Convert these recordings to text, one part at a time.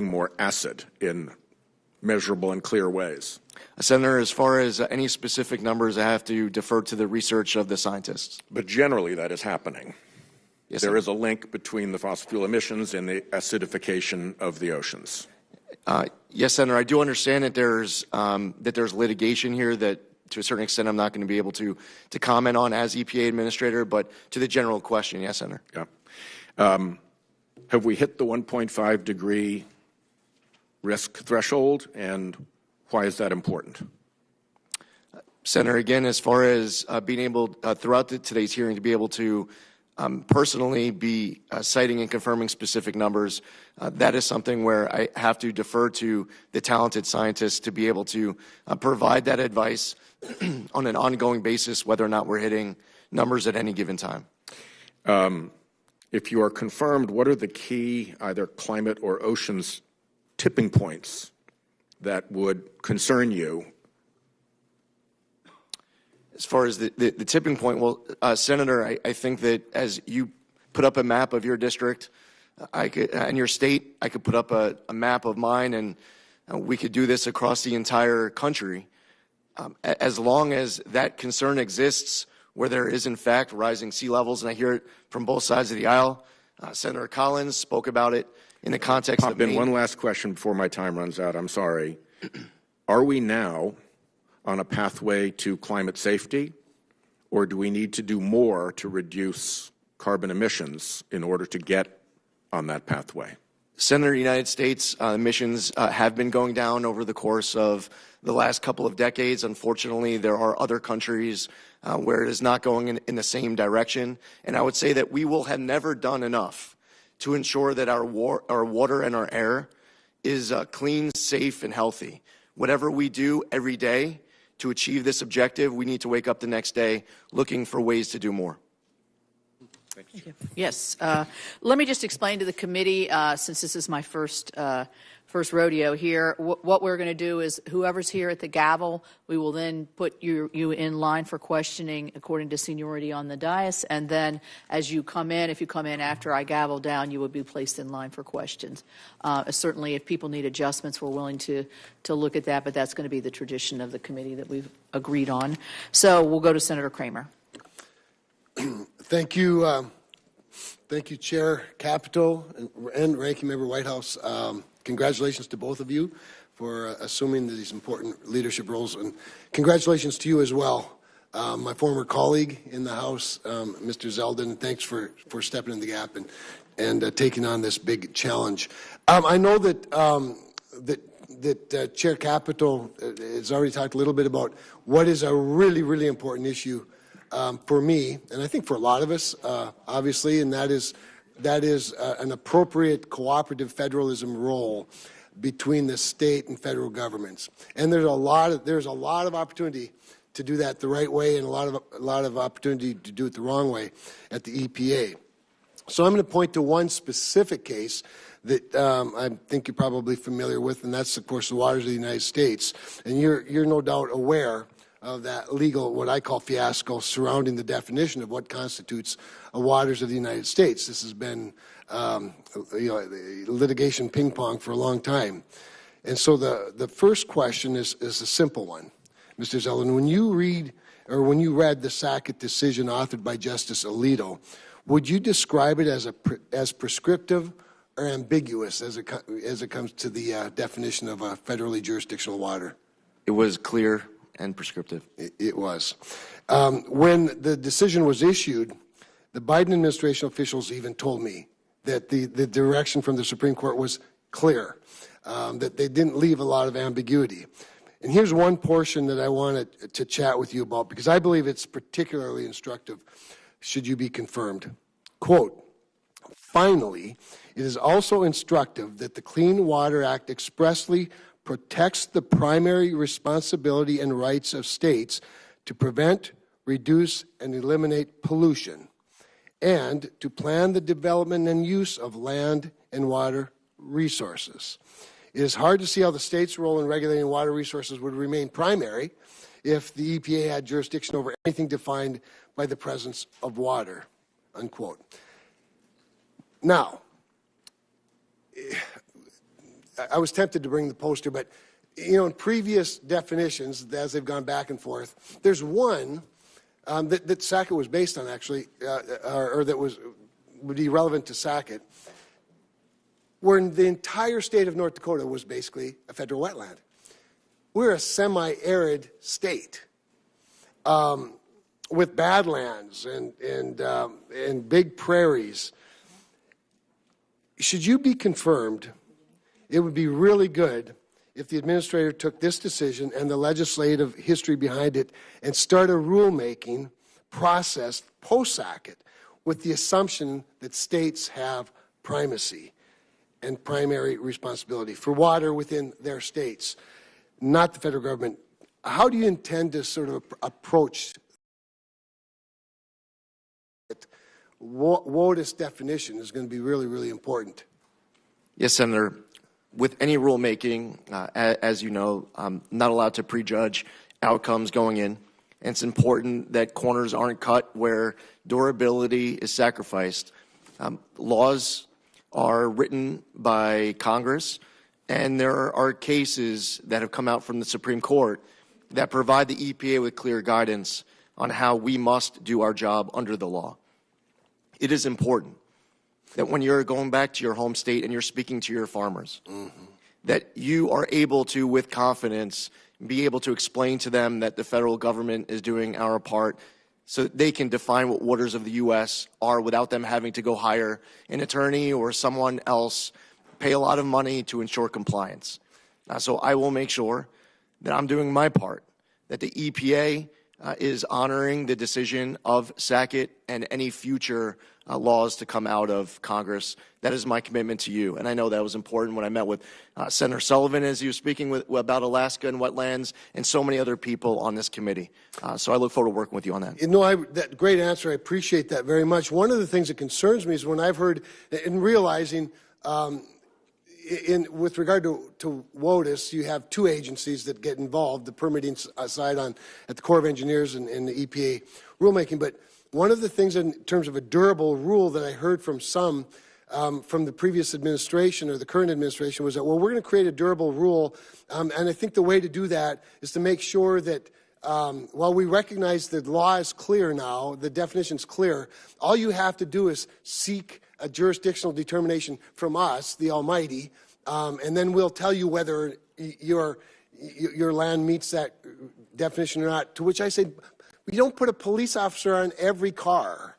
more acid in measurable and clear ways? Senator, as far as any specific numbers, I have to defer to the research of the scientists. But generally that is happening. Yes, there sir. is a link between the fossil fuel emissions and the acidification of the oceans. Yes, Senator, I do understand that there's litigation here that to a certain extent I'm not going to be able to comment on as EPA administrator, but to the general question, yes, Senator. Yeah. Have we hit the 1.5 degree risk threshold, and why is that important? Senator, again, as far as being able throughout today's hearing to be able to personally be citing and confirming specific numbers, that is something where I have to defer to the talented scientists to be able to provide that advice on an ongoing basis, whether or not we're hitting numbers at any given time. If you are confirmed, what are the key either climate or oceans tipping points that would concern you? As far as the tipping point, well, Senator, I think that as you put up a map of your district, and your state, I could put up a map of mine, and we could do this across the entire country. As long as that concern exists, where there is in fact rising sea levels, and I hear it from both sides of the aisle. Senator Collins spoke about it in the context of Maine. One last question before my time runs out. I'm sorry. Are we now on a pathway to climate safety, or do we need to do more to reduce carbon emissions in order to get on that pathway? Senator, United States emissions have been going down over the course of the last couple of decades. Unfortunately, there are other countries where it is not going in the same direction. And I would say that we will have never done enough to ensure that our water and our air is clean, safe, and healthy. Whatever we do every day to achieve this objective, we need to wake up the next day looking for ways to do more. Thank you. Yes. Let me just explain to the committee, since this is my first rodeo here, what we're going to do is whoever's here at the gavel, we will then put you in line for questioning according to seniority on the dais, and then as you come in, if you come in after I gavel down, you will be placed in line for questions. Certainly, if people need adjustments, we're willing to look at that, but that's going to be the tradition of the committee that we've agreed on. So we'll go to Senator Kramer. Thank you. Thank you, Chair Capito and Ranking Member Whitehouse. Congratulations to both of you for assuming these important leadership roles, and congratulations to you as well. My former colleague in the House, Mr. Zeldin, thanks for stepping in the gap and taking on this big challenge. I know that Chair Capito has already talked a little bit about what is a really, really important issue for me, and I think for a lot of us, obviously, and that is an appropriate cooperative federalism role between the state and federal governments. And there's a lot of opportunity to do that the right way, and a lot of opportunity to do it the wrong way at the EPA. So I'm going to point to one specific case that I think you're probably familiar with, and that's, of course, the waters of the United States. And you're no doubt aware of that legal, what I call fiasco, surrounding the definition of what constitutes a waters of the United States. This has been litigation ping pong for a long time. And so the first question is a simple one. Mr. Zeldin, when you read the Sackett decision authored by Justice Alito, would you describe it as prescriptive or ambiguous as it comes to the definition of a federally jurisdictional water? It was clear and prescriptive. It was. When the decision was issued, the Biden administration officials even told me that the direction from the Supreme Court was clear, that they didn't leave a lot of ambiguity. And here's one portion that I wanted to chat with you about, because I believe it's particularly instructive should you be confirmed. Quote, finally, it is also instructive that the Clean Water Act expressly protects the primary responsibility and rights of states to prevent, reduce, and eliminate pollution, and to plan the development and use of land and water resources. It is hard to see how the state's role in regulating water resources would remain primary if the EPA had jurisdiction over anything defined by the presence of water, unquote. Now, I was tempted to bring the poster, but you know, in previous definitions, as they've gone back and forth, there's one that Sackett was based on, actually, or that would be relevant to Sackett, where the entire state of North Dakota was basically a federal wetland. We're a semi-arid state with badlands and big prairies. Should you be confirmed, it would be really good if the administrator took this decision and the legislative history behind it and start a rulemaking process post-Sackett with the assumption that states have primacy and primary responsibility for water within their states, not the federal government. How do you intend to sort of approach it? WOTUS definition is going to be really, really important. Yes, Senator. With any rulemaking, as you know, I'm not allowed to prejudge outcomes going in. And it's important that corners aren't cut where durability is sacrificed. Laws are written by Congress, and there are cases that have come out from the Supreme Court that provide the EPA with clear guidance on how we must do our job under the law. It is important that when you're going back to your home state and you're speaking to your farmers, that you are able to, with confidence, be able to explain to them that the federal government is doing our part so that they can define what waters of the U.S. are without them having to go hire an attorney or someone else, pay a lot of money to ensure compliance. So I will make sure that I'm doing my part, that the EPA is honoring the decision of Sackett and any future laws to come out of Congress. That is my commitment to you. And I know that was important when I met with Senator Sullivan as he was speaking about Alaska and wetlands and so many other people on this committee. So I look forward to working with you on that. You know, that great answer. I appreciate that very much. One of the things that concerns me is when I've heard, in realizing, with regard to WOTUS, you have two agencies that get involved, the permitting side at the Corps of Engineers and the EPA rulemaking. But one of the things in terms of a durable rule that I heard from some from the previous administration or the current administration was that, well, we're going to create a durable rule. And I think the way to do that is to make sure that while we recognize the law is clear now, the definition's clear, all you have to do is seek a jurisdictional determination from us, the Almighty, and then we'll tell you whether your land meets that definition or not. To which I say, we don't put a police officer on every car.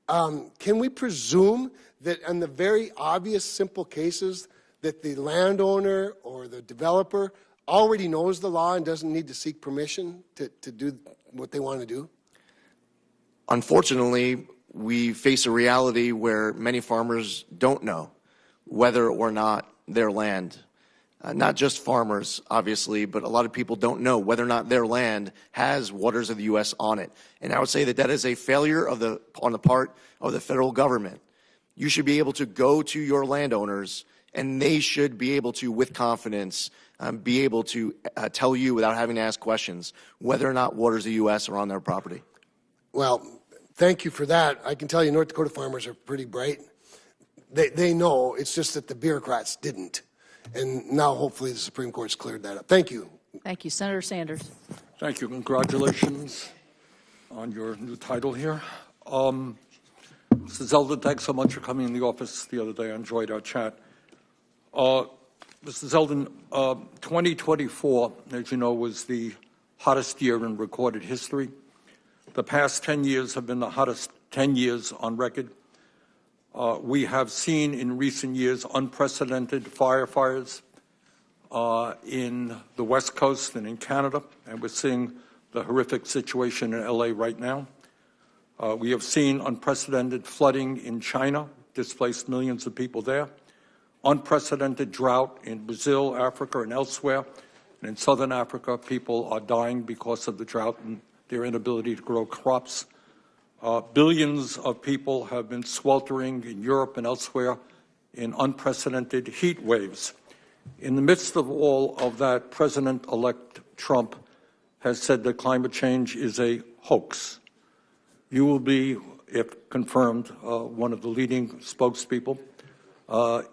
Can we presume that in the very obvious, simple cases that the landowner or the developer already knows the law and doesn't need to seek permission to do what they want to do? Unfortunately, we face a reality where many farmers don't know whether or not their land, not just farmers, obviously, but a lot of people don't know whether or not their land has waters of the U.S. on it. And I would say that that is a failure on the part of the federal government. You should be able to go to your landowners, and they should be able to, with confidence, be able to tell you without having to ask questions whether or not waters of the U.S. are on their property. Well, thank you for that. I can tell you North Dakota farmers are pretty bright. They know. It's just that the bureaucrats didn't. And now hopefully the Supreme Court's cleared that up. Thank you. Thank you. Senator Sanders. Thank you. Congratulations on your new title here. Mr. Zeldin, thanks so much for coming in the office the other day. I enjoyed our chat. Mr. Zeldin, 2024, as you know, was the hottest year in recorded history. The past 10 years have been the hottest 10 years on record. We have seen in recent years unprecedented fires in the West Coast and in Canada, and we're seeing the horrific situation in LA right now. We have seen unprecedented flooding in China, displaced millions of people there, unprecedented drought in Brazil, Africa, and elsewhere. And in southern Africa, people are dying because of the drought and their inability to grow crops. Billions of people have been sweltering in Europe and elsewhere in unprecedented heat waves. In the midst of all of that, President-elect Trump has said that climate change is a hoax. You will be, if confirmed, one of the leading spokespeople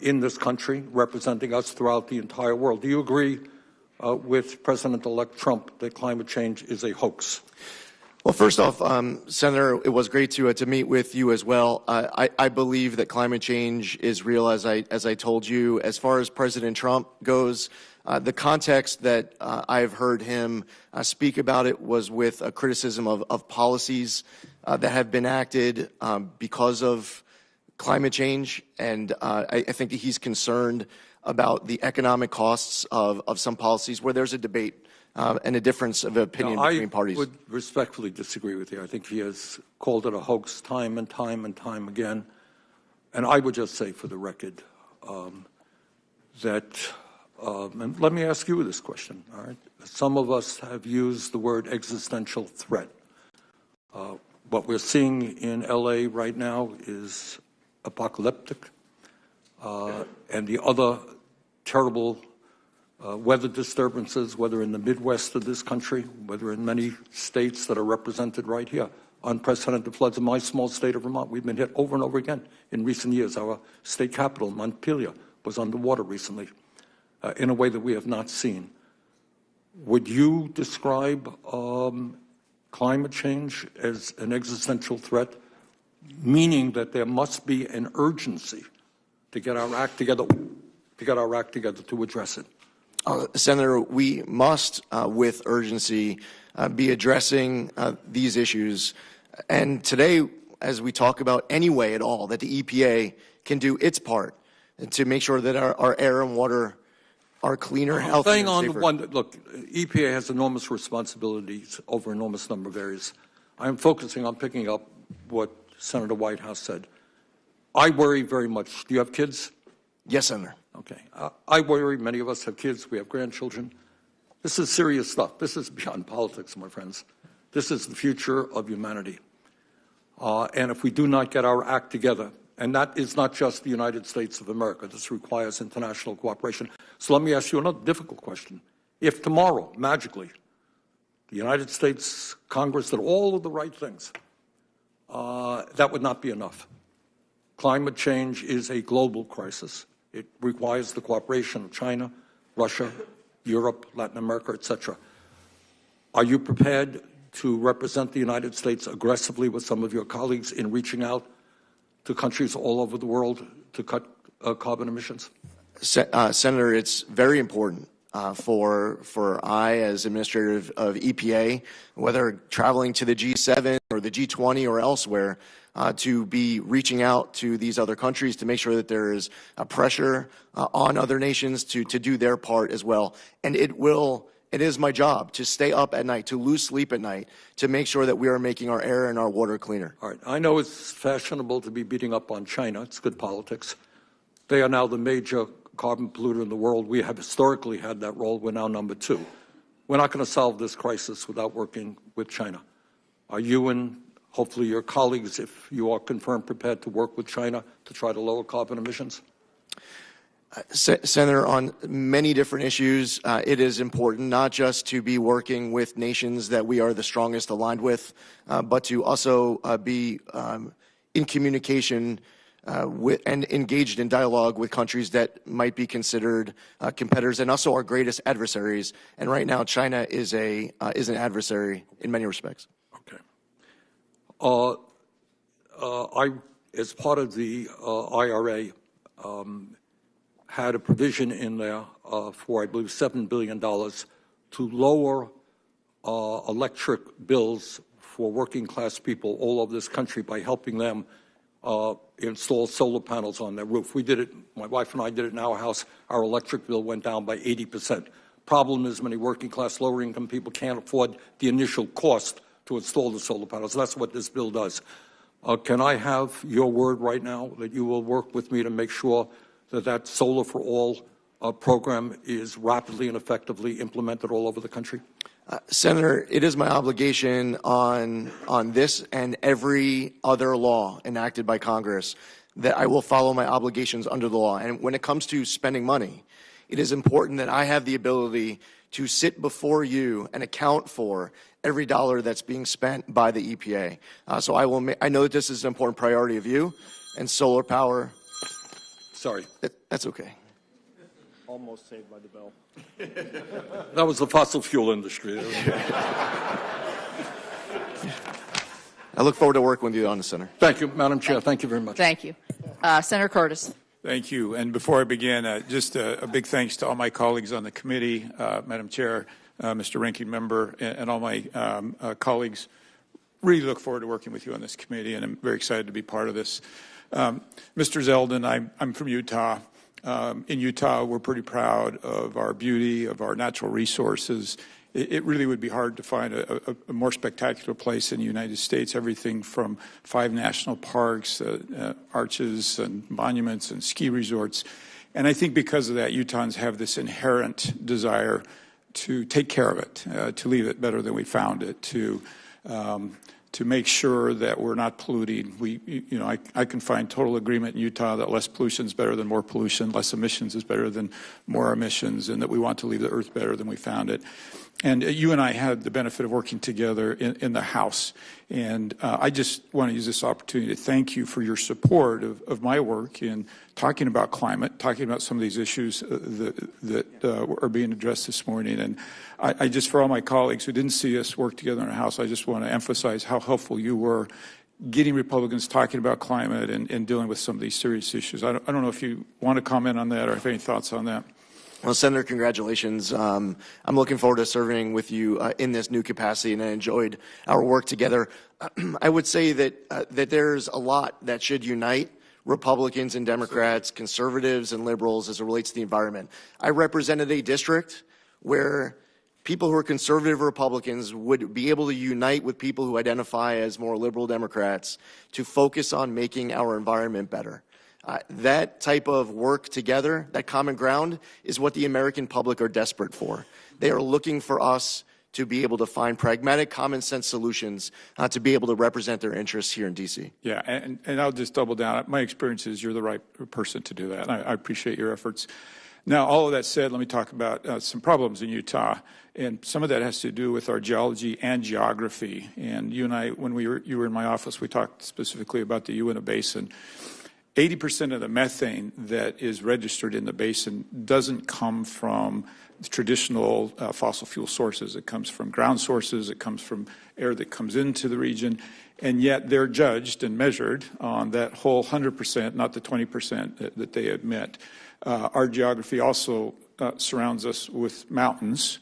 in this country, representing us throughout the entire world. Do you agree with President-elect Trump that climate change is a hoax? Well, first off, Senator, it was great to meet with you as well. I believe that climate change is real, as I told you. As far as President Trump goes, the context that I've heard him speak about it was with a criticism of policies that have been acted because of climate change, and I think that he's concerned about the economic costs of some policies where there's a debate and a difference of opinion between parties. I would respectfully disagree with you. I think he has called it a hoax time and time and time again. And I would just say for the record that, and let me ask you this question, all right? Some of us have used the word existential threat. What we're seeing in LA right now is apocalyptic, and the other terrible weather disturbances, whether in the Midwest of this country, whether in many states that are represented right here. Unprecedented floods in my small state of Vermont. We've been hit over and over again in recent years. Our state capital, Montpelier, was underwater recently in a way that we have not seen. Would you describe climate change as an existential threat, meaning that there must be an urgency to get our act together, to address it? Senator, we must, with urgency, be addressing these issues. And today, as we talk about any way at all that the EPA can do its part to make sure that our air and water are cleaner, healthier, and safer. Look, EPA has enormous responsibilities over an enormous number of areas. I'm focusing on picking up what Senator Whitehouse said. I worry very much. Do you have kids? Yes, Senator. Okay. I worry. Many of us have kids. We have grandchildren. This is serious stuff. This is beyond politics, my friends. This is the future of humanity. And if we do not get our act together, and that is not just the United States of America, this requires international cooperation. So let me ask you another difficult question. If tomorrow, magically, the United States Congress did all of the right things, that would not be enough. Climate change is a global crisis. It requires the cooperation of China, Russia, Europe, Latin America, etc. Are you prepared to represent the United States aggressively with some of your colleagues in reaching out to countries all over the world to cut carbon emissions? Senator, it's very important for I, as administrator of EPA, whether traveling to the G7 or the G20 or elsewhere, to be reaching out to these other countries to make sure that there is a pressure on other nations to do their part as well. And it is my job to stay up at night, to lose sleep at night, to make sure that we are making our air and our water cleaner. All right. I know it's fashionable to be beating up on China. It's good politics. They are now the major carbon polluter in the world. We have historically had that role. We're now number 2. We're not going to solve this crisis without working with China. Are you and hopefully your colleagues, if you are confirmed, prepared to work with China to try to lower carbon emissions? Senator, on many different issues, it is important not just to be working with nations that we are the strongest aligned with, but to also be in communication and engaged in dialogue with countries that might be considered competitors and also our greatest adversaries. And right now, China is an adversary in many respects. Okay. I, as part of the IRA, had a provision in there for, I believe, $7 billion to lower electric bills for working class people all over this country by helping them install solar panels on their roof. We did it, my wife and I did it in our house. Our electric bill went down by 80%. Problem is many working class, lower income people can't afford the initial cost to install the solar panels. That's what this bill does. Can I have your word right now that you will work with me to make sure that Solar for All program is rapidly and effectively implemented all over the country? Senator, it is my obligation on this and every other law enacted by Congress that I will follow my obligations under the law. And when it comes to spending money, it is important that I have the ability to sit before you and account for every dollar that's being spent by the EPA. So I know that this is an important priority of you and solar power. Sorry. That's okay. Almost saved by the bell. That was the fossil fuel industry. I look forward to working with you on the center. Thank you, Madam Chair. Thank you very much. Thank you. Senator Curtis. Thank you. And before I begin, just a big thanks to all my colleagues on the committee, Madam Chair, Mr. Ranking Member, and all my colleagues. Really look forward to working with you on this committee, and I'm very excited to be part of this. Mr. Zeldin, I'm from Utah. In Utah, we're pretty proud of our beauty, of our natural resources. It really would be hard to find a more spectacular place in the United States. Everything from 5 national parks, arches and monuments and ski resorts. And I think because of that, Utahns have this inherent desire to take care of it, to leave it better than we found it, to make sure that we're not polluting. I can find total agreement in Utah that less pollution is better than more pollution, less emissions is better than more emissions, and that we want to leave the earth better than we found it. And you and I had the benefit of working together in the House. And I just want to use this opportunity to thank you for your support of my work in talking about climate, talking about some of these issues that are being addressed this morning. And I just, for all my colleagues who didn't see us work together in the House, I just want to emphasize how helpful you were getting Republicans talking about climate and dealing with some of these serious issues. I don't know if you want to comment on that or have any thoughts on that. Well, Senator, congratulations. I'm looking forward to serving with you in this new capacity, and I enjoyed our work together. I would say that there's a lot that should unite Republicans and Democrats, conservatives and liberals as it relates to the environment. I represented a district where people who are conservative Republicans would be able to unite with people who identify as more liberal Democrats to focus on making our environment better. That type of work together, that common ground, is what the American public are desperate for. They are looking for us to be able to find pragmatic, common sense solutions to be able to represent their interests here in D.C. Yeah, and I'll just double down. My experience is you're the right person to do that. I appreciate your efforts. Now, all of that said, let me talk about some problems in Utah. And some of that has to do with our geology and geography. And you and I, when you were in my office, we talked specifically about the Uinta Basin. 80% of the methane that is registered in the basin doesn't come from traditional fossil fuel sources. It comes from ground sources. It comes from air that comes into the region. And yet they're judged and measured on that whole 100%, not the 20% that they admit. Our geography also surrounds us with mountains.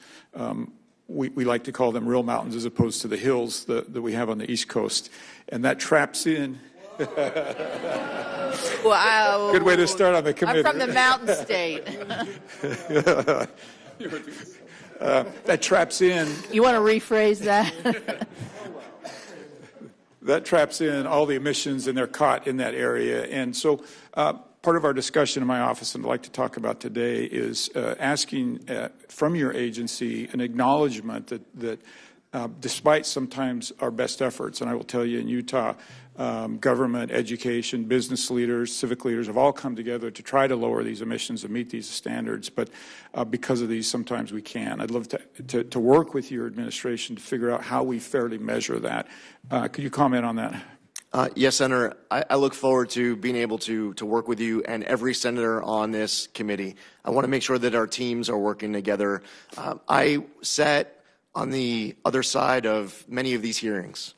We like to call them real mountains as opposed to the hills that we have on the East Coast. And that traps in... Wow. Good way to start on the committee. I'm from the mountain state. That traps in. You want to rephrase that? That traps in all the emissions, and they're caught in that area. And so part of our discussion in my office, and I'd like to talk about today, is asking from your agency an acknowledgement that despite sometimes our best efforts, and I will tell you in Utah, government, education, business leaders, civic leaders have all come together to try to lower these emissions and meet these standards. But because of these, sometimes we can. I'd love to work with your administration to figure out how we fairly measure that. Could you comment on that? Yes, Senator. I look forward to being able to work with you and every senator on this committee. I want to make sure that our teams are working together. I sat on the other side of many of these hearings.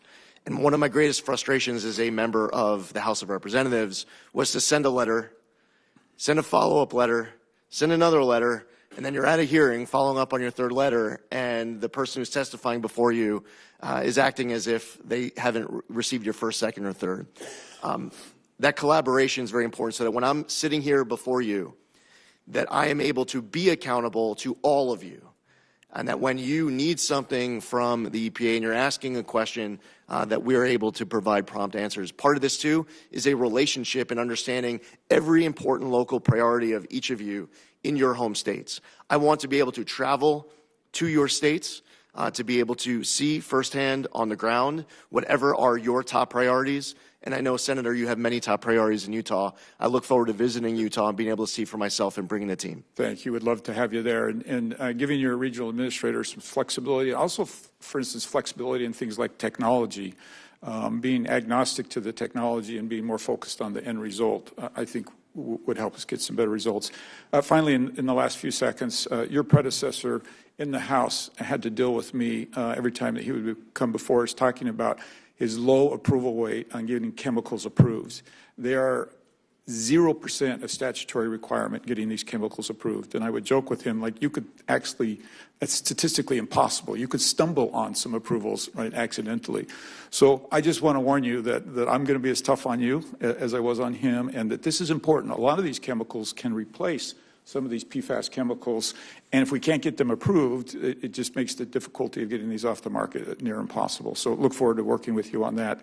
And one of my greatest frustrations as a member of the House of Representatives was to send a letter, send a follow-up letter, send another letter, and then you're at a hearing following up on your third letter, and the person who's testifying before you is acting as if they haven't received your first, second, or third. That collaboration is very important so that when I'm sitting here before you, that I am able to be accountable to all of you. And that when you need something from the EPA and you're asking a question, that we're able to provide prompt answers. Part of this, too, is a relationship and understanding every important local priority of each of you in your home states. I want to be able to travel to your states, to be able to see firsthand on the ground whatever are your top priorities. And I know, Senator, you have many top priorities in Utah. I look forward to visiting Utah and being able to see for myself and bringing a team. Thank you. Would love to have you there. And giving your regional administrator some flexibility, also, for instance, flexibility in things like technology, being agnostic to the technology and being more focused on the end result. I think would help us get some better results. Finally, in the last few seconds, your predecessor in the House had to deal with me every time that he would come before us talking about his low approval rate on getting chemicals approved. They are 0% of statutory requirement getting these chemicals approved. And I would joke with him, like, you could actually, that's statistically impossible. You could stumble on some approvals, right, accidentally. So I just want to warn you that I'm going to be as tough on you as I was on him, and that this is important. A lot of these chemicals can replace some of these PFAS chemicals, and if we can't get them approved, it just makes the difficulty of getting these off the market near impossible. So look forward to working with you on that.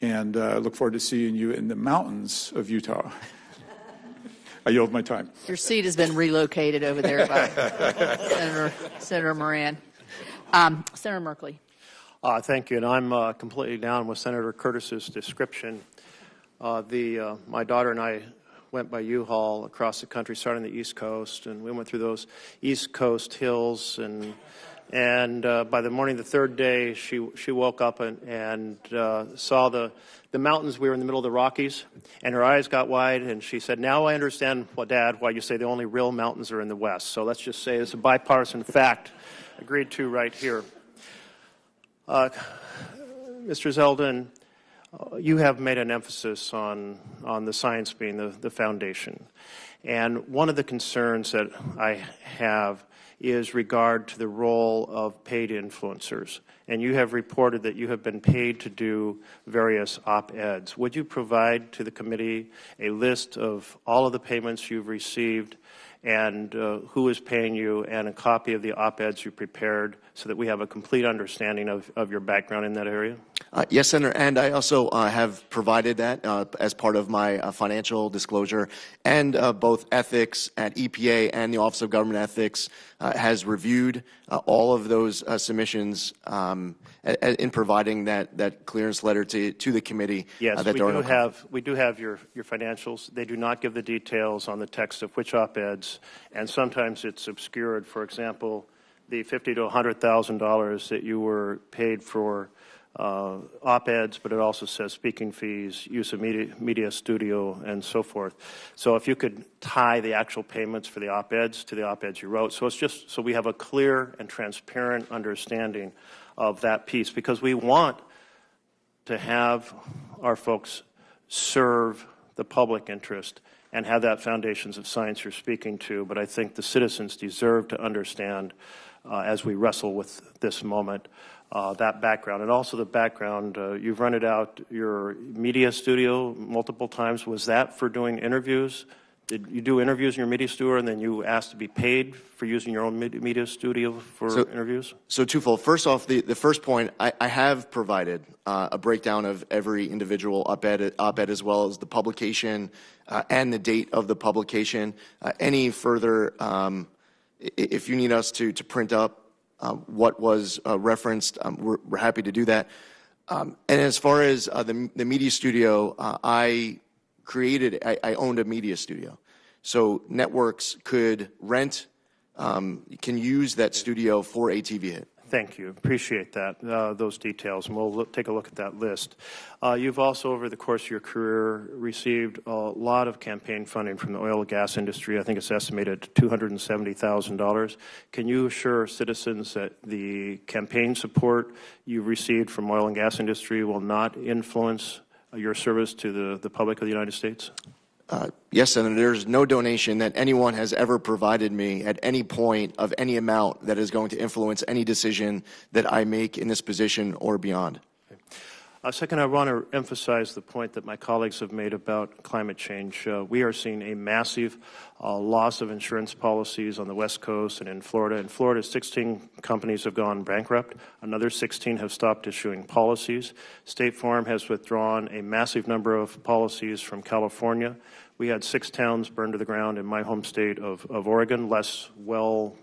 And look forward to seeing you in the mountains of Utah. I yield my time. Your seat has been relocated over there by Senator Moran. Senator Merkley. Thank you, and I'm completely down with Senator Curtis's description. My daughter and I went by U-Haul across the country, starting on the East Coast, and we went through those East Coast hills, and by the morning of the third day, she woke up and saw the mountains. We were in the middle of the Rockies, and her eyes got wide, and she said, "Now I understand, Dad, why you say the only real mountains are in the West." So let's just say it's a bipartisan fact, agreed to right here. Mr. Zeldin, you have made an emphasis on the science being the foundation. And one of the concerns that I have is regard to the role of paid influencers. And you have reported that you have been paid to do various op-eds. Would you provide to the committee a list of all of the payments you've received and who is paying you, and a copy of the op-eds you prepared so that we have a complete understanding of your background in that area? Yes, Senator, and I also have provided that as part of my financial disclosure, and both ethics at EPA and the Office of Government Ethics has reviewed all of those submissions in providing that clearance letter to the committee. Yes, that we do have your financials. They do not give the details on the text of which op-eds, and sometimes it's obscured. For example, the $50,000 to $100,000 that you were paid for op-eds, but it also says speaking fees, use of media studio, and so forth. So if you could tie the actual payments for the op-eds to the op-eds you wrote, so it's just so we have a clear and transparent understanding of that piece, because we want to have our folks serve the public interest and have that foundations of science you're speaking to. But I think the citizens deserve to understand, as we wrestle with this moment, that background. And also the background, you've rented out your media studio multiple times. Was that for doing interviews? Did you do interviews in your media studio and then you asked to be paid for using your own media studio for interviews? So twofold. First off, the first point, I have provided a breakdown of every individual op-ed as well as the publication and the date of the publication. Any further, if you need us to print up what was referenced, we're happy to do that. And as far as the media studio, I owned a media studio. So networks could rent, can use that studio for a TV hit. Thank you. Appreciate that, those details, and we'll take a look at that list. You've also, over the course of your career, received a lot of campaign funding from the oil and gas industry. I think it's estimated at $270,000. Can you assure citizens that the campaign support you received from oil and gas industry will not influence your service to the public of the United States? Yes, Senator. There's no donation that anyone has ever provided me at any point of any amount that is going to influence any decision that I make in this position or beyond. Second, I want to emphasize the point that my colleagues have made about climate change. We are seeing a massive loss of insurance policies on the West Coast and in Florida. In Florida, 16 companies have gone bankrupt. Another 16 have stopped issuing policies. State Farm has withdrawn a massive number of policies from California. We had 6 towns burned to the ground in my home state of Oregon, less well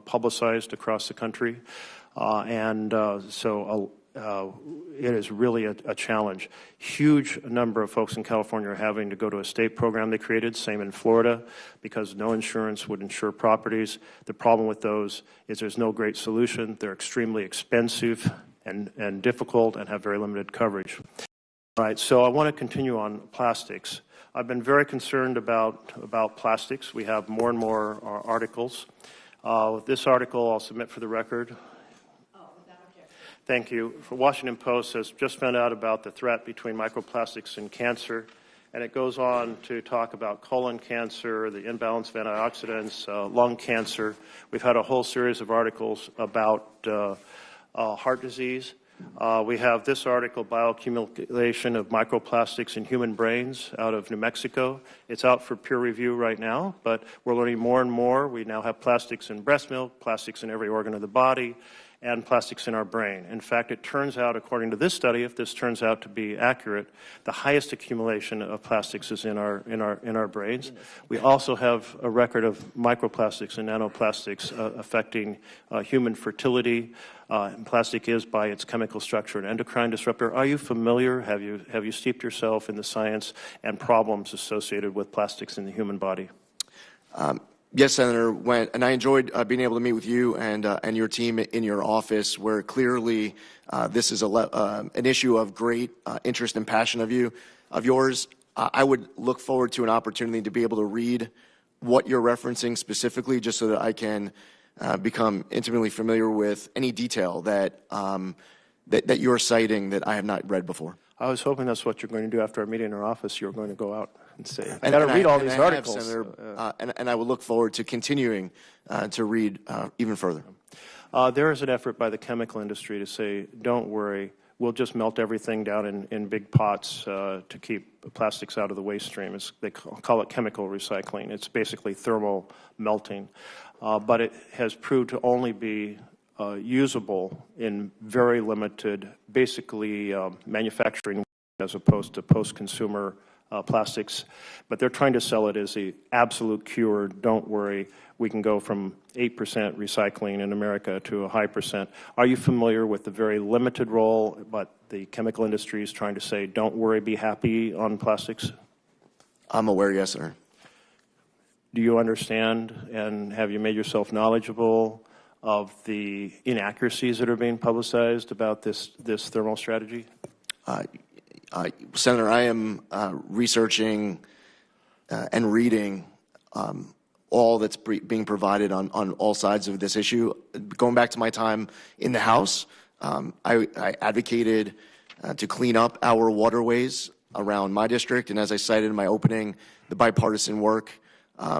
publicized across the country. It is really a challenge. Huge number of folks in California are having to go to a state program they created, same in Florida, because no insurance would insure properties. The problem with those is there's no great solution. They're extremely expensive and difficult and have very limited coverage. All right, so I want to continue on plastics. I've been very concerned about plastics. We have more and more articles. This article I'll submit for the record. Thank you. For Washington Post has just found out about the threat between microplastics and cancer, and it goes on to talk about colon cancer, the imbalance of antioxidants, lung cancer. We've had a whole series of articles about heart disease. We have this article, Bioaccumulation of Microplastics in Human Brains, out of New Mexico. It's out for peer review right now, but we're learning more and more. We now have plastics in breast milk, plastics in every organ of the body, and plastics in our brain. In fact, it turns out, according to this study, if this turns out to be accurate, the highest accumulation of plastics is in our brains. We also have a record of microplastics and nanoplastics affecting human fertility. And plastic is, by its chemical structure, an endocrine disruptor. Are you familiar? Have you steeped yourself in the science and problems associated with plastics in the human body? Yes, Senator, and I enjoyed being able to meet with you and your team in your office, where clearly this is an issue of great interest and passion of yours. I would look forward to an opportunity to be able to read what you're referencing specifically, just so that I can become intimately familiar with any detail that you're citing that I have not read before. I was hoping that's what you're going to do after our meeting in our office. You're going to go out and say, I got to read all these articles. Senator, and I would look forward to continuing to read even further. There is an effort by the chemical industry to say, don't worry, we'll just melt everything down in big pots to keep plastics out of the waste stream. They call it chemical recycling. It's basically thermal melting. But it has proved to only be usable in very limited, basically manufacturing, as opposed to post-consumer plastics. But they're trying to sell it as the absolute cure. Don't worry, we can go from 8% recycling in America to a high percent. Are you familiar with the very limited role, but the chemical industry is trying to say, don't worry, be happy on plastics? I'm aware, yes, sir. Do you understand, and have you made yourself knowledgeable of the inaccuracies that are being publicized about this thermal strategy? Senator, I am researching and reading all that's being provided on all sides of this issue. Going back to my time in the House, I advocated to clean up our waterways around my district, and as I cited in my opening, the bipartisan work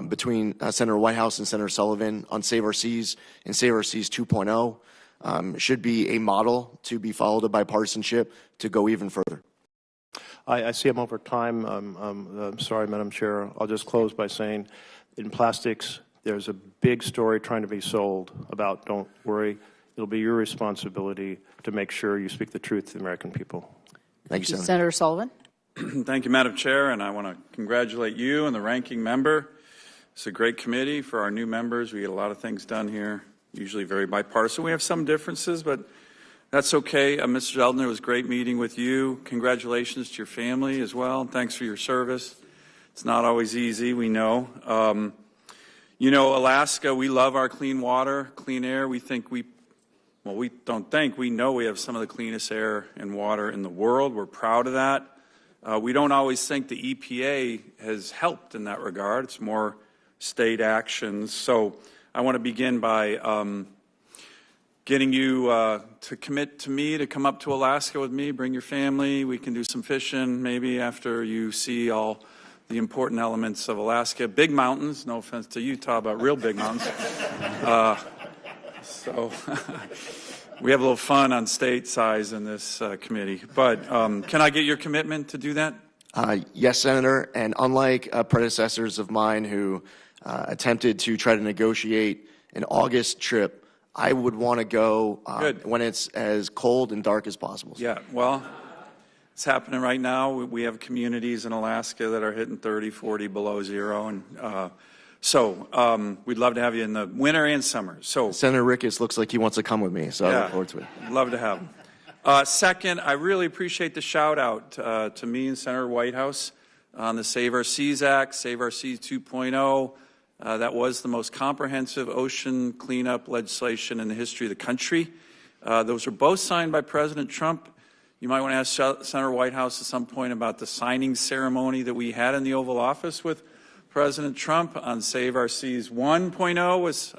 between Senator Whitehouse and Senator Sullivan on Save Our Seas and Save Our Seas 2.0 should be a model to be followed of bipartisanship to go even further. I see I'm over time. I'm sorry, Madam Chair. I'll just close by saying, in plastics, there's a big story trying to be sold about don't worry. It'll be your responsibility to make sure you speak the truth to the American people. Thank you, Senator. Senator Sullivan. Thank you, Madam Chair, and I want to congratulate you and the ranking member. It's a great committee for our new members. We get a lot of things done here, usually very bipartisan. We have some differences, but that's okay. Mr. Zeldin, it was great meeting with you. Congratulations to your family as well. Thanks for your service. It's not always easy, we know. You know, Alaska, we love our clean water, clean air. We don't think, we know we have some of the cleanest air and water in the world. We're proud of that. We don't always think the EPA has helped in that regard. It's more state actions. So I want to begin by getting you to commit to me to come up to Alaska with me, bring your family. We can do some fishing maybe after you see all the important elements of Alaska. Big mountains, no offense to Utah, but real big mountains. So we have a little fun on state size in this committee. But can I get your commitment to do that? Yes, Senator. And unlike predecessors of mine who attempted to try to negotiate an August trip, I would want to go when it's as cold and dark as possible. Yeah, well, it's happening right now. We have communities in Alaska that are hitting 30, 40 below zero. And so we'd love to have you in the winter and summer. So Senator Ricketts looks like he wants to come with me, so I look forward to it. Love to have him. Second, I really appreciate the shout out to me and Senator Whitehouse on the Save Our Seas Act, Save Our Seas 2.0. That was the most comprehensive ocean cleanup legislation in the history of the country. Those were both signed by President Trump. You might want to ask Senator Whitehouse at some point about the signing ceremony that we had in the Oval Office with President Trump on Save Our Seas 1.0 was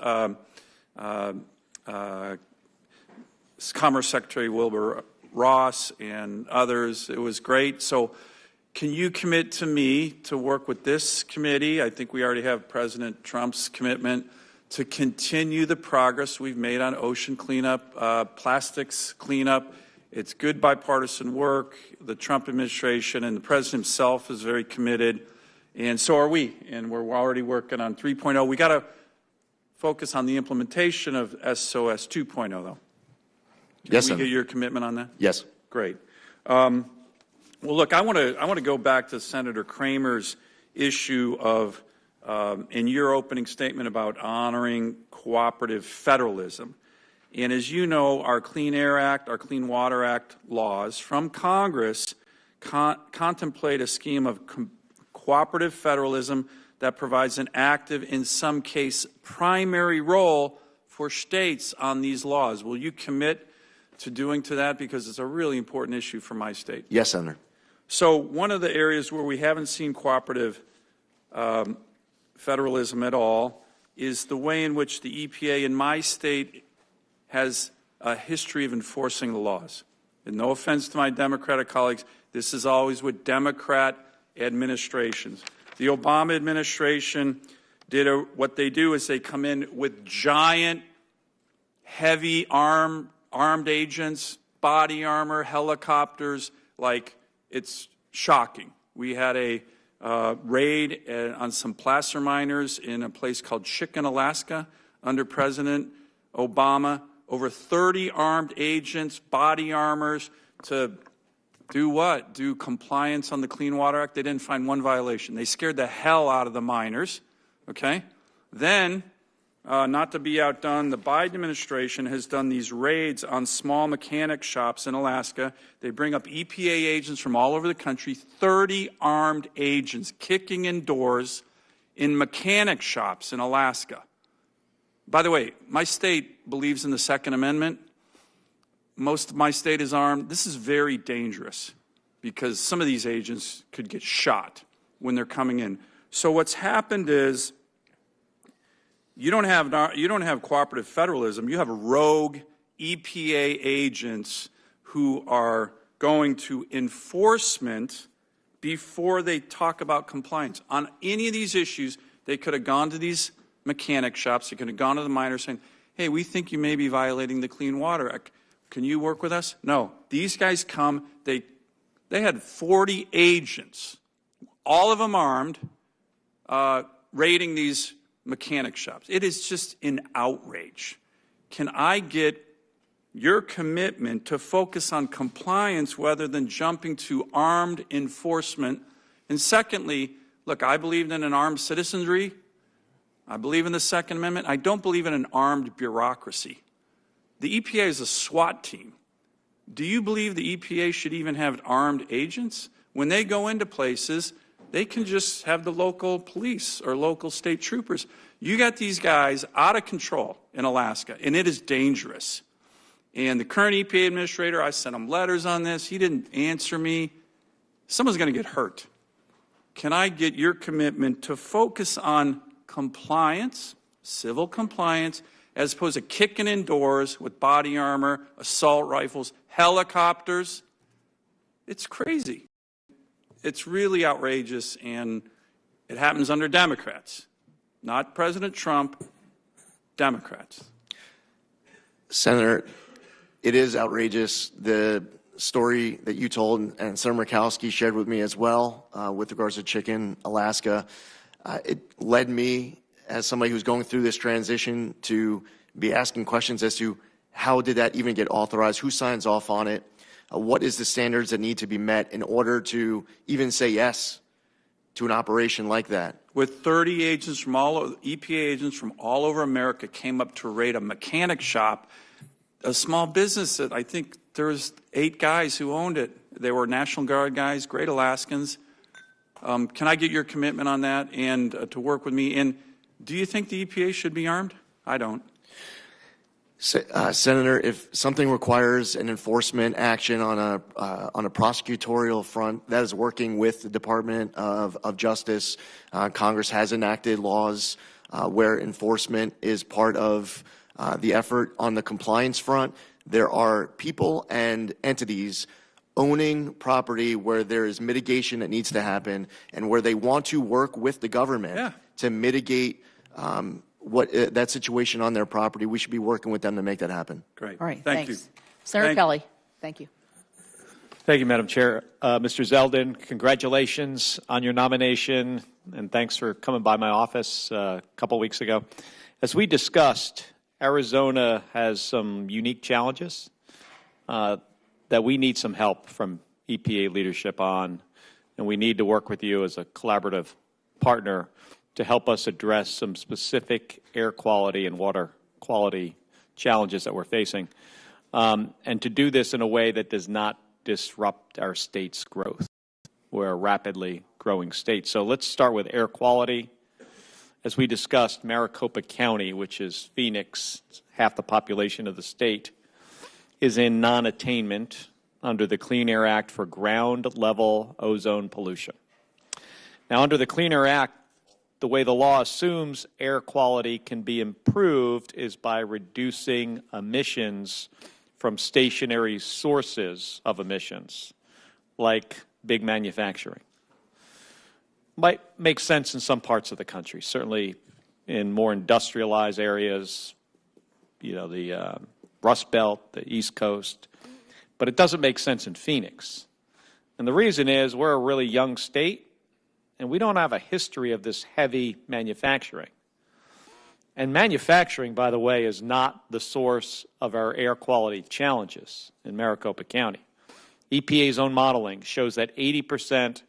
Commerce Secretary Wilbur Ross and others. It was great. So can you commit to me to work with this committee? I think we already have President Trump's commitment to continue the progress we've made on ocean cleanup, plastics cleanup. It's good bipartisan work. The Trump administration and the president himself is very committed, and so are we. And we're already working on 3.0. We got to focus on the implementation of SOS 2.0, though. Yes, Can we sir. get your commitment on that? Yes. Great. Well, look, I want to go back to Senator Kramer's issue of, in your opening statement about honoring cooperative federalism. And as you know, our Clean Air Act, our Clean Water Act laws from Congress contemplate a scheme of cooperative federalism that provides an active, in some case, primary role for states on these laws. Will you commit to doing to that? Because it's a really important issue for my state. Yes, Senator. So one of the areas where we haven't seen cooperative federalism at all is the way in which the EPA in my state has a history of enforcing the laws. And no offense to my Democratic colleagues, this is always with Democrat administrations. The Obama administration did what they do is they come in with giant, heavy armed agents, body armor, helicopters, like it's shocking. We had a raid on some placer miners in a place called Chicken, Alaska, under President Obama. Over 30 armed agents, body armors, to do what? Do compliance on the Clean Water Act. They didn't find one violation. They scared the hell out of the miners, okay? Then, not to be outdone, the Biden administration has done these raids on small mechanic shops in Alaska. They bring up EPA agents from all over the country, 30 armed agents kicking in doors in mechanic shops in Alaska. By the way, my state believes in the Second Amendment. Most of my state is armed. This is very dangerous because some of these agents could get shot when they're coming in. So what's happened is you don't have cooperative federalism. You have rogue EPA agents who are going to enforcement before they talk about compliance. On any of these issues, they could have gone to these mechanic shops. They could have gone to the miners saying, hey, we think you may be violating the Clean Water Act. Can you work with us? No. These guys come. They had 40 agents, all of them armed, raiding these mechanic shops. It is just an outrage. Can I get your commitment to focus on compliance rather than jumping to armed enforcement? And secondly, look, I believe in an armed citizenry. I believe in the Second Amendment. I don't believe in an armed bureaucracy. The EPA is a SWAT team. Do you believe the EPA should even have armed agents? When they go into places, they can just have the local police or local state troopers. You got these guys out of control in Alaska, and it is dangerous. And the current EPA administrator, I sent him letters on this. He didn't answer me. Someone's going to get hurt. Can I get your commitment to focus on compliance, civil compliance, as opposed to kicking in doors with body armor, assault rifles, helicopters? It's crazy. It's really outrageous, and it happens under Democrats, not President Trump, Democrats. Senator, it is outrageous. The story that you told and Senator Murkowski shared with me as well with regards to Chicken, Alaska, it led me, as somebody who's going through this transition, to be asking questions as to how did that even get authorized, who signs off on it, what is the standards that need to be met in order to even say yes to an operation like that. With 30 agents from EPA agents from all over America came up to raid a mechanic shop, a small business that I think there was 8 guys who owned it. They were National Guard guys, great Alaskans. Can I get your commitment on that and to work with me? And do you think the EPA should be armed? I don't. Senator, if something requires an enforcement action on a prosecutorial front, that is working with the Department of Justice. Congress has enacted laws where enforcement is part of the effort. On the compliance front, there are people and entities owning property where there is mitigation that needs to happen and where they want to work with the government to mitigate that situation on their property. We should be working with them to make that happen. Great. All right, Thank thanks. you. Senator Kelly, thank you. Thank you, Madam Chair. Mr. Zeldin, congratulations on your nomination, and thanks for coming by my office a couple weeks ago. As we discussed, Arizona has some unique challenges that we need some help from EPA leadership on, and we need to work with you as a collaborative partner to help us address some specific air quality and water quality challenges that we're facing, and to do this in a way that does not disrupt our state's growth. We're a rapidly growing state. So let's start with air quality. As we discussed, Maricopa County, which is Phoenix, half the population of the state, is in non-attainment under the Clean Air Act for ground-level ozone pollution. Now, under the Clean Air Act, the way the law assumes air quality can be improved is by reducing emissions from stationary sources of emissions, like big manufacturing. Might make sense in some parts of the country, certainly in more industrialized areas, the Rust Belt, the East Coast, but it doesn't make sense in Phoenix. And the reason is we're a really young state, and we don't have a history of this heavy manufacturing. And manufacturing, by the way, is not the source of our air quality challenges in Maricopa County. EPA's own modeling shows that 80%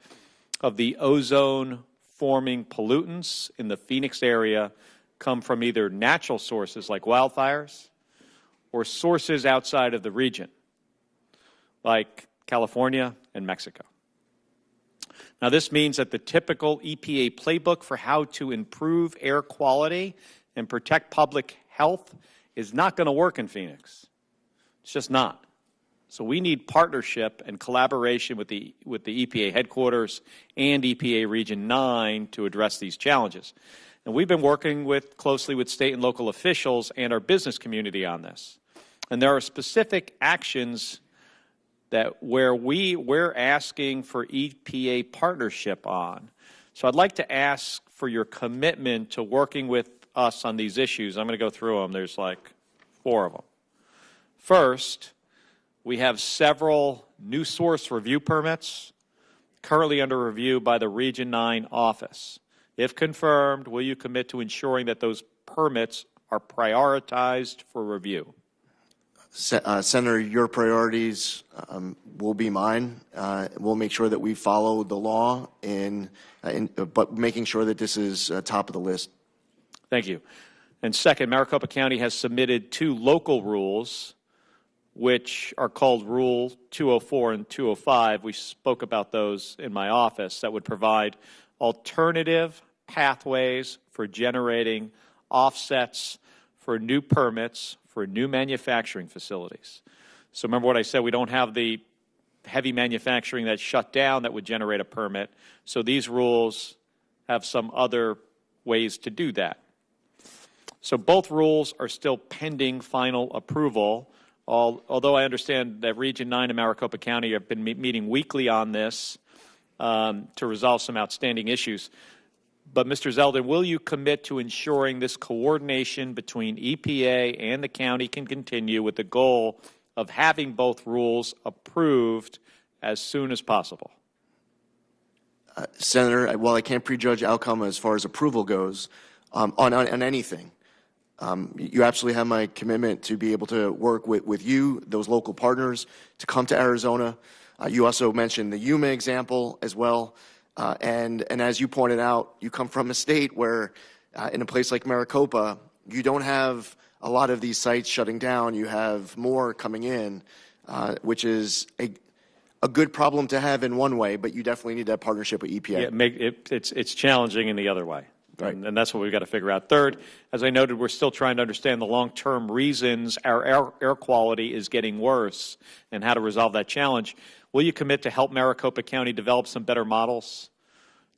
of the ozone-forming pollutants in the Phoenix area come from either natural sources like wildfires or sources outside of the region, like California and Mexico. Now, this means that the typical EPA playbook for how to improve air quality and protect public health is not going to work in Phoenix. It's just not. So we need partnership and collaboration with the EPA headquarters and EPA Region 9 to address these challenges. And we've been working closely with state and local officials and our business community on this. And there are specific actions that we're asking for EPA partnership on. So I'd like to ask for your commitment to working with us on these issues. I'm going to go through them. There's like 4 of them. First, we have several new source review permits currently under review by the Region 9 office. If confirmed, will you commit to ensuring that those permits are prioritized for review? Senator, your priorities will be mine. We'll make sure that we follow the law, but making sure that this is top of the list. Thank you. And second, Maricopa County has submitted 2 local rules, which are called Rule 204 and 205. We spoke about those in my office that would provide alternative pathways for generating offsets for new permits for new manufacturing facilities. So remember what I said, we don't have the heavy manufacturing that's shut down that would generate a permit. So these rules have some other ways to do that. So both rules are still pending final approval, although I understand that Region 9 and Maricopa County have been meeting weekly on this to resolve some outstanding issues. But, Mr. Zeldin, will you commit to ensuring this coordination between EPA and the county can continue with the goal of having both rules approved as soon as possible? Senator, while I can't prejudge outcome as far as approval goes on anything, you absolutely have my commitment to be able to work with you, those local partners, to come to Arizona. You also mentioned the Yuma example as well. And as you pointed out, you come from a state where, in a place like Maricopa, you don't have a lot of these sites shutting down. You have more coming in, which is a good problem to have in one way, but you definitely need that partnership with EPA. Yeah, it's challenging in the other way. Right. And that's what we've got to figure out. Third, as I noted, we're still trying to understand the long-term reasons our air quality is getting worse and how to resolve that challenge. Will you commit to help Maricopa County develop some better models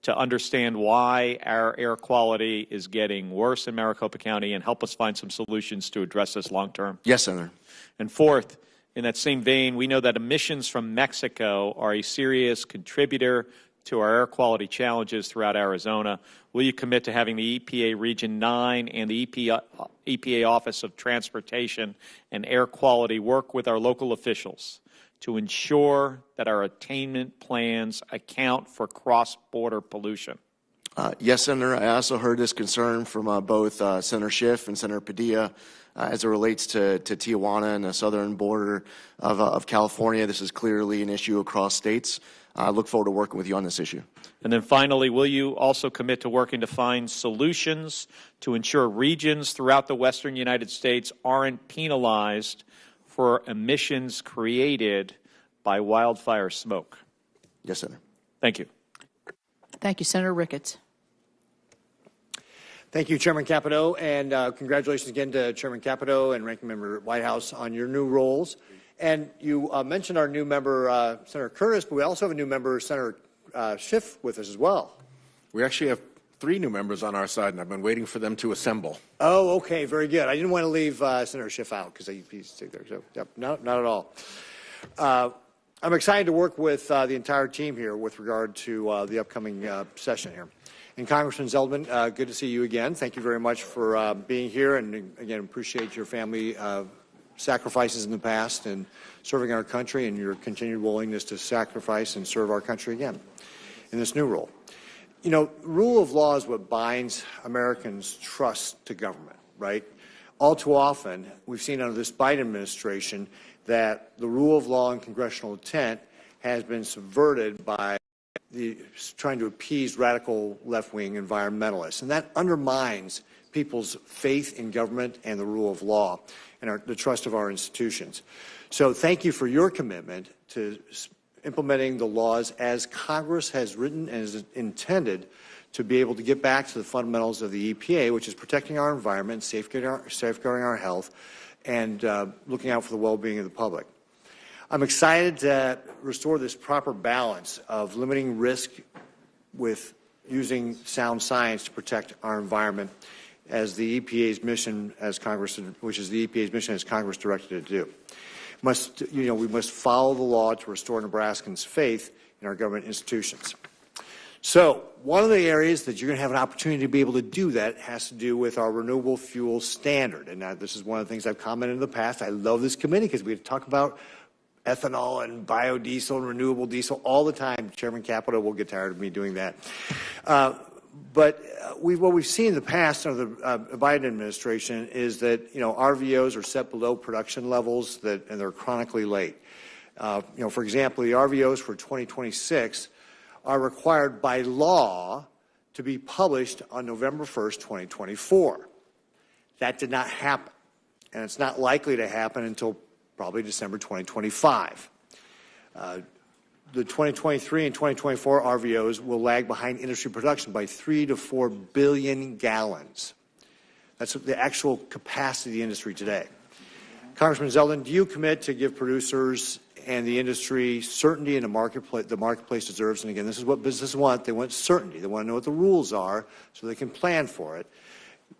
to understand why our air quality is getting worse in Maricopa County and help us find some solutions to address this long-term? Yes, Senator. And fourth, in that same vein, we know that emissions from Mexico are a serious contributor to our air quality challenges throughout Arizona. Will you commit to having the EPA Region 9 and the EPA Office of Transportation and Air Quality work with our local officials to ensure that our attainment plans account for cross-border pollution? Yes, Senator. I also heard this concern from both Senator Schiff and Senator Padilla as it relates to Tijuana and the southern border of California. This is clearly an issue across states. I look forward to working with you on this issue. And then finally, will you also commit to working to find solutions to ensure regions throughout the western United States aren't penalized for emissions created by wildfire smoke? Yes, Senator. Thank you. Thank you, Senator Ricketts. Thank you, Chairman Capito, and congratulations again to Chairman Capito and Ranking Member Whitehouse on your new roles. And you mentioned our new member, Senator Curtis, but we also have a new member, Senator Schiff, with us as well. We actually have 3 new members on our side, and I've been waiting for them to assemble. Oh, okay, very good. I didn't want to leave Senator Schiff out because he's there. So, yep, not at all. I'm excited to work with the entire team here with regard to the upcoming session here. And Congressman Zeldin, good to see you again. Thank you very much for being here, and again, appreciate your family sacrifices in the past and serving our country and your continued willingness to sacrifice and serve our country again in this new role. You know, rule of law is what binds Americans' trust to government, right? All too often, we've seen under this Biden administration that the rule of law and congressional intent has been subverted by trying to appease radical left-wing environmentalists. And that undermines people's faith in government and the rule of law and the trust of our institutions. So thank you for your commitment to implementing the laws as Congress has written and is intended to be able to get back to the fundamentals of the EPA, which is protecting our environment, safeguarding our health, and looking out for the well-being of the public. I'm excited to restore this proper balance of limiting risk with using sound science to protect our environment as the EPA's mission as Congress, which is the EPA's mission as Congress directed it to do. We must follow the law to restore Nebraskans' faith in our government institutions. So one of the areas that you're going to have an opportunity to be able to do that has to do with our renewable fuel standard. And this is one of the things I've commented in the past. I love this committee because we talk about ethanol and biodiesel and renewable diesel all the time. Chairman Capito will get tired of me doing that. But what we've seen in the past under the Biden administration is that RVOs are set below production levels and they're chronically late. For example, the RVOs for 2026 are required by law to be published on November 1st, 2024. That did not happen, and it's not likely to happen until probably December 2025. The 2023 and 2024 RVOs will lag behind industry production by 3 to 4 billion gallons. That's the actual capacity of the industry today. Congressman Zeldin, do you commit to give producers and the industry certainty in the marketplace deserves? And again, this is what businesses want. They want certainty. They want to know what the rules are so they can plan for it.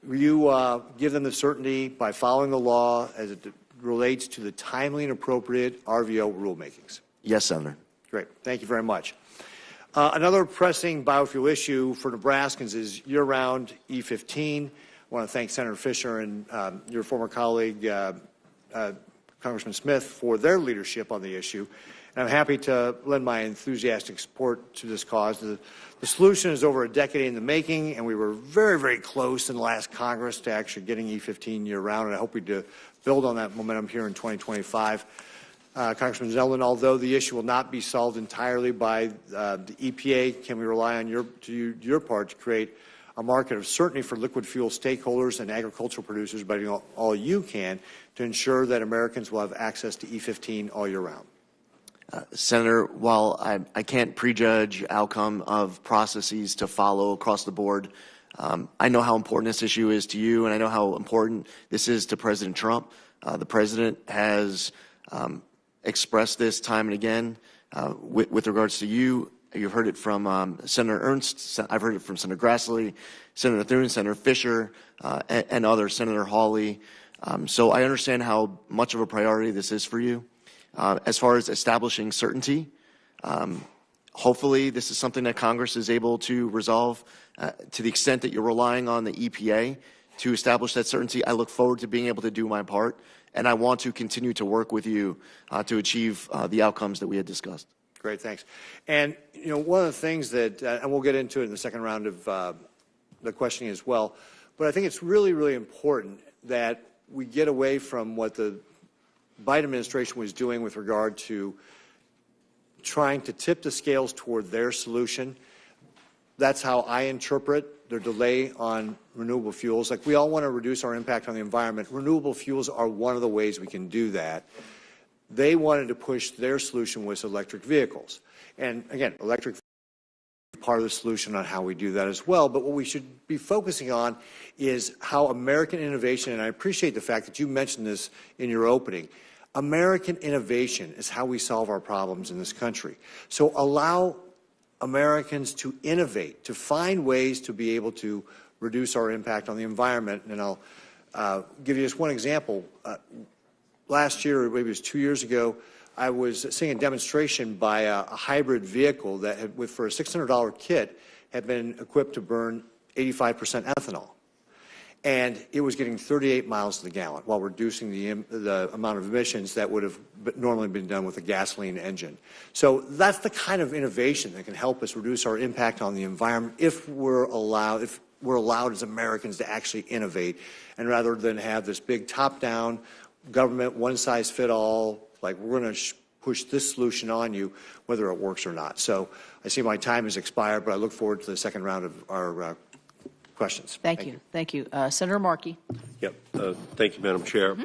Will you give them the certainty by following the law as it relates to the timely and appropriate RVO rulemakings? Yes, Senator. Great. Thank you very much. Another pressing biofuel issue for Nebraskans is year-round E15. I want to thank Senator Fisher and your former colleague, Congressman Smith, for their leadership on the issue. And I'm happy to lend my enthusiastic support to this cause. The solution is over a decade in the making, and we were very, very close in the last Congress to actually getting E15 year-round, and I hope we do build on that momentum here in 2025. Congressman Zeldin, although the issue will not be solved entirely by the EPA, can we rely on your part to create a market of certainty for liquid fuel stakeholders and agricultural producers by doing all you can to ensure that Americans will have access to E15 all year round? Senator, while I can't prejudge outcome of processes to follow across the board, I know how important this issue is to you, and I know how important this is to President Trump. The president has expressed this time and again with regards to you. You've heard it from Senator Ernst. I've heard it from Senator Grassley, Senator Thune, Senator Fisher, and others, Senator Hawley. So I understand how much of a priority this is for you. As far as establishing certainty, hopefully this is something that Congress is able to resolve to the extent that you're relying on the EPA to establish that certainty. I look forward to being able to do my part, and I want to continue to work with you to achieve the outcomes that we had discussed. Great, thanks. And, you know, one of the things that, and we'll get into it in the second round of the questioning as well, but I think it's really, really important that we get away from what the Biden administration was doing with regard to trying to tip the scales toward their solution. That's how I interpret their delay on renewable fuels. Like, we all want to reduce our impact on the environment. Renewable fuels are one of the ways we can do that. They wanted to push their solution with electric vehicles. And again, electric is part of the solution on how we do that as well. But what we should be focusing on is how American innovation, and I appreciate the fact that you mentioned this in your opening, American innovation is how we solve our problems in this country. So allow Americans to innovate, to find ways to be able to reduce our impact on the environment. And I'll give you just one example. Last year, or maybe it was 2 years ago, I was seeing a demonstration by a hybrid vehicle that had, for a $600 kit, had been equipped to burn 85% ethanol. And it was getting 38 miles to the gallon while reducing the amount of emissions that would have normally been done with a gasoline engine. So that's the kind of innovation that can help us reduce our impact on the environment if we're allowed as Americans to actually innovate, and rather than have this big top-down government, one-size-fit-all, like, we're going to push this solution on you, whether it works or not. So I see my time has expired, but I look forward to the second round of our questions. Thank you. Thank you. Senator Markey. Yep. Thank you, Madam Chair.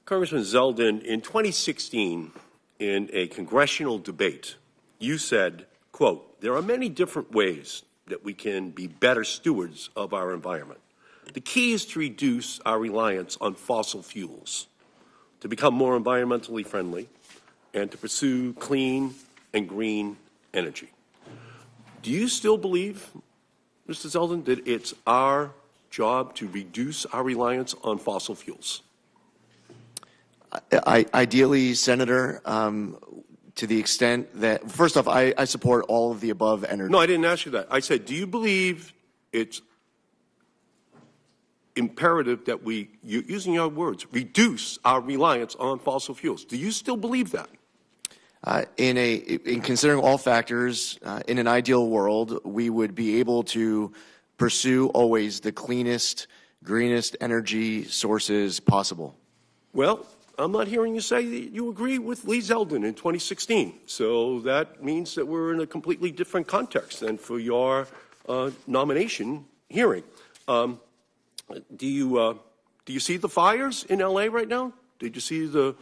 Congressman Zeldin, in 2016, in a congressional debate, you said, quote, "There are many different ways that we can be better stewards of our environment. The key is to reduce our reliance on fossil fuels, to become more environmentally friendly, and to pursue clean and green energy." Do you still believe, Mr. Zeldin, that it's our job to reduce our reliance on fossil fuels? Ideally, Senator, to the extent that, first off, I support all of the above energy. No, I didn't ask you that. I said, do you believe it's imperative that we, using your words, reduce our reliance on fossil fuels? Do you still believe that? In considering all factors, in an ideal world, we would be able to pursue always the cleanest, greenest energy sources possible. Well, I'm not hearing you say that you agree with Lee Zeldin in 2016. So that means that we're in a completely different context than for your nomination hearing. Do you see the fires in L.A. right now? Did you see the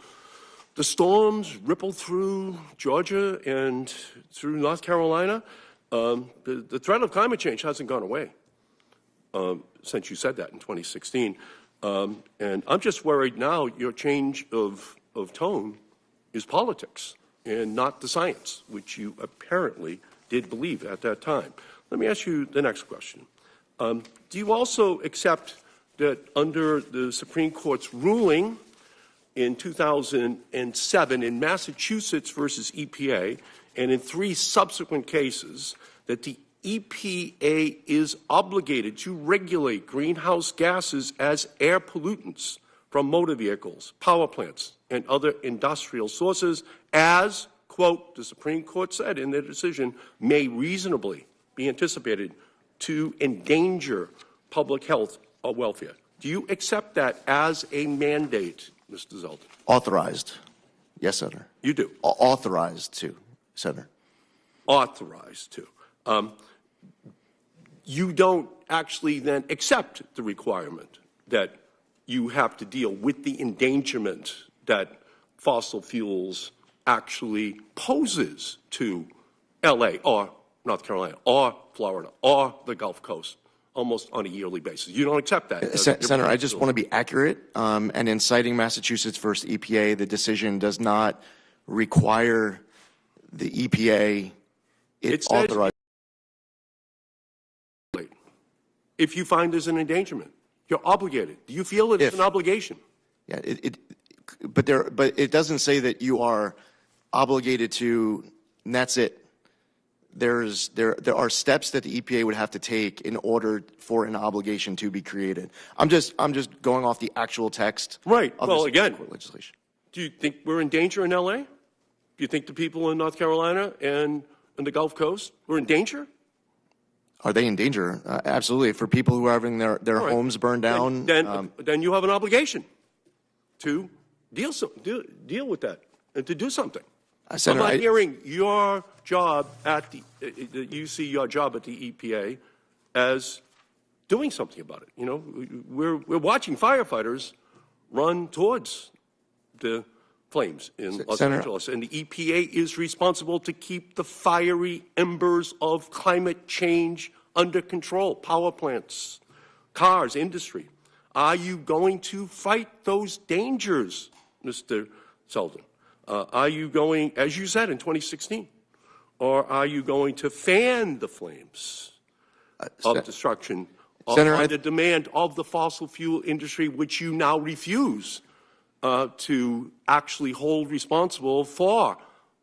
storms ripple through Georgia and through North Carolina? The threat of climate change hasn't gone away since you said that in 2016. And I'm just worried now your change of tone is politics and not the science, which you apparently did believe at that time. Let me ask you the next question. Do you also accept that under the Supreme Court's ruling in 2007 in Massachusetts versus EPA and in 3 subsequent cases that the EPA is obligated to regulate greenhouse gases as air pollutants from motor vehicles, power plants, and other industrial sources as, quote, the Supreme Court said in their decision, may reasonably be anticipated to endanger public health or welfare? Do you accept that as a mandate, Mr. Zeldin? Authorized. Yes, Senator. You do? Authorized to, Senator. Authorized to. You don't actually then accept the requirement that you have to deal with the endangerment that fossil fuels actually poses to L.A. or North Carolina or Florida or the Gulf Coast almost on a yearly basis. You don't accept that. Senator, I just want to be accurate. And in citing Massachusetts versus EPA, the decision does not require the EPA. It authorizes. If you find there's an endangerment, you're obligated. Do you feel it's an obligation? Yeah, but it doesn't say that you are obligated to, and that's it. There are steps that the EPA would have to take in order for an obligation to be created. I'm just going off the actual text. Right. Of well, the again, Court legislation. Do you think we're in danger in L.A.? Do you think the people in North Carolina and the Gulf Coast were in danger? Are they in danger? Absolutely. For people who are having their right. homes burned down. Then you have an obligation to deal with that and to do something. Senator, I'm not hearing your job at you see your job at the EPA as doing something about it. You know, we're watching firefighters run towards the flames in Los Angeles, and the EPA is responsible to keep the fiery embers of climate change under control. Power plants, cars, industry. Are you going to fight those dangers, Mr. Zeldin? Are you going, as you said, in 2016, or are you going to fan the flames of destruction on the demand of the fossil fuel industry, which you now refuse to actually hold responsible for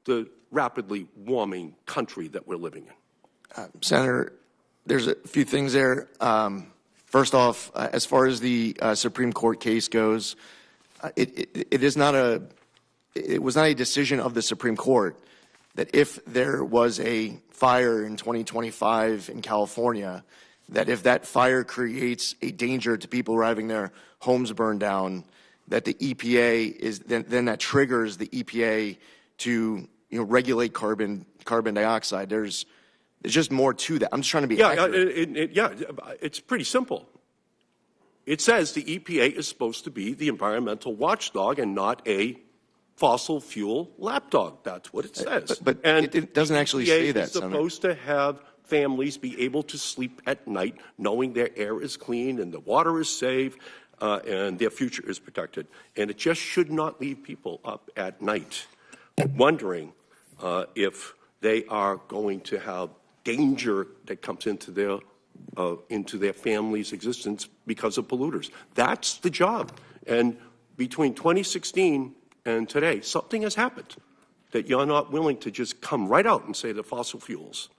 the rapidly warming country that we're living in? Senator, there's a few things there. First off, as far as the Supreme Court case goes, it was not a decision of the Supreme Court that if there was a fire in 2025 in California, that if that fire creates a danger to people who are having their homes burned down, that the EPA is then that triggers the EPA to regulate carbon dioxide. There's just more to that. I'm just trying to be accurate. It's pretty simple. It says the EPA is supposed to be the environmental watchdog and not a fossil fuel lapdog. That's what it says. But it doesn't actually say that, Senator. It's supposed to have families be able to sleep at night knowing their air is clean and the water is safe and their future is protected. And it just should not leave people up at night wondering if they are going to have danger that comes into their family's existence because of polluters. That's the job. And between 2016 and today, something has happened that you're not willing to just come right out and say that fossil fuels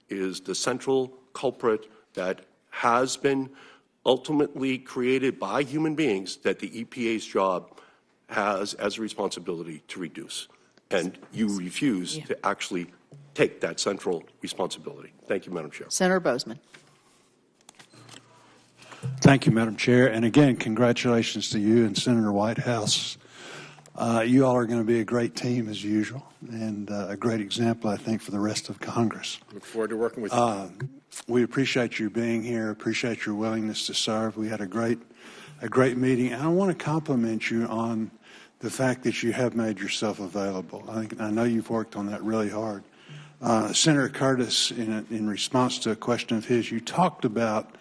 is the central culprit that has been ultimately created by human beings that the EPA's job has as a responsibility to reduce. And you refuse to actually take that central responsibility. Thank you, Madam Chair. Senator Bozeman. Thank you, Madam Chair. And again, congratulations to you and Senator Whitehouse. You all are going to be a great team as usual and a great example, I think, for the rest of Congress. Look forward to working with you. We appreciate you being here, appreciate your willingness to serve. We had a great meeting. And I want to compliment you on the fact that you have made yourself available. I know you've worked on that really hard. Senator Curtis, in response to a question of his, you talked about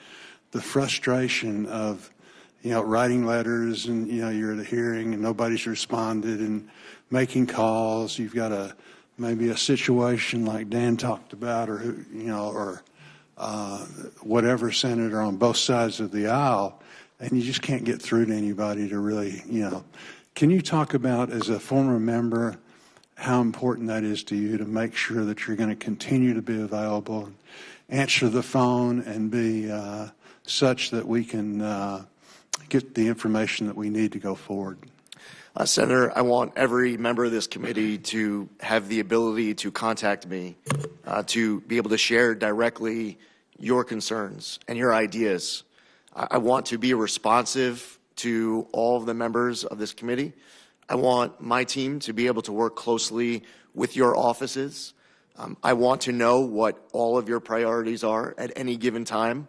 the frustration of writing letters and, you're at a hearing and nobody's responded and making calls. You've got maybe a situation like Dan talked about or whatever senator on both sides of the aisle, and you just can't get through to anybody to really, Can you talk about, as a former member, how important that is to you to make sure that you're going to continue to be available, and answer the phone, and be such that we can get the information that we need to go forward? Senator, I want every member of this committee to have the ability to contact me, to be able to share directly your concerns and your ideas. I want to be responsive to all of the members of this committee. I want my team to be able to work closely with your offices. I want to know what all of your priorities are at any given time.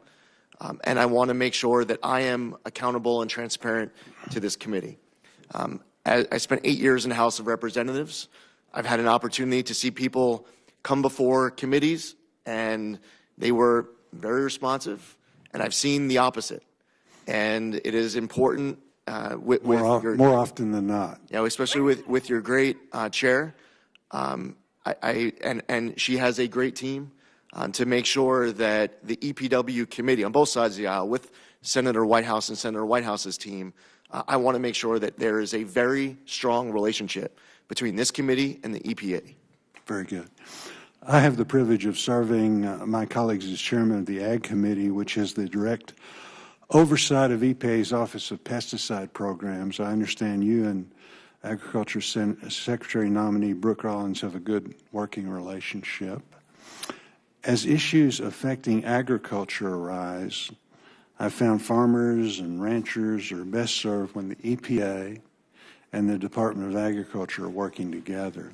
And I want to make sure that I am accountable and transparent to this committee. I spent 8 years in the House of Representatives. I've had an opportunity to see people come before committees, and they were very responsive, And I've seen the opposite. And it is important more often than not. You know, especially with your great chair, and she has a great team to make sure that the EPW committee on both sides of the aisle, with Senator Whitehouse and Senator Whitehouse's team, I want to make sure that there is a very strong relationship between this committee and the EPA. Very good. I have the privilege of serving my colleagues as chairman of the Ag Committee, which is the direct oversight of EPA's Office of Pesticide Programs. I understand you and Agriculture Secretary nominee Brooke Rollins have a good working relationship. As issues affecting agriculture arise, I found farmers and ranchers are best served when the EPA and the Department of Agriculture are working together.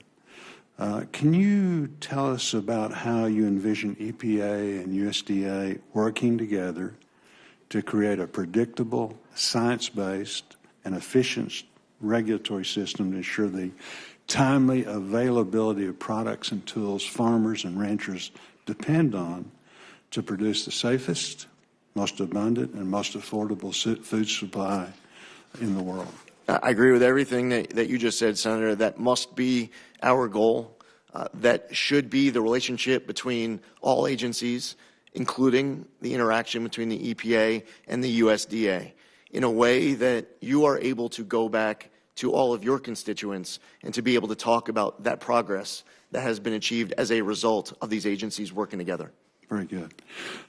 Can you tell us about how you envision EPA and USDA working together to create a predictable, science-based, and efficient regulatory system to ensure the timely availability of products and tools farmers and ranchers depend on to produce the safest, most abundant, and most affordable food supply in the world? I agree with everything that you just said, Senator. That must be our goal. That should be the relationship between all agencies, including the interaction between the EPA and the USDA, in a way that you are able to go back to all of your constituents and to be able to talk about that progress that has been achieved as a result of these agencies working together. Very good.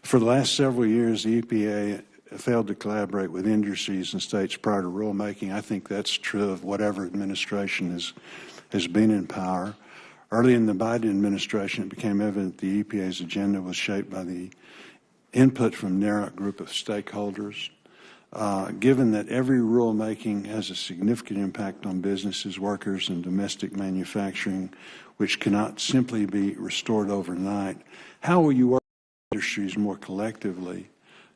For the last several years, the EPA failed to collaborate with industries and states prior to rulemaking. I think that's true of whatever administration has been in power. Early in the Biden administration, it became evident the EPA's agenda was shaped by the input from a narrow group of stakeholders. Given that every rulemaking has a significant impact on businesses, workers, and domestic manufacturing, which cannot simply be restored overnight, how will you work with industries more collectively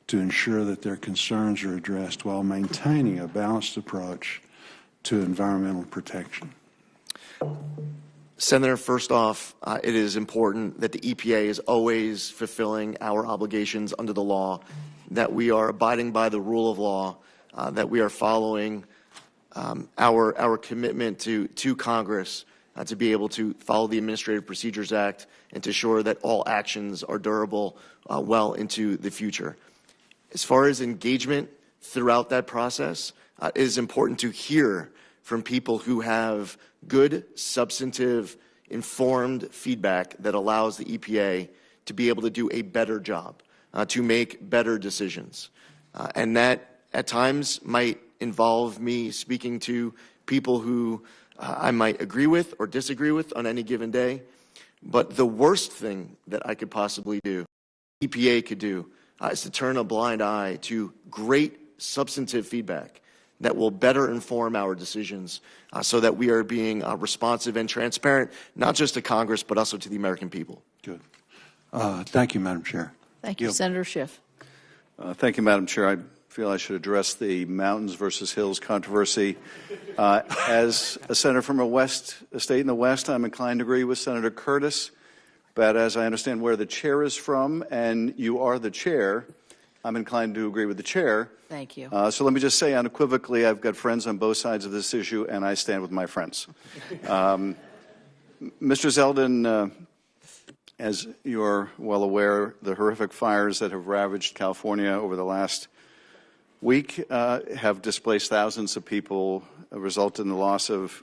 to ensure that their concerns are addressed while maintaining a balanced approach to environmental protection? Senator, first off, it is important that the EPA is always fulfilling our obligations under the law, that we are abiding by the rule of law, that we are following our commitment to Congress to be able to follow the Administrative Procedures Act and to ensure that all actions are durable well into the future. As far as engagement throughout that process, it is important to hear from people who have good, substantive, informed feedback that allows the EPA to be able to do a better job, to make better decisions. And that, at times, might involve me speaking to people who I might agree with or disagree with on any given day. But the worst thing that I could possibly do, EPA could do, is to turn a blind eye to great substantive feedback that will better inform our decisions so that we are being responsive and transparent, not just to Congress, but also to the American people. Good. Thank you, Madam Chair. Thank you, Senator Schiff. Thank you, Madam Chair. I feel I should address the mountains versus hills controversy. As a senator from a state in the West, I'm inclined to agree with Senator Curtis. But as I understand where the chair is from, and you are the chair, I'm inclined to agree with the chair. Thank you. So let me just say unequivocally, I've got friends on both sides of this issue, and I stand with my friends. Mr. Zeldin, as you're well aware, the horrific fires that have ravaged California over the last week have displaced thousands of people, resulted in the loss of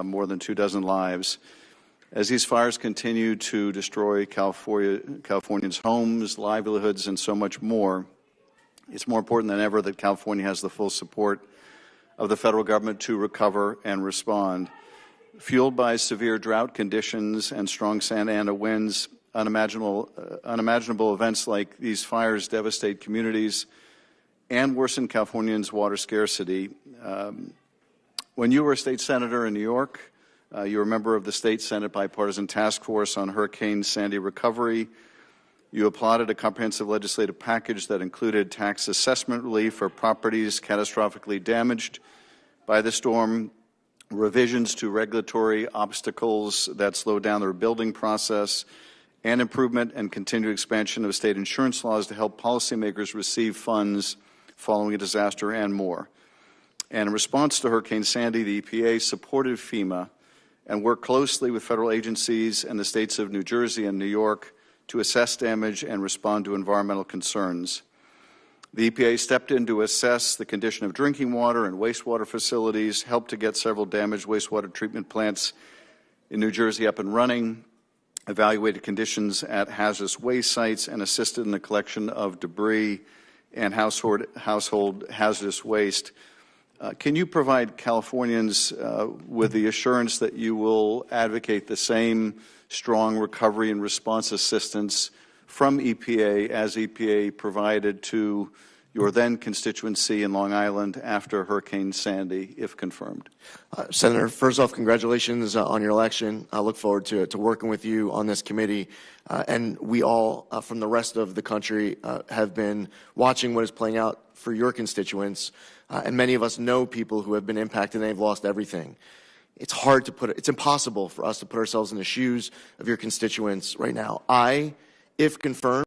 more than 24 lives. As these fires continue to destroy Californians' homes, livelihoods, and so much more, it's more important than ever that California has the full support of the federal government to recover and respond. Fueled by severe drought conditions and strong Santa Ana winds, unimaginable events like these fires devastate communities and worsen Californians' water scarcity. When you were a state senator in New York, you were a member of the State Senate Bipartisan Task Force on Hurricane Sandy recovery. You applauded a comprehensive legislative package that included tax assessment relief for properties catastrophically damaged by the storm, revisions to regulatory obstacles that slowed down the rebuilding process, and improvement and continued expansion of state insurance laws to help policymakers receive funds following a disaster, and more. And in response to Hurricane Sandy, the EPA supported FEMA and worked closely with federal agencies and the states of New Jersey and New York to assess damage and respond to environmental concerns. The EPA stepped in to assess the condition of drinking water and wastewater facilities, helped to get several damaged wastewater treatment plants in New Jersey up and running, evaluated conditions at hazardous waste sites, and assisted in the collection of debris and household hazardous waste. Can you provide Californians with the assurance that you will advocate the same strong recovery and response assistance from EPA as EPA provided to your then constituency in Long Island after Hurricane Sandy, if confirmed? Senator, first off, congratulations on your election. I look forward to working with you on this committee. And we all, from the rest of the country, have been watching what is playing out for your constituents. And many of us know people who have been impacted and they've lost everything. It's hard to it's impossible for us to put ourselves in the shoes of your constituents right now. I, if confirmed,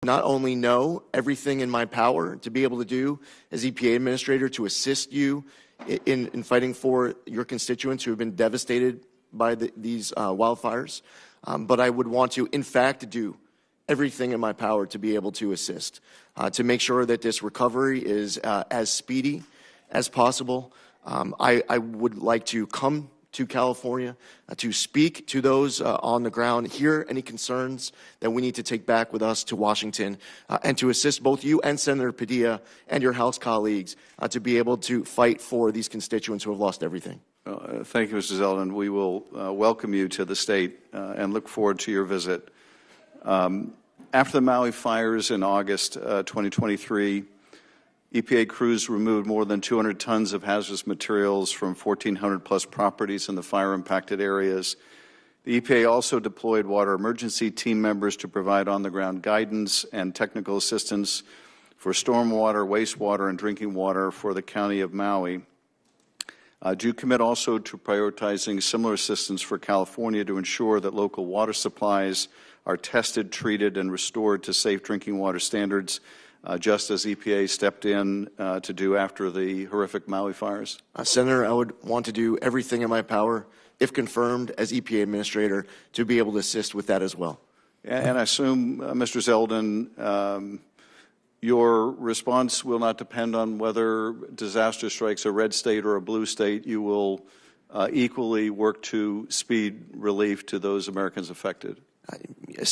not only know everything in my power to be able to do as EPA administrator to assist you in fighting for your constituents who have been devastated by these wildfires, but I would want to, in fact, do everything in my power to be able to assist, to make sure that this recovery is as speedy as possible. I would like to come to California to speak to those on the ground, hear any concerns that we need to take back with us to Washington, and to assist both you and Senator Padilla and your House colleagues to be able to fight for these constituents who have lost everything. Thank you, Mr. Zeldin. We will welcome you to the state and look forward to your visit. After the Maui fires in August 2023, EPA crews removed more than 200 tons of hazardous materials from 1,400 plus properties in the fire-impacted areas. The EPA also deployed water emergency team members to provide on-the-ground guidance and technical assistance for stormwater, wastewater, and drinking water for the county of Maui. Do you commit also to prioritizing similar assistance for California to ensure that local water supplies are tested, treated, and restored to safe drinking water standards, just as EPA stepped in to do after the horrific Maui fires? Senator, I would want to do everything in my power, if confirmed as EPA administrator, to be able to assist with that as well. And I assume, Mr. Zeldin, your response will not depend on whether disaster strikes a red state or a blue state. You will equally work to speed relief to those Americans affected.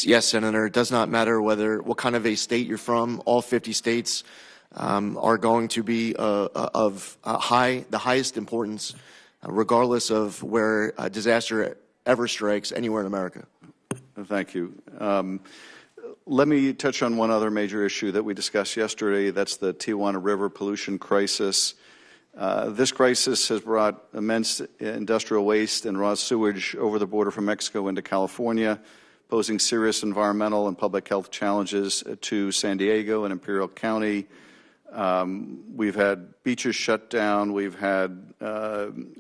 Yes, Senator. It does not matter what kind of a state you're from. All 50 states are going to be of the highest importance, regardless of where a disaster ever strikes anywhere in America. Thank you. Let me touch on one other major issue that we discussed yesterday. That's the Tijuana River pollution crisis. This crisis has brought immense industrial waste and raw sewage over the border from Mexico into California, posing serious environmental and public health challenges to San Diego and Imperial County. We've had beaches shut down. We've had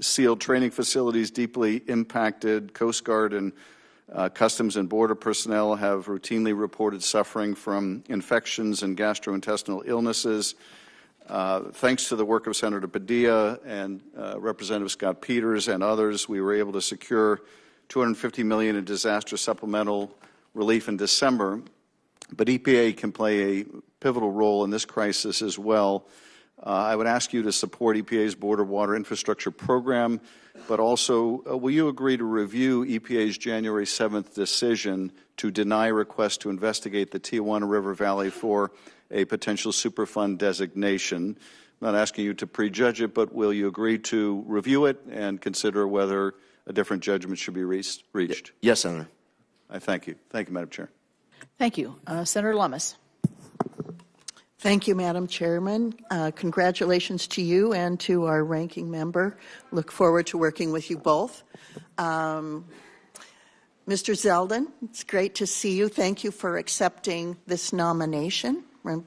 sealed training facilities deeply impacted. Coast Guard and Customs and Border personnel have routinely reported suffering from infections and gastrointestinal illnesses. Thanks to the work of Senator Padilla and Representative Scott Peters and others, we were able to secure $250 million in disaster supplemental relief in December. But EPA can play a pivotal role in this crisis as well. I would ask you to support EPA's Border Water Infrastructure Program, but also will you agree to review EPA's January 7th decision to deny requests to investigate the Tijuana River Valley for a potential Superfund designation? I'm not asking you to prejudge it, but will you agree to review it and consider whether a different judgment should be reached? Yes, Senator. I thank you. Thank you, Madam Chair. Thank you. Senator Lummis. Thank you, Madam Chairman. Congratulations to you and to our ranking member. Look forward to working with you both. Mr. Zeldin, it's great to see you. Thank you for accepting this nomination and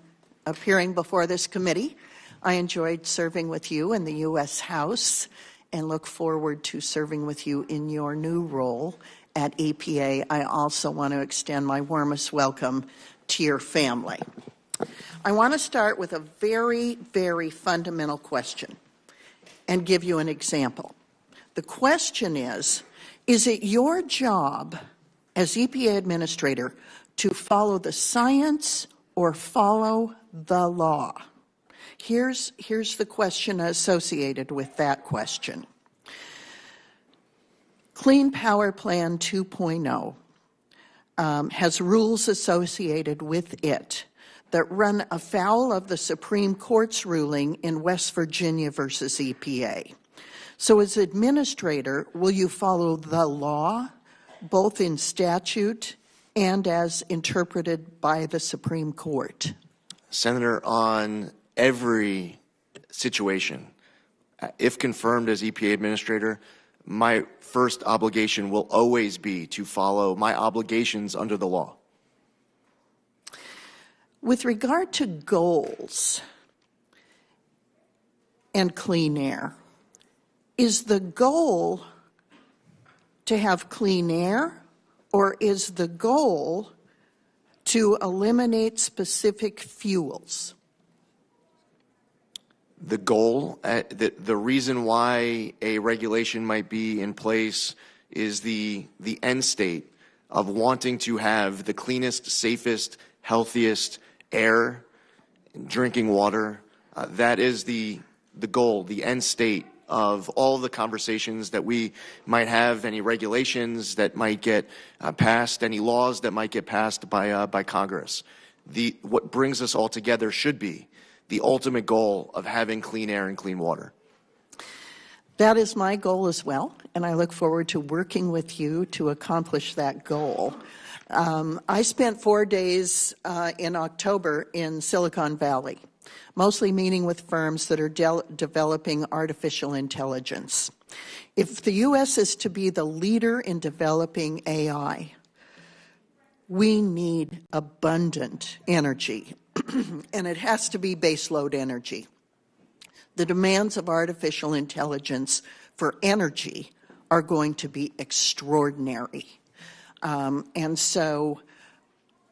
appearing before this committee. I enjoyed serving with you in the U.S. House and look forward to serving with you in your new role at EPA, I also want to extend my warmest welcome to your family. I want to start with a very, very fundamental question and give you an example. The question is it your job as EPA administrator to follow the science or follow the law? Here's the question associated with that question. Clean Power Plan 2.0 has rules associated with it that run afoul of the Supreme Court's ruling in West Virginia versus EPA. So as administrator, will you follow the law, both in statute and as interpreted by the Supreme Court? Senator, on every situation, if confirmed as EPA administrator, my first obligation will always be to follow my obligations under the law. With regard to goals and clean air, is the goal to have clean air, or is the goal to eliminate specific fuels? The goal, the reason why a regulation might be in place is the end state of wanting to have the cleanest, safest, healthiest air, drinking water. That is the goal, the end state of all the conversations that we might have, any regulations that might get passed, any laws that might get passed by Congress. What brings us all together should be the ultimate goal of having clean air and clean water. That is my goal as well, and I look forward to working with you to accomplish that goal. I spent 4 days in October in Silicon Valley, mostly meeting with firms that are developing artificial intelligence. If the U.S. is to be the leader in developing AI, we need abundant energy, and it has to be baseload energy. The demands of artificial intelligence for energy are going to be extraordinary. And so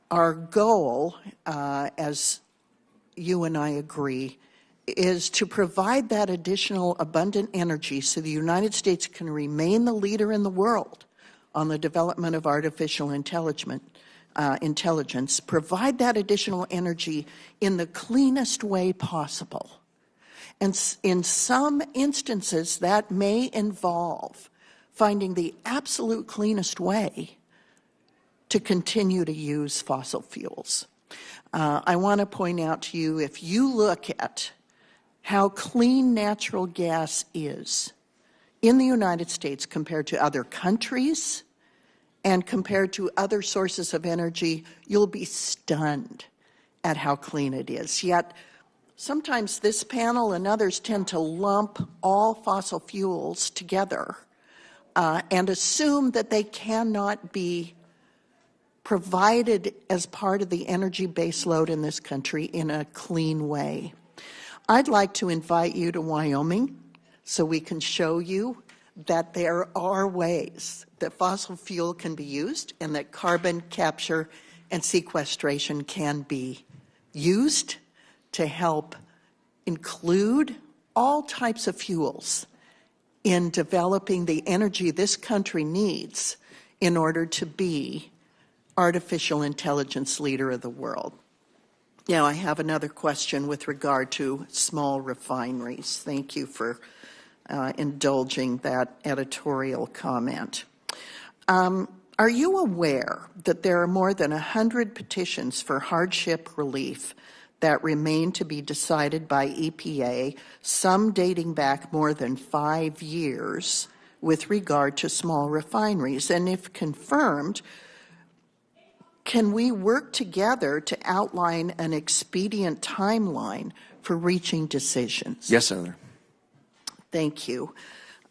our goal, as you and I agree, is to provide that additional abundant energy so the United States can remain the leader in the world on the development of artificial intelligence, provide that additional energy in the cleanest way possible. And in some instances, that may involve finding the absolute cleanest way to continue to use fossil fuels. I want to point out to you, if you look at how clean natural gas is in the United States compared to other countries and compared to other sources of energy, you'll be stunned at how clean it is. Yet, sometimes this panel and others tend to lump all fossil fuels together and assume that they cannot be provided as part of the energy baseload in this country in a clean way. I'd like to invite you to Wyoming so we can show you that there are ways that fossil fuel can be used and that carbon capture and sequestration can be used to help include all types of fuels in developing the energy this country needs in order to be artificial intelligence leader of the world. Now, I have another question with regard to small refineries. Thank you for indulging that editorial comment. Are you aware that there are more than 100 petitions for hardship relief that remain to be decided by EPA, some dating back more than 5 years with regard to small refineries? And if confirmed, can we work together to outline an expedient timeline for reaching decisions? Yes, Senator. Thank you.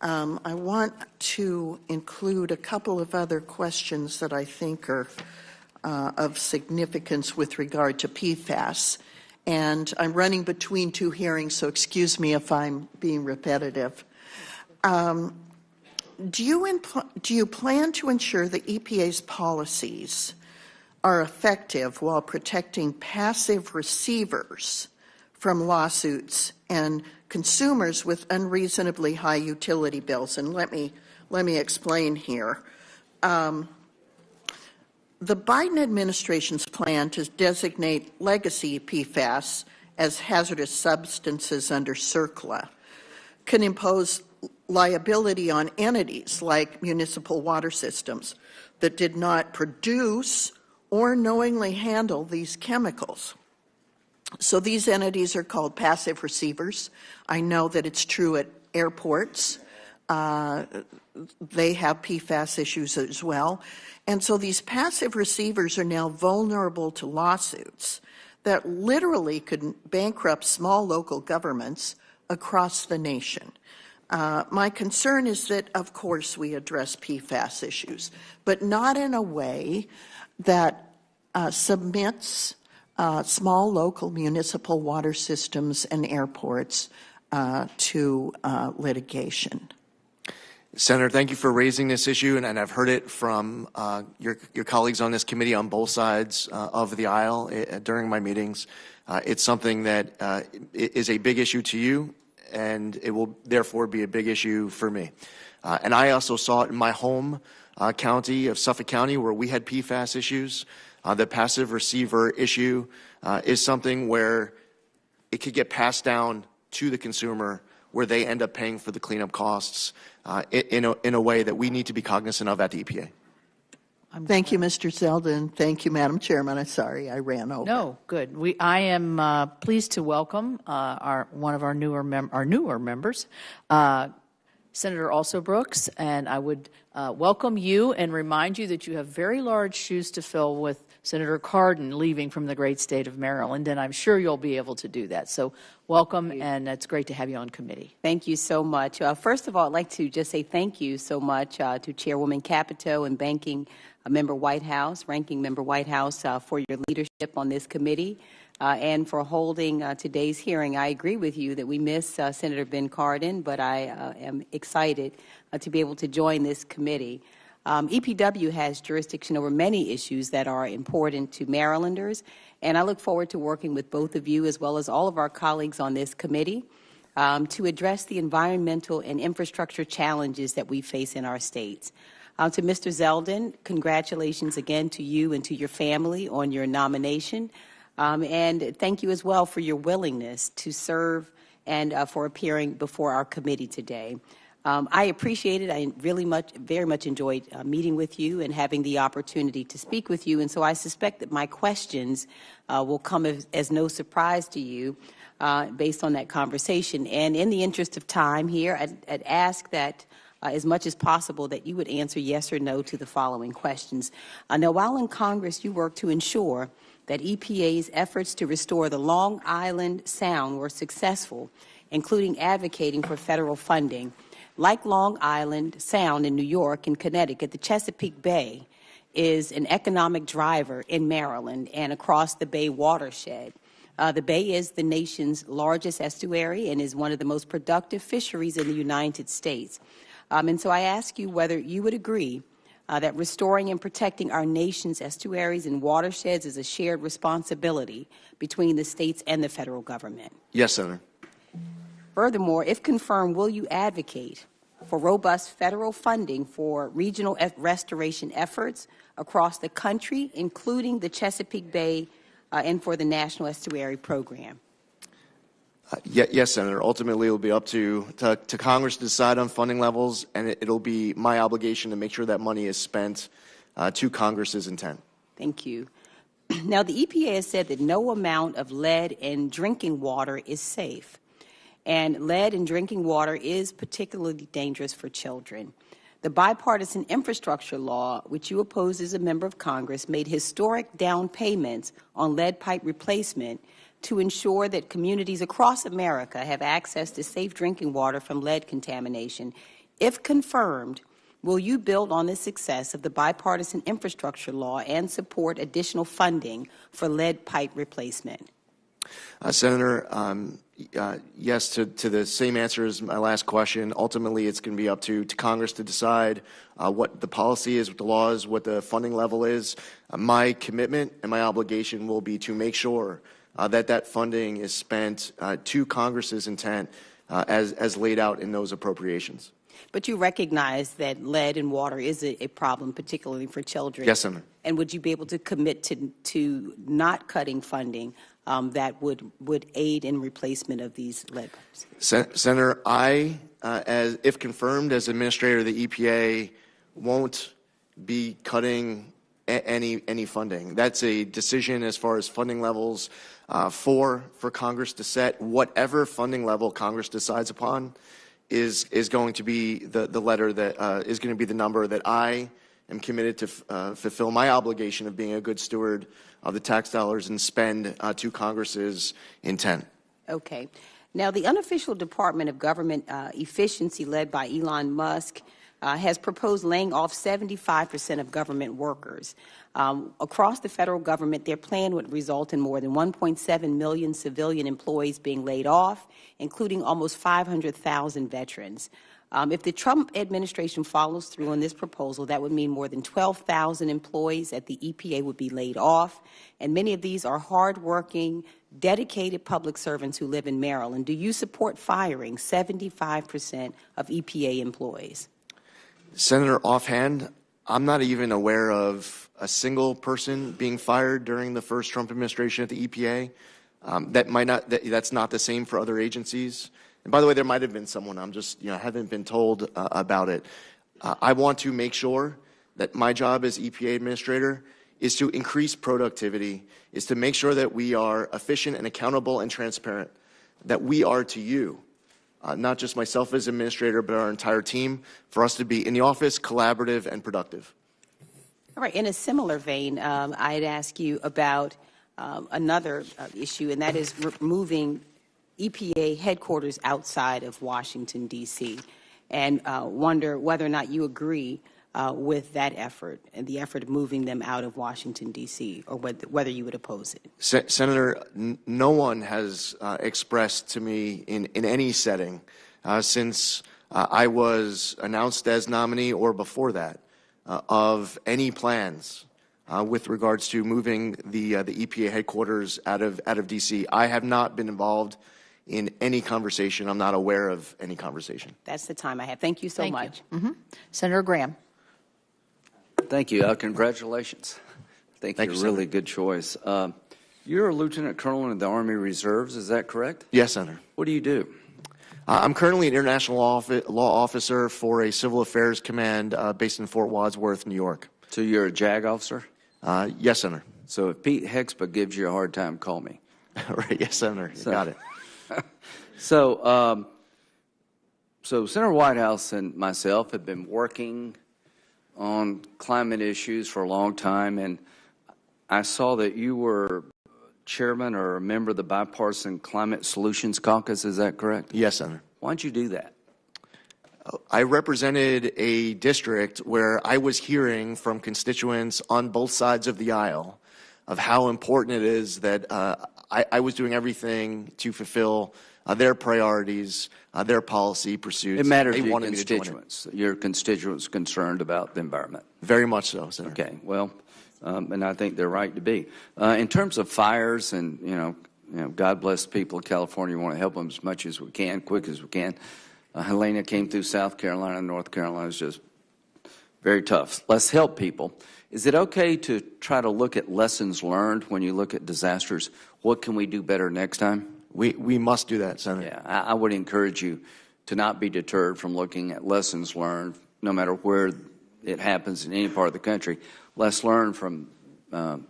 I want to include a couple of other questions that I think are of significance with regard to PFAS. And I'm running between two hearings, so excuse me if I'm being repetitive. do you plan to ensure the EPA's policies are effective while protecting passive receivers from lawsuits and consumers with unreasonably high utility bills? And let me explain here. The Biden administration's plan to designate legacy PFAS as hazardous substances under CERCLA can impose liability on entities like municipal water systems that did not produce or knowingly handle these chemicals. So these entities are called passive receivers. I know that it's true at airports. They have PFAS issues as well. And so these passive receivers are now vulnerable to lawsuits that literally could bankrupt small local governments across the nation. My concern is that, of course, we address PFAS issues, but not in a way that submits small local municipal water systems and airports to litigation. Senator, thank you for raising this issue, and I've heard it from your colleagues on this committee on both sides of the aisle during my meetings. It's something that is a big issue to you, and it will therefore be a big issue for me. And I also saw it in my home county of Suffolk County, where we had PFAS issues. The passive receiver issue is something where it could get passed down to the consumer, where they end up paying for the cleanup costs in a way that we need to be cognizant of at the EPA. Thank you, Mr. Zeldin. Thank you, Madam Chairman. I'm sorry I ran over. No, good. I am pleased to welcome one of our newer members, Senator Also Brooks, and I would welcome you and remind you that you have very large shoes to fill with Senator Cardin leaving from the great state of Maryland, and I'm sure you'll be able to do that. So welcome, and it's great to have you on committee. Thank you so much. First of all, I'd like to just say thank you so much to Chairwoman Capito and Ranking Member Whitehouse for your leadership on this committee and for holding today's hearing. I agree with you that we miss Senator Ben Cardin, but I am excited to be able to join this committee. EPW has jurisdiction over many issues that are important to Marylanders, and I look forward to working with both of you as well as all of our colleagues on this committee to address the environmental and infrastructure challenges that we face in our states. To Mr. Zeldin, congratulations again to you and to your family on your nomination, and thank you as well for your willingness to serve and for appearing before our committee today. I appreciate it. I very much enjoyed meeting with you and having the opportunity to speak with you. And so I suspect that my questions will come as no surprise to you based on that conversation. And in the interest of time here, I'd ask that as much as possible that you would answer yes or no to the following questions. Now, while in Congress, you worked to ensure that EPA's efforts to restore the Long Island Sound were successful, including advocating for federal funding. Like Long Island Sound in New York and Connecticut, the Chesapeake Bay is an economic driver in Maryland and across the Bay watershed. The Bay is the nation's largest estuary and is one of the most productive fisheries in the United States. And so I ask you whether you would agree that restoring and protecting our nation's estuaries and watersheds is a shared responsibility between the states and the federal government. Yes, Senator. Furthermore, if confirmed, will you advocate for robust federal funding for regional restoration efforts across the country, including the Chesapeake Bay and for the National Estuary Program? Yes, Senator. Ultimately, it will be up to Congress to decide on funding levels, and it'll be my obligation to make sure that money is spent to Congress's intent. Thank you. Now, the EPA has said that no amount of lead in drinking water is safe. And lead in drinking water is particularly dangerous for children. The bipartisan infrastructure law, which you oppose as a member of Congress, made historic down payments on lead pipe replacement to ensure that communities across America have access to safe drinking water from lead contamination. If confirmed, will you build on the success of the bipartisan infrastructure law and support additional funding for lead pipe replacement? Senator, Yes, to the same answer as my last question. Ultimately, it's going to be up to Congress to decide what the policy is, what the law is, what the funding level is. My commitment and my obligation will be to make sure that funding is spent to Congress's intent as laid out in those appropriations. But you recognize that lead in water is a problem, particularly for children. Yes, Senator. And would you be able to commit to not cutting funding that would aid in replacement of these lead pipes? Senator, if confirmed as administrator of the EPA, won't be cutting any funding. That's a decision as far as funding levels for Congress to set. Whatever funding level Congress decides upon is going to be the letter that is going to be the number that I am committed to fulfill my obligation of being a good steward of the tax dollars and spend to Congress's intent. Okay. Now, the unofficial Department of Government Efficiency, led by Elon Musk, has proposed laying off 75% of government workers. Across the federal government, their plan would result in more than 1.7 million civilian employees being laid off, including almost 500,000 veterans. If the Trump administration follows through on this proposal, that would mean more than 12,000 employees at the EPA would be laid off, and many of these are hardworking, dedicated public servants who live in Maryland. Do you support firing 75% of EPA employees? Senator, offhand, I'm not even aware of a single person being fired during the first Trump administration at the EPA. That's not the same for other agencies. And by the way, there might have been someone. I'm just, haven't been told about it. I want to make sure that my job as EPA administrator is to increase productivity, is to make sure that we are efficient and accountable and transparent, that we are to you, not just myself as administrator, but our entire team, for us to be in the office, collaborative and productive. All right. In a similar vein, I'd ask you about another issue, and that is moving EPA headquarters outside of Washington, D.C., and wonder whether or not you agree with that effort and the effort of moving them out of Washington, D.C., or whether you would oppose it. Senator, no one has expressed to me in any setting since I was announced as nominee or before that of any plans with regards to moving the EPA headquarters out of D.C. I have not been involved in any conversation. I'm not aware of any conversation. That's the time I have. Thank you so much. Senator Graham. Thank you. Congratulations. I think you're a really good choice. You're a lieutenant colonel in the Army Reserves, is that correct? Yes, Senator. What do you do? I'm currently an international law officer for a civil affairs command based in Fort Wadsworth, New York. So you're a JAG officer? Yes, Senator. So if Pete Hexpa gives you a hard time, call me. Right. Yes, Senator. You got it. So Senator Whitehouse and myself have been working on climate issues for a long time, and I saw that you were chairman or a member of the Bipartisan Climate Solutions Caucus. Is that correct? Yes, Senator. Why'd you do that? I represented a district where I was hearing from constituents on both sides of the aisle of how important it is that I was doing everything to fulfill their priorities, their policy pursuits. It matters to your constituents. Your constituents concerned about the environment. Very much so, Senator. Okay. Well, and I think they're right to be. In terms of fires, and God bless the people of California. We want to help them as much as we can, quick as we can. Helena came through South Carolina, North Carolina. It's just very tough. Let's help people. Is it okay to try to look at lessons learned when you look at disasters? What can we do better next time? We must do that, Senator. Yeah, I would encourage you to not be deterred from looking at lessons learned, no matter where it happens in any part of the country. Let's learn from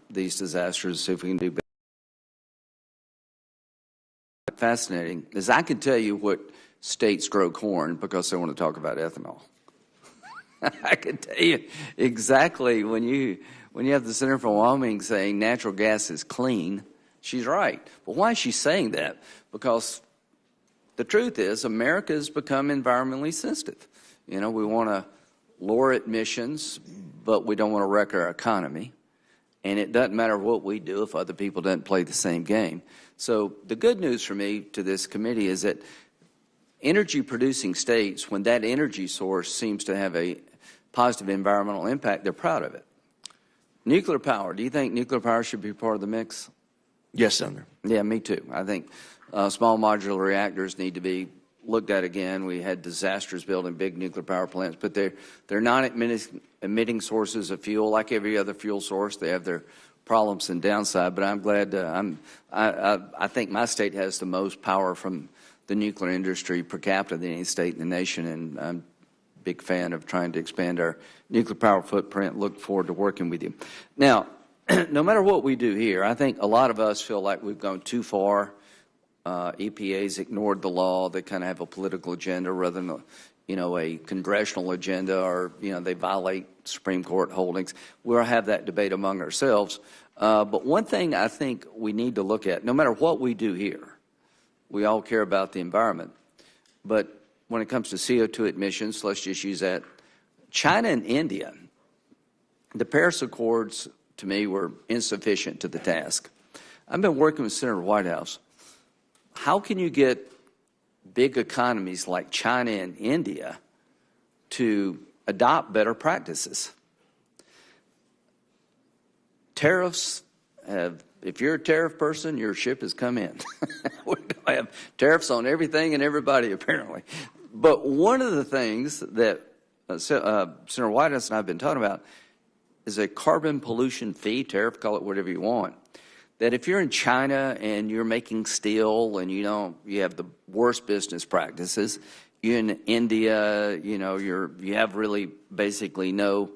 these disasters, see if we can do better. Fascinating is I can tell you what states grow corn because they want to talk about ethanol. I can tell you exactly when you have the Senator from Wyoming saying natural gas is clean. She's right. But why is she saying that? Because the truth is America has become environmentally sensitive. We want to lower emissions, but we don't want to wreck our economy. and it doesn't matter what we do if other people don't play the same game. So the good news for me to this committee is that energy-producing states, when that energy source seems to have a positive environmental impact, they're proud of it. Nuclear power, do you think nuclear power should be part of the mix? Yes, Senator. Yeah, me too. I think small modular reactors need to be looked at again. We had disasters building big nuclear power plants, but they're non-emitting sources of fuel like every other fuel source. They have their problems and downside, but I'm glad I think my state has the most power from the nuclear industry per capita than any state in the nation, and I'm a big fan of trying to expand our nuclear power footprint. Look forward to working with you. Now, no matter what we do here, I think a lot of us feel like we've gone too far. EPA's ignored the law. They kind of have a political agenda rather than a congressional agenda, or they violate Supreme Court holdings. We'll have that debate among ourselves. But one thing I think we need to look at, no matter what we do here, we all care about the environment. But when it comes to CO2 emissions, let's just use that. China and India, the Paris Accords, to me, were insufficient to the task. I've been working with Senator Whitehouse. How can you get big economies like China and India to adopt better practices? Tariffs have, if you're a tariff person, your ship has come in. We're going to have tariffs on everything and everybody, apparently. But one of the things that Senator Whitehouse and I have been talking about is a carbon pollution fee, tariff, call it whatever you want, that if you're in China and you're making steel and you have the worst business practices, you're in India, you have really basically no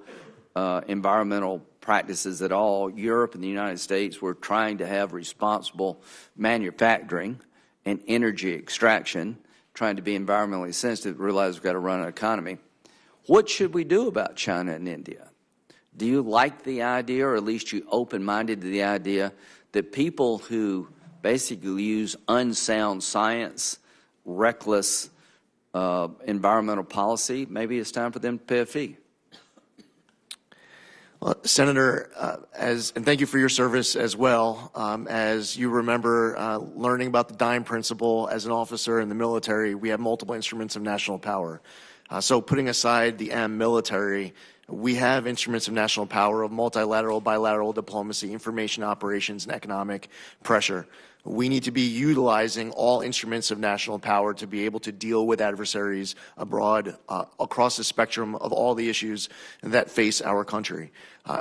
environmental practices at all. Europe and the United States were trying to have responsible manufacturing and energy extraction, trying to be environmentally sensitive, realize we've got to run an economy. What should we do about China and India? Do you like the idea, or at least you open-minded to the idea, that people who basically use unsound science, reckless environmental policy, maybe it's time for them to pay a fee? Well, Senator, and thank you for your service as well. As you remember, learning about the dime principle as an officer in the military, we have multiple instruments of national power. So putting aside the M, military, we have instruments of national power of multilateral, bilateral diplomacy, information operations, and economic pressure. We need to be utilizing all instruments of national power to be able to deal with adversaries abroad across the spectrum of all the issues that face our country.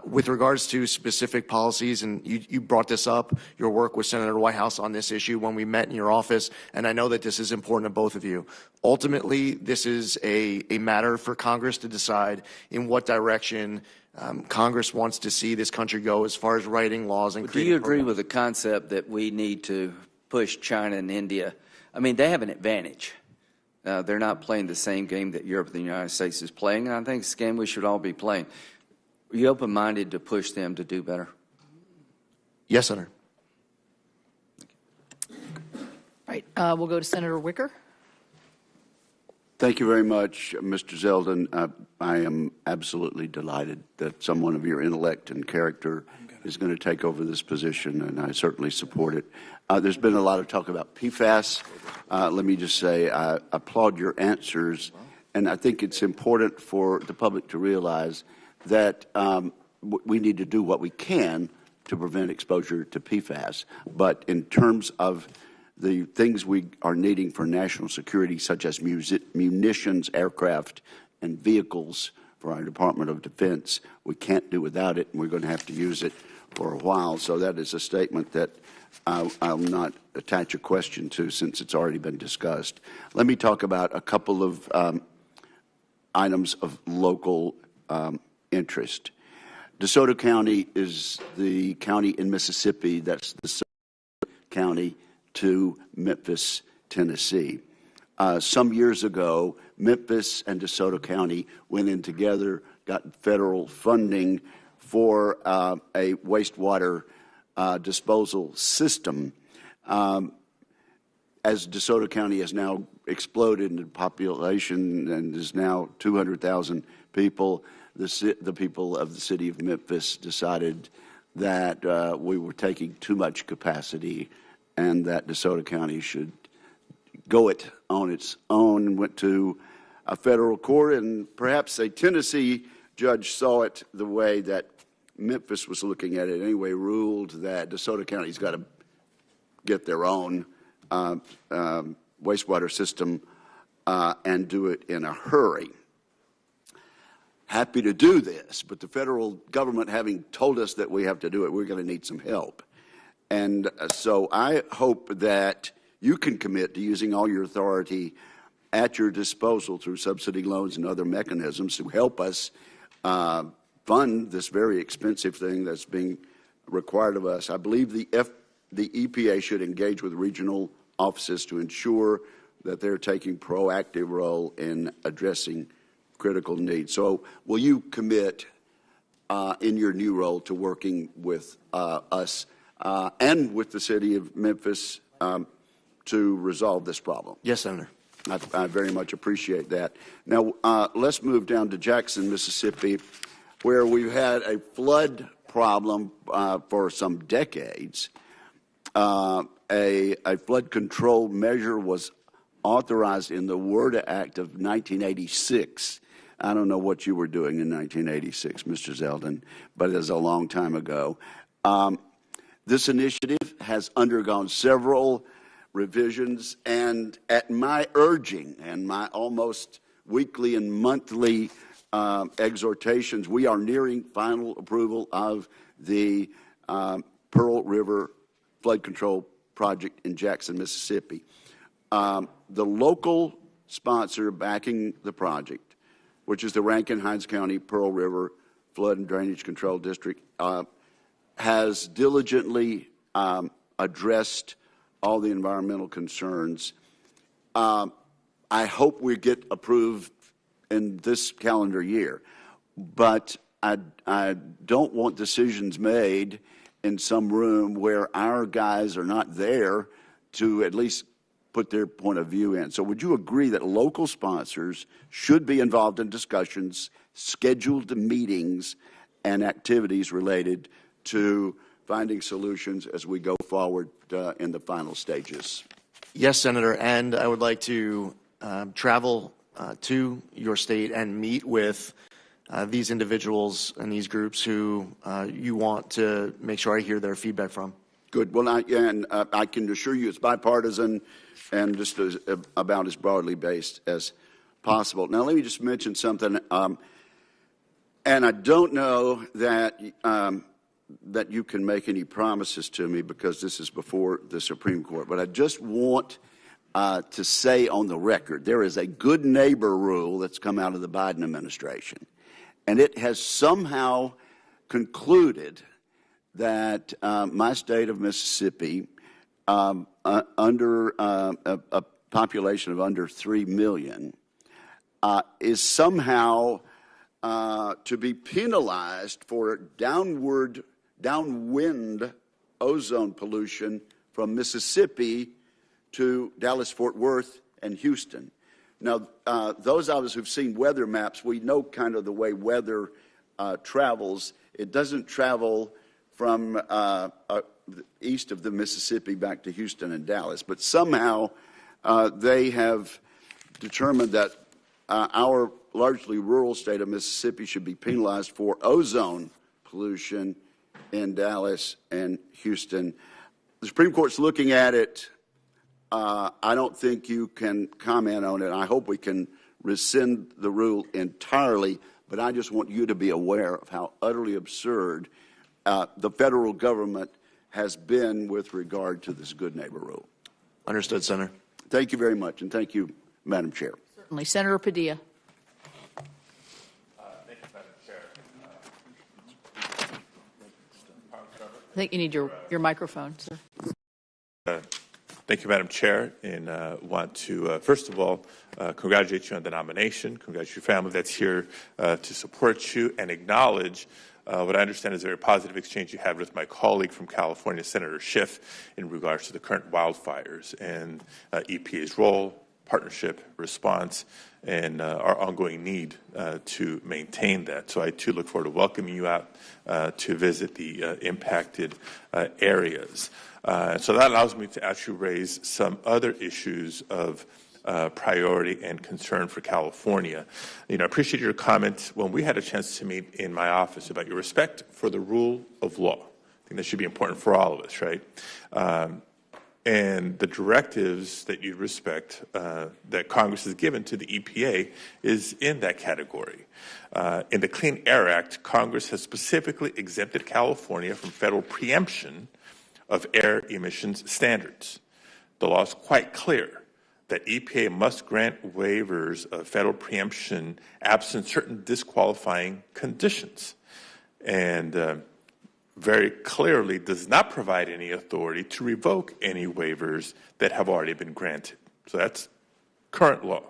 With regards to specific policies, and you brought this up, your work with Senator Whitehouse on this issue when we met in your office, and I know that this is important to both of you. Ultimately, this is a matter for Congress to decide in what direction Congress wants to see this country go as far as writing laws and creating programs. Do you agree with the concept that we need to push China and India? I mean, they have an advantage. They're not playing the same game that Europe and the United States is playing, and I think it's a game we should all be playing. Are you open-minded to push them to do better? Yes, Senator. All right, we'll go to Senator Wicker. Thank you very much, Mr. Zeldin. I am absolutely delighted that someone of your intellect and character is going to take over this position, and I certainly support it. There's been a lot of talk about PFAS. Let me just say I applaud your answers, and I think it's important for the public to realize that we need to do what we can to prevent exposure to PFAS. But in terms of the things we are needing for national security, such as munitions, aircraft, and vehicles for our Department of Defense, we can't do without it, and we're going to have to use it for a while. So that is a statement that I'll not attach a question to, since it's already been discussed. Let me talk about a couple of items of local interest. DeSoto County is the county in Mississippi that's the county to Memphis, Tennessee. Some years ago, Memphis and DeSoto County went in together, got federal funding for a wastewater disposal system. As DeSoto County has now exploded in population and is now 200,000 people, the people of the city of Memphis decided that we were taking too much capacity and that DeSoto County should go it on its own, and went to a federal court, and perhaps a Tennessee judge saw it the way that Memphis was looking at it anyway, ruled that DeSoto County's got to get their own wastewater system and do it in a hurry. Happy to do this, but the federal government having told us that we have to do it, we're going to need some help. And so I hope that you can commit to using all your authority at your disposal through subsidy loans and other mechanisms to help us fund this very expensive thing that's being required of us. I believe the EPA should engage with regional offices to ensure that they're taking proactive role in addressing critical needs. So will you commit in your new role to working with us and with the city of Memphis to resolve this problem? Yes, Senator. I very much appreciate that. Now, let's move down to Jackson, Mississippi, where we've had a flood problem for some decades. A flood control measure was authorized in the WERDA Act of 1986. I don't know what you were doing in 1986, Mr. Zeldin, but it was a long time ago. This initiative has undergone several revisions, and at my urging and my almost weekly and monthly exhortations, we are nearing final approval of the Pearl River Flood Control Project in Jackson, Mississippi. The local sponsor backing the project, which is the Rankin-Hinds County Pearl River Flood and Drainage Control District, has diligently addressed all the environmental concerns. I hope we get approved in this calendar year, but I don't want decisions made in some room where our guys are not there to at least put their point of view in. So would you agree that local sponsors should be involved in discussions, scheduled meetings, and activities related to finding solutions as we go forward in the final stages? Yes, Senator, and I would like to travel to your state and meet with these individuals and these groups who you want to make sure I hear their feedback from. Good. Well, I can assure you it's bipartisan and just about as broadly based as possible. Now, let me just mention something, and I don't know that that you can make any promises to me because this is before the Supreme Court, but I just want to say on the record, there is a good neighbor rule that's come out of the Biden administration, and it has somehow concluded that my state of Mississippi, under a population of under 3 million, is somehow to be penalized for downwind ozone pollution from Mississippi to Dallas-Fort Worth and Houston. Now, those of us who've seen weather maps, we know kind of the way weather travels. It doesn't travel from east of the Mississippi back to Houston and Dallas, but somehow they have determined that our largely rural state of Mississippi should be penalized for ozone pollution in Dallas and Houston. The Supreme Court's looking at it. I don't think you can comment on it. I hope we can rescind the rule entirely, but I just want you to be aware of how utterly absurd the federal government has been with regard to this good neighbor rule. Understood, Senator. Thank you very much, and thank you, Madam Chair. Certainly. Senator Padilla. Thank you, Madam Chair. I think you need your microphone, sir. Thank you, Madam Chair, and want to, first of all, congratulate you on the nomination, congratulate your family that's here to support you, and acknowledge what I understand is a very positive exchange you had with my colleague from California, Senator Schiff, in regards to the current wildfires and EPA's role, partnership, response, and our ongoing need to maintain that. So I, too, look forward to welcoming you out to visit the impacted areas. So that allows me to actually raise some other issues of priority and concern for California. I appreciate your comment when we had a chance to meet in my office about your respect for the rule of law. I think that should be important for all of us, right? And the directives that you respect that Congress has given to the EPA is in that category. In the Clean Air Act, Congress has specifically exempted California from federal preemption of air emissions standards. The law is quite clear that EPA must grant waivers of federal preemption absent certain disqualifying conditions. And very clearly does not provide any authority to revoke any waivers that have already been granted. So that's current law.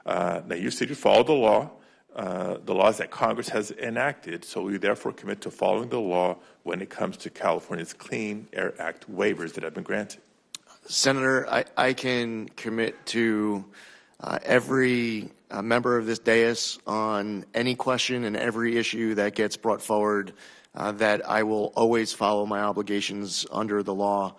Now, you said you follow the laws that Congress has enacted, so we therefore commit to following the law when it comes to California's Clean Air Act waivers that have been granted. Senator, I can commit to every member of this dais on any question and every issue that gets brought forward that I will always follow my obligations under the law.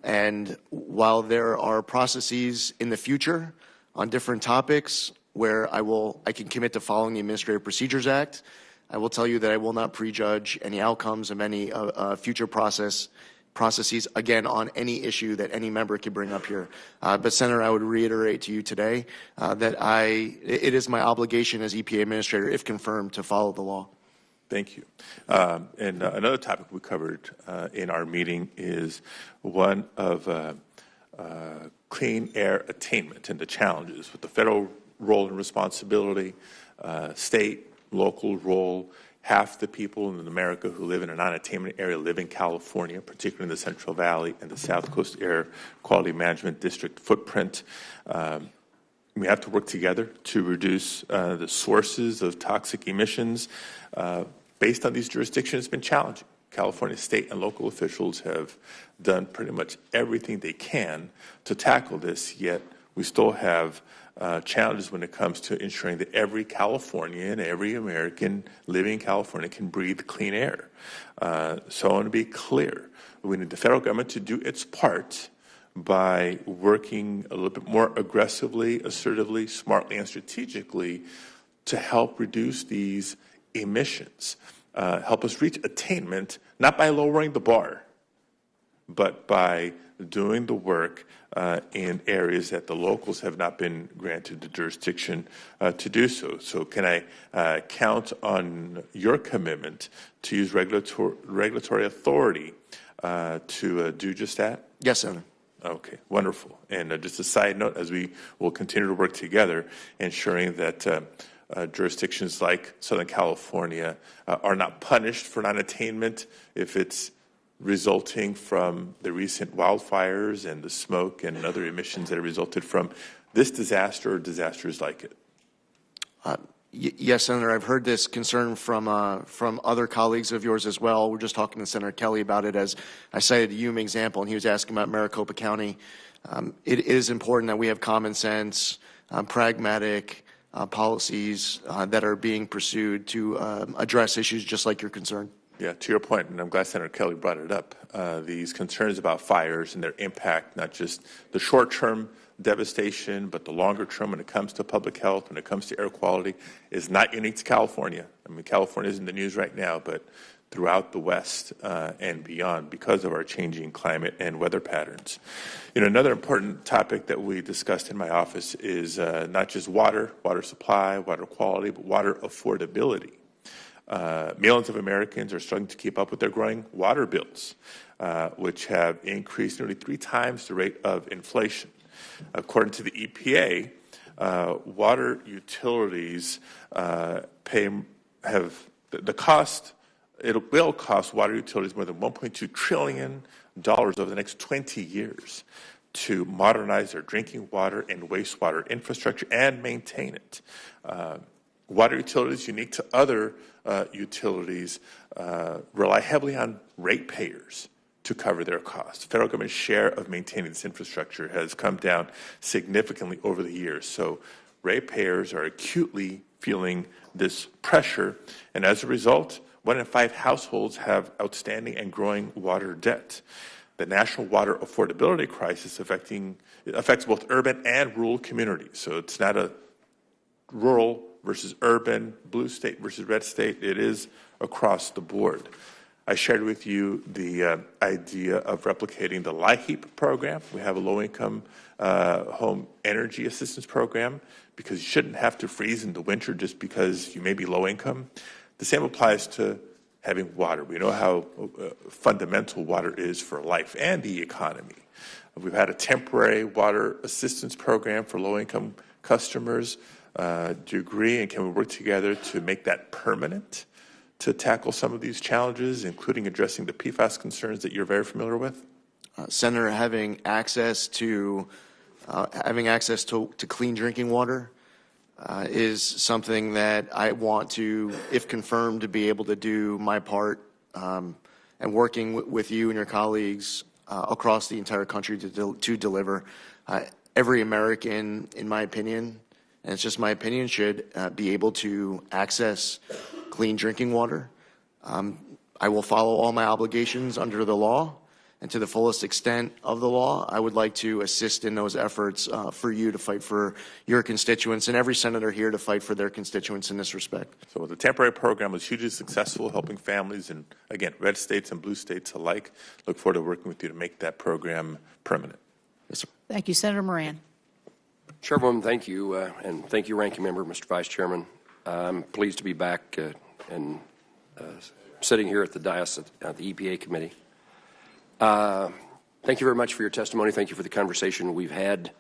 And while there are processes in the future on different topics where I can commit to following the Administrative Procedures Act, I will tell you that I will not prejudge any outcomes of any future processes, again, on any issue that any member could bring up here. But, Senator, I would reiterate to you today that it is my obligation as EPA Administrator, if confirmed, to follow the law. Thank you. And another topic we covered in our meeting is one of clean air attainment and the challenges with the federal role and responsibility, state, local role. Half the people in America who live in a non-attainment area live in California, particularly in the Central Valley and the South Coast Air Quality Management District footprint. We have to work together to reduce the sources of toxic emissions. Based on these jurisdictions, it's been challenging. California state and local officials have done pretty much everything they can to tackle this, yet we still have challenges when it comes to ensuring that every Californian, every American living in California can breathe clean air. So I want to be clear. We need the federal government to do its part by working a little bit more aggressively, assertively, smartly, and strategically to help reduce these emissions. Help us reach attainment, not by lowering the bar, but by doing the work in areas that the locals have not been granted the jurisdiction to do so. So can I count on your commitment to use regulatory authority to do just that? Yes, Senator. Okay, wonderful. And just a side note, as we will continue to work together, ensuring that jurisdictions like Southern California are not punished for non-attainment if it's resulting from the recent wildfires and the smoke and other emissions that have resulted from this disaster or disasters like it. Yes, Senator, I've heard this concern from other colleagues of yours as well. We're just talking to Senator Kelly about it, as I cited the Yuma example, and he was asking about Maricopa County. It is important that we have common sense, pragmatic policies that are being pursued to address issues just like your concern. Yeah, to your point, and I'm glad Senator Kelly brought it up, these concerns about fires and their impact, not just the short-term devastation, but the longer term when it comes to public health, when it comes to air quality, is not unique to California. I mean, California is in the news right now, but throughout the West and beyond because of our changing climate and weather patterns. You know, another important topic that we discussed in my office is not just water supply, water quality, but water affordability. Millions of Americans are struggling to keep up with their growing water bills, which have increased nearly 3 times the rate of inflation. According to the EPA, water utilities it will cost water utilities more than $1.2 trillion over the next 20 years to modernize their drinking water and wastewater infrastructure and maintain it. Water utilities, unique to other utilities, rely heavily on ratepayers to cover their costs. The federal government's share of maintaining this infrastructure has come down significantly over the years. So ratepayers are acutely feeling this pressure, and as a result, 1 in 5 households have outstanding and growing water debt. The national water affordability crisis affects both urban and rural communities. So it's not a rural versus urban, blue state versus red state. It is across the board. I shared with you the idea of replicating the LIHEAP program. We have a low-income home energy assistance program because you shouldn't have to freeze in the winter just because you may be low income. The same applies to having water. We know how fundamental water is for life and the economy. We've had a temporary water assistance program for low-income customers. Do you agree, and can we work together to make that permanent to tackle some of these challenges, including addressing the PFAS concerns that you're very familiar with? Senator, having access to clean drinking water is something that I want to, if confirmed, to be able to do my part, and working with you and your colleagues across the entire country to deliver. Every American, in my opinion, and it's just my opinion, should be able to access clean drinking water. I will follow all my obligations under the law, and to the fullest extent of the law, I would like to assist in those efforts for you to fight for your constituents, and every senator here to fight for their constituents in this respect. So the temporary program was hugely successful, helping families in, again, red states and blue states alike. Look forward to working with you to make that program permanent. Yes, sir. Thank you, Senator Moran. Chairwoman, thank you, and thank you, Ranking Member, Mr. Vice Chairman. I'm pleased to be back and sitting here at the dais at the EPA committee. Thank you very much for your testimony. Thank you for the conversation we've had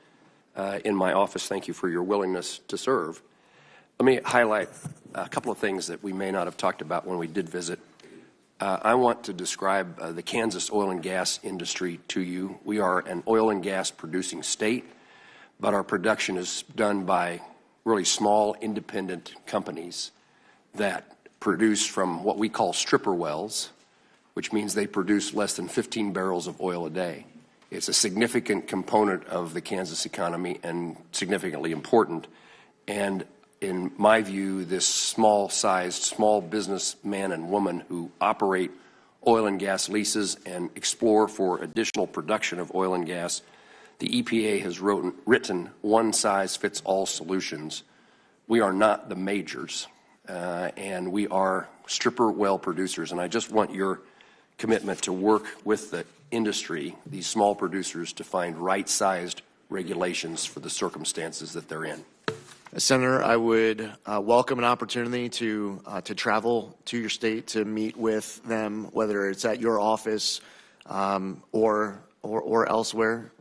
in my office. Thank you for your willingness to serve. Let me highlight a couple of things that we may not have talked about when we did visit. I want to describe the Kansas oil and gas industry to you. We are an oil and gas producing state, but our production is done by really small independent companies that produce from what we call stripper wells, which means they produce less than 15 barrels of oil a day. It's a significant component of the Kansas economy and significantly important. And in my view, this small-sized, small businessman and woman who operate oil and gas leases and explore for additional production of oil and gas, the EPA has written one-size-fits-all solutions. We are not the majors, and we are stripper well producers. And I just want your commitment to work with the industry, these small producers, to find right-sized regulations for the circumstances that they're in. Senator, I would welcome an opportunity to travel to your state to meet with them, whether it's at your office or elsewhere.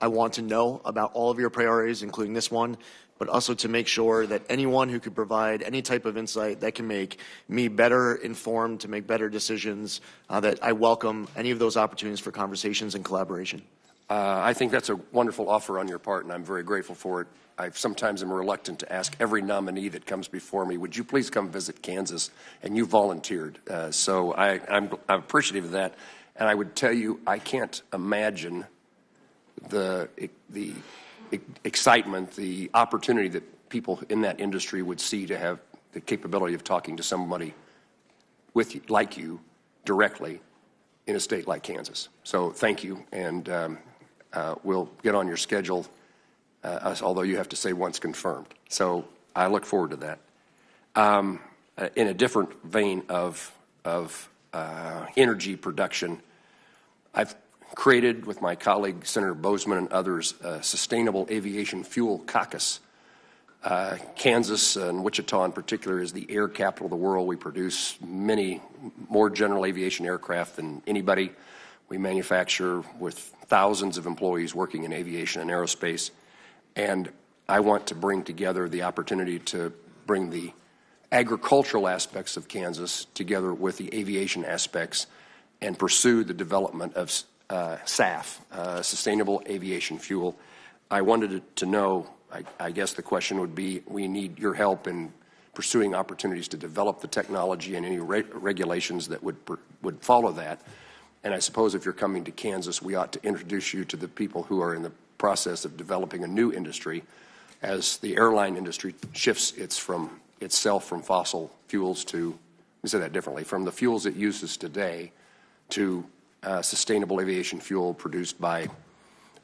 I want to know about all of your priorities, including this one, but also to make sure that anyone who could provide any type of insight that can make me better informed to make better decisions, that I welcome any of those opportunities for conversations and collaboration. I think that's a wonderful offer on your part, and I'm very grateful for it. I sometimes am reluctant to ask every nominee that comes before me, would you please come visit Kansas? And you volunteered. So I'm appreciative of that. And I would tell you, I can't imagine the excitement, the opportunity that people in that industry would see to have the capability of talking to somebody with you, like you directly in a state like Kansas. So thank you, and we'll get on your schedule, although you have to say once confirmed. So I look forward to that. In a different vein of energy production, I've created with my colleague Senator Bozeman and others a Sustainable Aviation Fuel Caucus. Kansas and Wichita in particular is the air capital of the world. We produce many more general aviation aircraft than anybody. We manufacture with thousands of employees working in aviation and aerospace. And I want to bring together the opportunity to bring the agricultural aspects of Kansas together with the aviation aspects and pursue the development of SAF, Sustainable Aviation Fuel. I wanted to know, I guess the question would be, we need your help in pursuing opportunities to develop the technology and any regulations that would follow that. And I suppose if you're coming to Kansas, we ought to introduce you to the people who are in the process of developing a new industry as the airline industry shifts itself from fossil fuels to, let me say that differently, from the fuels it uses today to sustainable aviation fuel produced by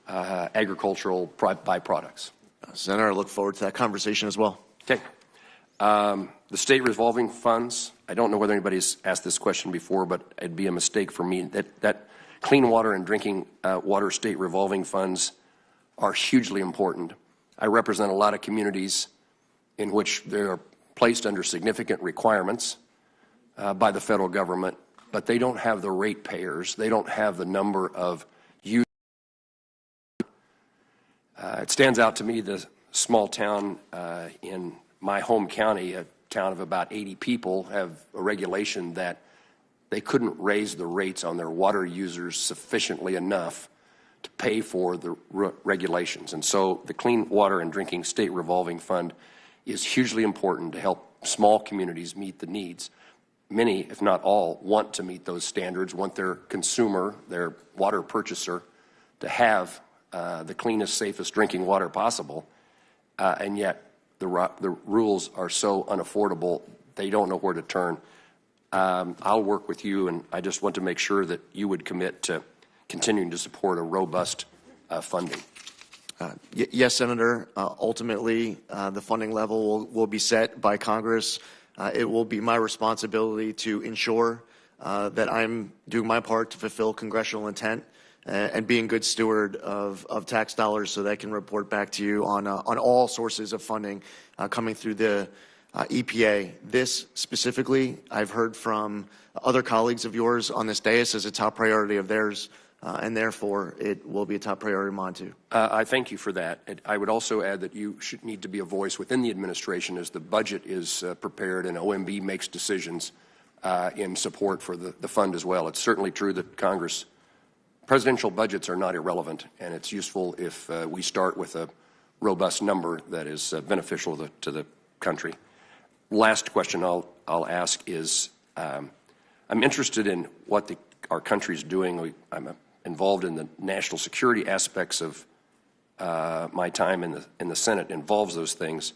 agricultural byproducts. Senator, I look forward to that conversation as well. Okay. The state revolving funds, I don't know whether anybody's asked this question before, but it'd be a mistake for me. That clean water and drinking water state revolving funds are hugely important. I represent a lot of communities in which they are placed under significant requirements by the federal government, but they don't have the ratepayers. They don't have the number of users. It stands out to me, the small town in my home county, a town of about 80 people, have a regulation that they couldn't raise the rates on their water users sufficiently enough to pay for the regulations. And so the Clean Water and Drinking State Revolving Fund is hugely important to help small communities meet the needs. Many, if not all, want to meet those standards, want their consumer, their water purchaser, to have the cleanest, safest drinking water possible, and yet the rules are so unaffordable, they don't know where to turn. I'll work with you, and I just want to make sure that you would commit to continuing to support a robust funding. Yes, Senator. Ultimately, the funding level will be set by Congress. It will be my responsibility to ensure that I'm doing my part to fulfill congressional intent and being good steward of tax dollars so that I can report back to you on all sources of funding coming through the EPA. This specifically, I've heard from other colleagues of yours on this dais as a top priority of theirs, and therefore it will be a top priority of mine too. I thank you for that. I would also add that you should need to be a voice within the administration as the budget is prepared and OMB makes decisions in support for the fund as well. It's certainly true that presidential budgets are not irrelevant, and it's useful if we start with a robust number that is beneficial to the country. Last question I'll ask is, I'm interested in what our country is doing. I'm involved in the national security aspects of my time in the Senate involves those things.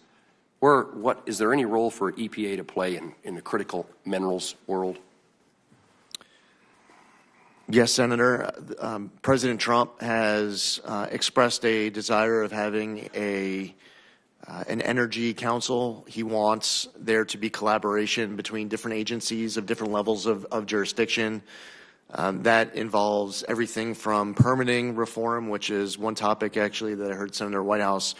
Is there any role for EPA to play in the critical minerals world? Yes, Senator. President Trump has expressed a desire of having an energy council. He wants there to be collaboration between different agencies of different levels of jurisdiction. That involves everything from permitting reform, which is one topic actually that I heard Senator Whitehouse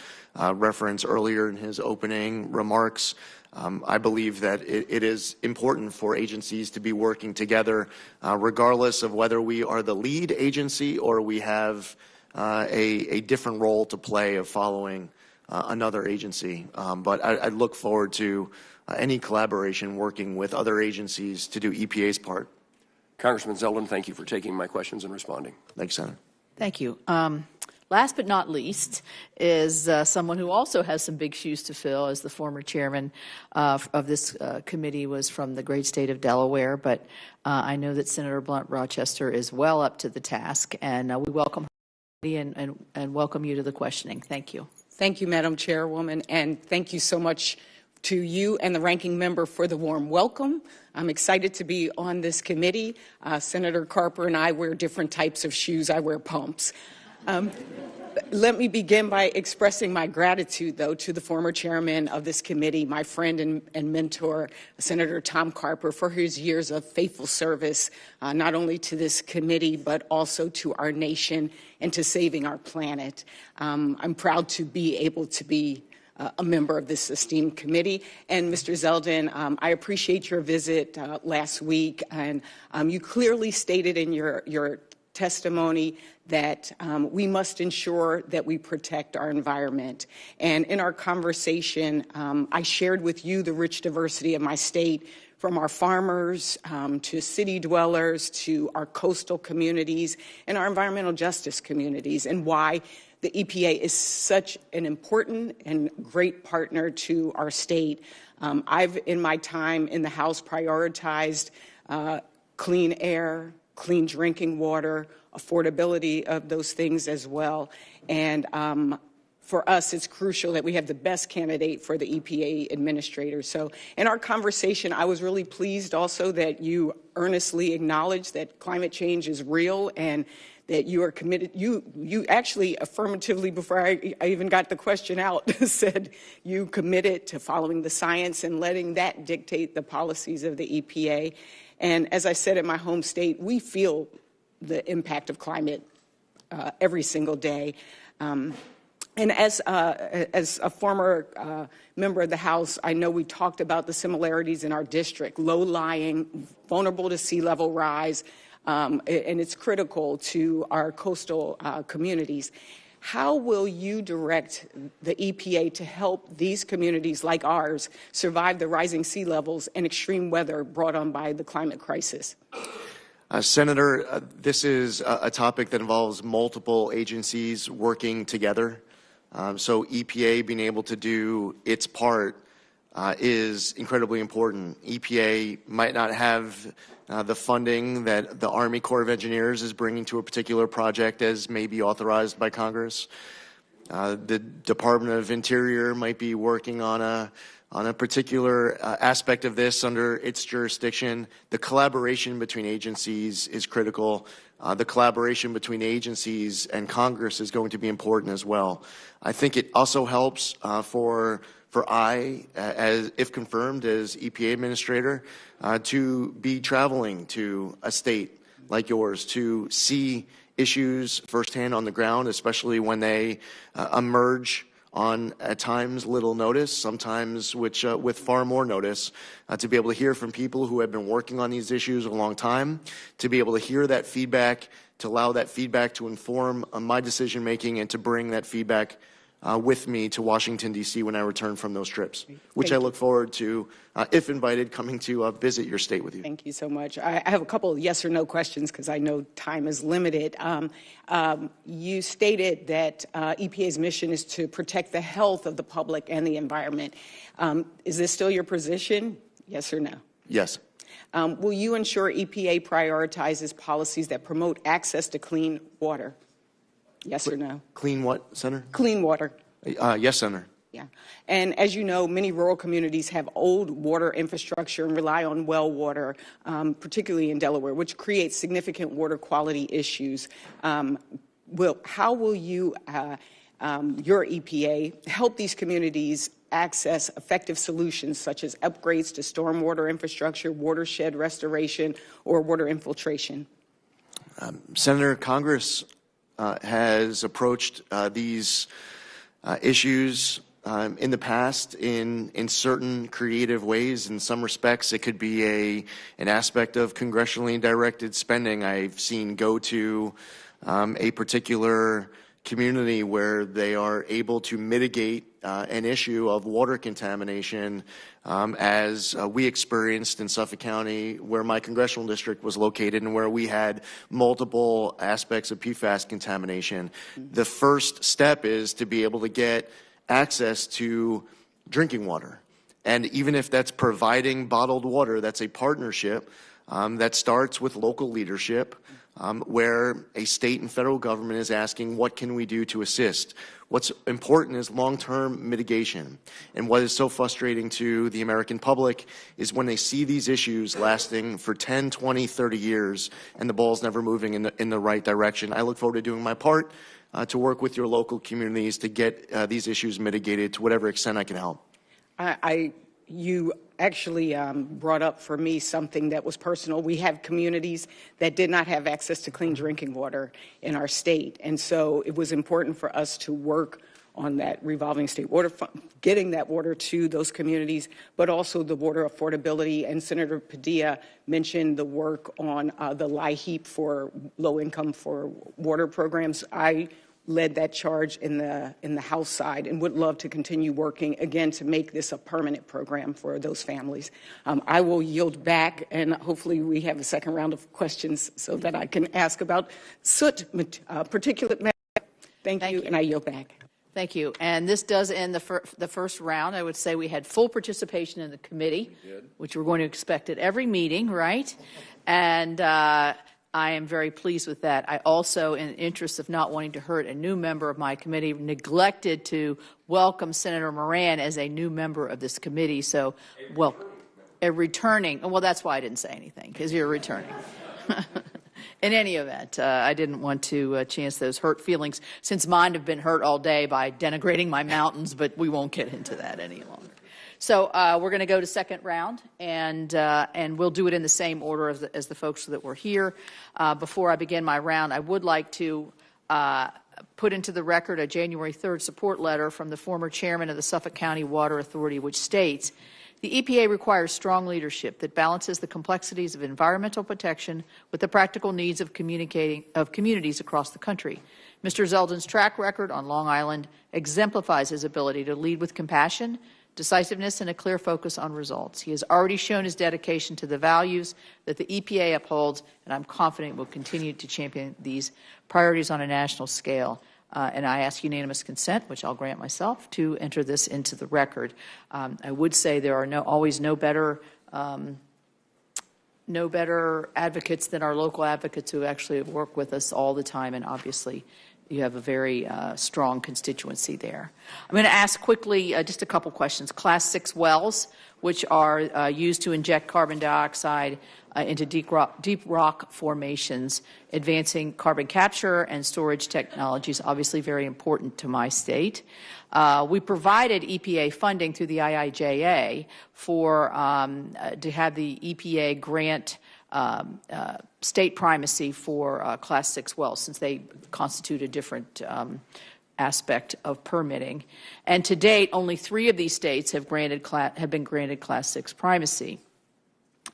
reference earlier in his opening remarks. I believe that it is important for agencies to be working together, regardless of whether we are the lead agency or we have a different role to play of following another agency. But I look forward to any collaboration working with other agencies to do EPA's part. Congressman Zeldin, thank you for taking my questions and responding. Thanks, Senator. Thank you. Last but not least is someone who also has some big shoes to fill, as the former chairman of this committee was from the great state of Delaware. But I know that Senator Blunt Rochester is well up to the task, and we welcome her and welcome you to the questioning. Thank you. Thank you, Madam Chairwoman, and thank you so much to you and the ranking member for the warm welcome. I'm excited to be on this committee. Senator Carper and I wear different types of shoes. I wear pumps. Let me begin by expressing my gratitude, though, to the former chairman of this committee, my friend and mentor, Senator Tom Carper, for his years of faithful service, not only to this committee, but also to our nation and to saving our planet. I'm proud to be able to be a member of this esteemed committee. And Mr. Zeldin, I appreciate your visit last week, and you clearly stated in your testimony that we must ensure that we protect our environment. And in our conversation, I shared with you the rich diversity of my state, from our farmers to city dwellers to our coastal communities and our environmental justice communities, and why the EPA is such an important and great partner to our state. I've, in my time in the House, prioritized clean air, clean drinking water, affordability of those things as well. And for us, it's crucial that we have the best candidate for the EPA administrator. So in our conversation, I was really pleased also that you earnestly acknowledged that climate change is real and that you are committed. You actually affirmatively, before I even got the question out, said you committed to following the science and letting that dictate the policies of the EPA. And as I said in my home state, we feel the impact of climate every single day. And as a former member of the House, I know we talked about the similarities in our district, low-lying, vulnerable to sea level rise, and it's critical to our coastal communities. How will you direct the EPA to help these communities like ours survive the rising sea levels and extreme weather brought on by the climate crisis? Senator, this is a topic that involves multiple agencies working together. So EPA being able to do its part is incredibly important. EPA might not have the funding that the Army Corps of Engineers is bringing to a particular project as may be authorized by Congress. The Department of Interior might be working on a particular aspect of this under its jurisdiction. The collaboration between agencies is critical. The collaboration between agencies and Congress is going to be important as well. I think it also helps for I, as if confirmed as EPA administrator, to be traveling to a state like yours to see issues firsthand on the ground, especially when they emerge on, at times, little notice, sometimes with far more notice, to be able to hear from people who have been working on these issues a long time, to be able to hear that feedback, to allow that feedback to inform my decision-making and to bring that feedback with me to Washington, D.C. when I return from those trips, which I look forward to, if invited, coming to visit your state with you. Thank you so much. I have a couple of yes or no questions because I know time is limited. You stated that EPA's mission is to protect the health of the public and the environment. Is this still your position? Yes or no? Yes. Will you ensure EPA prioritizes policies that promote access to clean water? Yes or no? Clean what, Senator? Clean water. Yes, Senator. Yeah. And as you know, many rural communities have old water infrastructure and rely on well water, particularly in Delaware, which creates significant water quality issues. How will you, your EPA, help these communities access effective solutions such as upgrades to stormwater infrastructure, watershed restoration, or water infiltration? Senator, Congress has approached these issues in the past in certain creative ways. In some respects, it could be an aspect of congressionally directed spending. I've seen go to a particular community where they are able to mitigate an issue of water contamination as we experienced in Suffolk County, where my congressional district was located and where we had multiple aspects of PFAS contamination. The first step is to be able to get access to drinking water. And even if that's providing bottled water, that's a partnership that starts with local leadership, where a state and federal government is asking, what can we do to assist? What's important is long-term mitigation. And what is so frustrating to the American public is when they see these issues lasting for 10, 20, 30 years and the ball's never moving in the right direction. I look forward to doing my part to work with your local communities to get these issues mitigated to whatever extent I can help. You actually brought up for me something that was personal. We have communities that did not have access to clean drinking water in our state. And so it was important for us to work on that revolving state water fund, getting that water to those communities, but also the water affordability. And Senator Padilla mentioned the work on the LIHEAP for low-income for water programs. I led that charge in the House side and would love to continue working, again, to make this a permanent program for those families. I will yield back, and hopefully we have a second round of questions so that I can ask about soot, particulate matter. Thank you, and I yield back. Thank you. And this does end the first round. I would say we had full participation in the committee, which we're going to expect at every meeting, right? And I am very pleased with that. I also, in the interest of not wanting to hurt a new member of my committee, neglected to welcome Senator Moran as a new member of this committee. So, well, a returning, well, that's why I didn't say anything, because you're returning. In any event, I didn't want to chance those hurt feelings, since mine have been hurt all day by denigrating my mountains, but we won't get into that any longer. So we're going to go to second round, and we'll do it in the same order as the folks that were here. Before I begin my round, I would like to put into the record a January 3rd support letter from the former chairman of the Suffolk County Water Authority, which states, the EPA requires strong leadership that balances the complexities of environmental protection with the practical needs of communities across the country. Mr. Zeldin's track record on Long Island exemplifies his ability to lead with compassion, decisiveness, and a clear focus on results. He has already shown his dedication to the values that the EPA upholds, and I'm confident will continue to champion these priorities on a national scale. And I ask unanimous consent, which I'll grant myself, to enter this into the record. I would say there are always no better advocates than our local advocates who actually work with us all the time, and obviously you have a very strong constituency there. I'm going to ask quickly just a couple questions. Class 6 wells, which are used to inject carbon dioxide into deep rock formations, advancing carbon capture and storage technologies, obviously very important to my state. We provided EPA funding through the IIJA for to have the EPA grant state primacy for Class 6 wells, since they constitute a different aspect of permitting. And to date, only 3 of these states have been granted Class 6 primacy.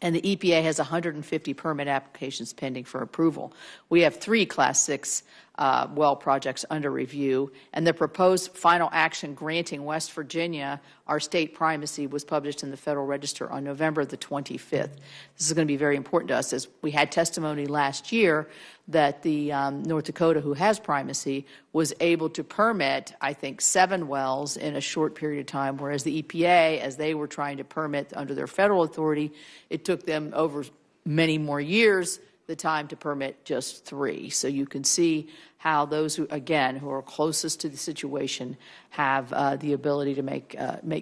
And the EPA has 150 permit applications pending for approval. We have 3 Class 6 well projects under review, and the proposed final action granting West Virginia our state primacy was published in the Federal Register on November the 25th. This is going to be very important to us, as we had testimony last year that the North Dakota, who has primacy, was able to permit, I think, 7 wells in a short period of time, whereas the EPA, as they were trying to permit under their federal authority, it took them over many more years the time to permit just 3. So you can see how those who, again, who are closest to the situation have the ability to make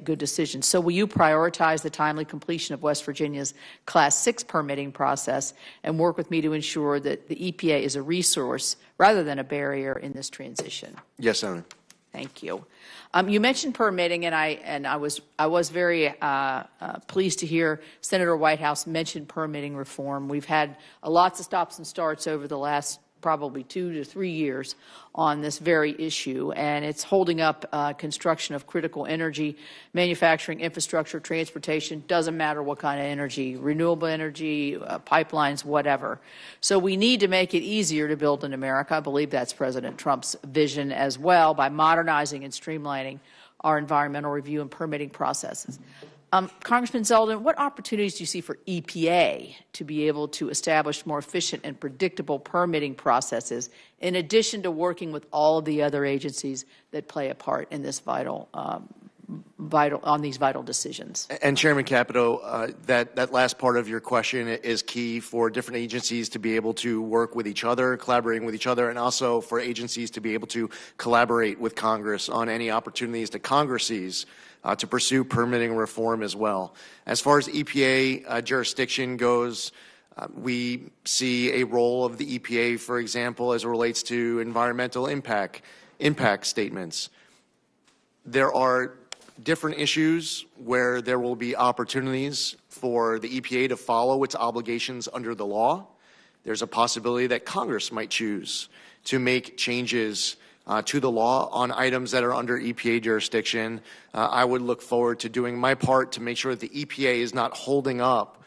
good decisions. So will you prioritize the timely completion of West Virginia's Class 6 permitting process and work with me to ensure that the EPA is a resource rather than a barrier in this transition? Yes, Senator. Thank you. You mentioned permitting, and I was very pleased to hear Senator Whitehouse mention permitting reform. We've had lots of stops and starts over the last probably 2 to 3 years on this very issue, and it's holding up construction of critical energy, manufacturing, infrastructure, transportation, doesn't matter what kind of energy, renewable energy, pipelines, whatever. So we need to make it easier to build in America. I believe that's President Trump's vision as well, by modernizing and streamlining our environmental review and permitting processes. Congressman Zeldin, what opportunities do you see for EPA to be able to establish more efficient and predictable permitting processes, in addition to working with all of the other agencies that play a part in this on these vital decisions? And Chairman Capito, that last part of your question is key for different agencies to be able to work with each other, collaborating with each other, and also for agencies to be able to collaborate with Congress on any opportunities that Congress sees to pursue permitting reform as well. As far as EPA jurisdiction goes, we see a role of the EPA, for example, as it relates to environmental impact statements. There are different issues where there will be opportunities for the EPA to follow its obligations under the law. There's a possibility that Congress might choose to make changes to the law on items that are under EPA jurisdiction. I would look forward to doing my part to make sure that the EPA is not holding up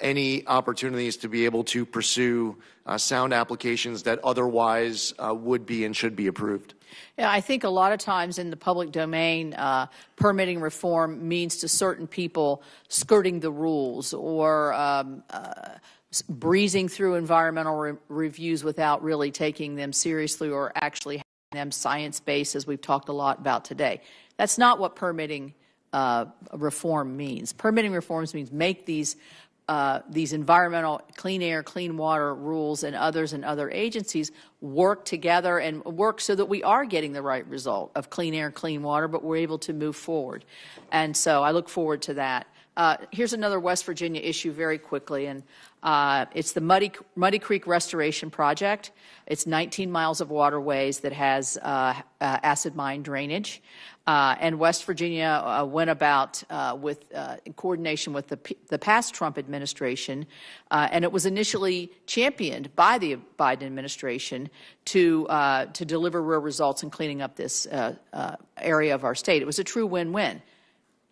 any opportunities to be able to pursue sound applications that otherwise would be and should be approved. Yeah, I think a lot of times in the public domain, permitting reform means to certain people skirting the rules or breezing through environmental reviews without really taking them seriously or actually them science-based, as we've talked a lot about today. That's not what permitting reform means. Permitting reforms means make these these environmental clean air, clean water rules and other agencies work together and work so that we are getting the right result of clean air, clean water, but we're able to move forward. And so I look forward to that. Here's another West Virginia issue very quickly, and it's the Muddy Creek Restoration Project. It's 19 miles of waterways that has acid mine drainage. And West Virginia went about in coordination with the past Trump administration, and it was initially championed by the Biden administration to deliver real results in cleaning up this area of our state. It was a true win-win.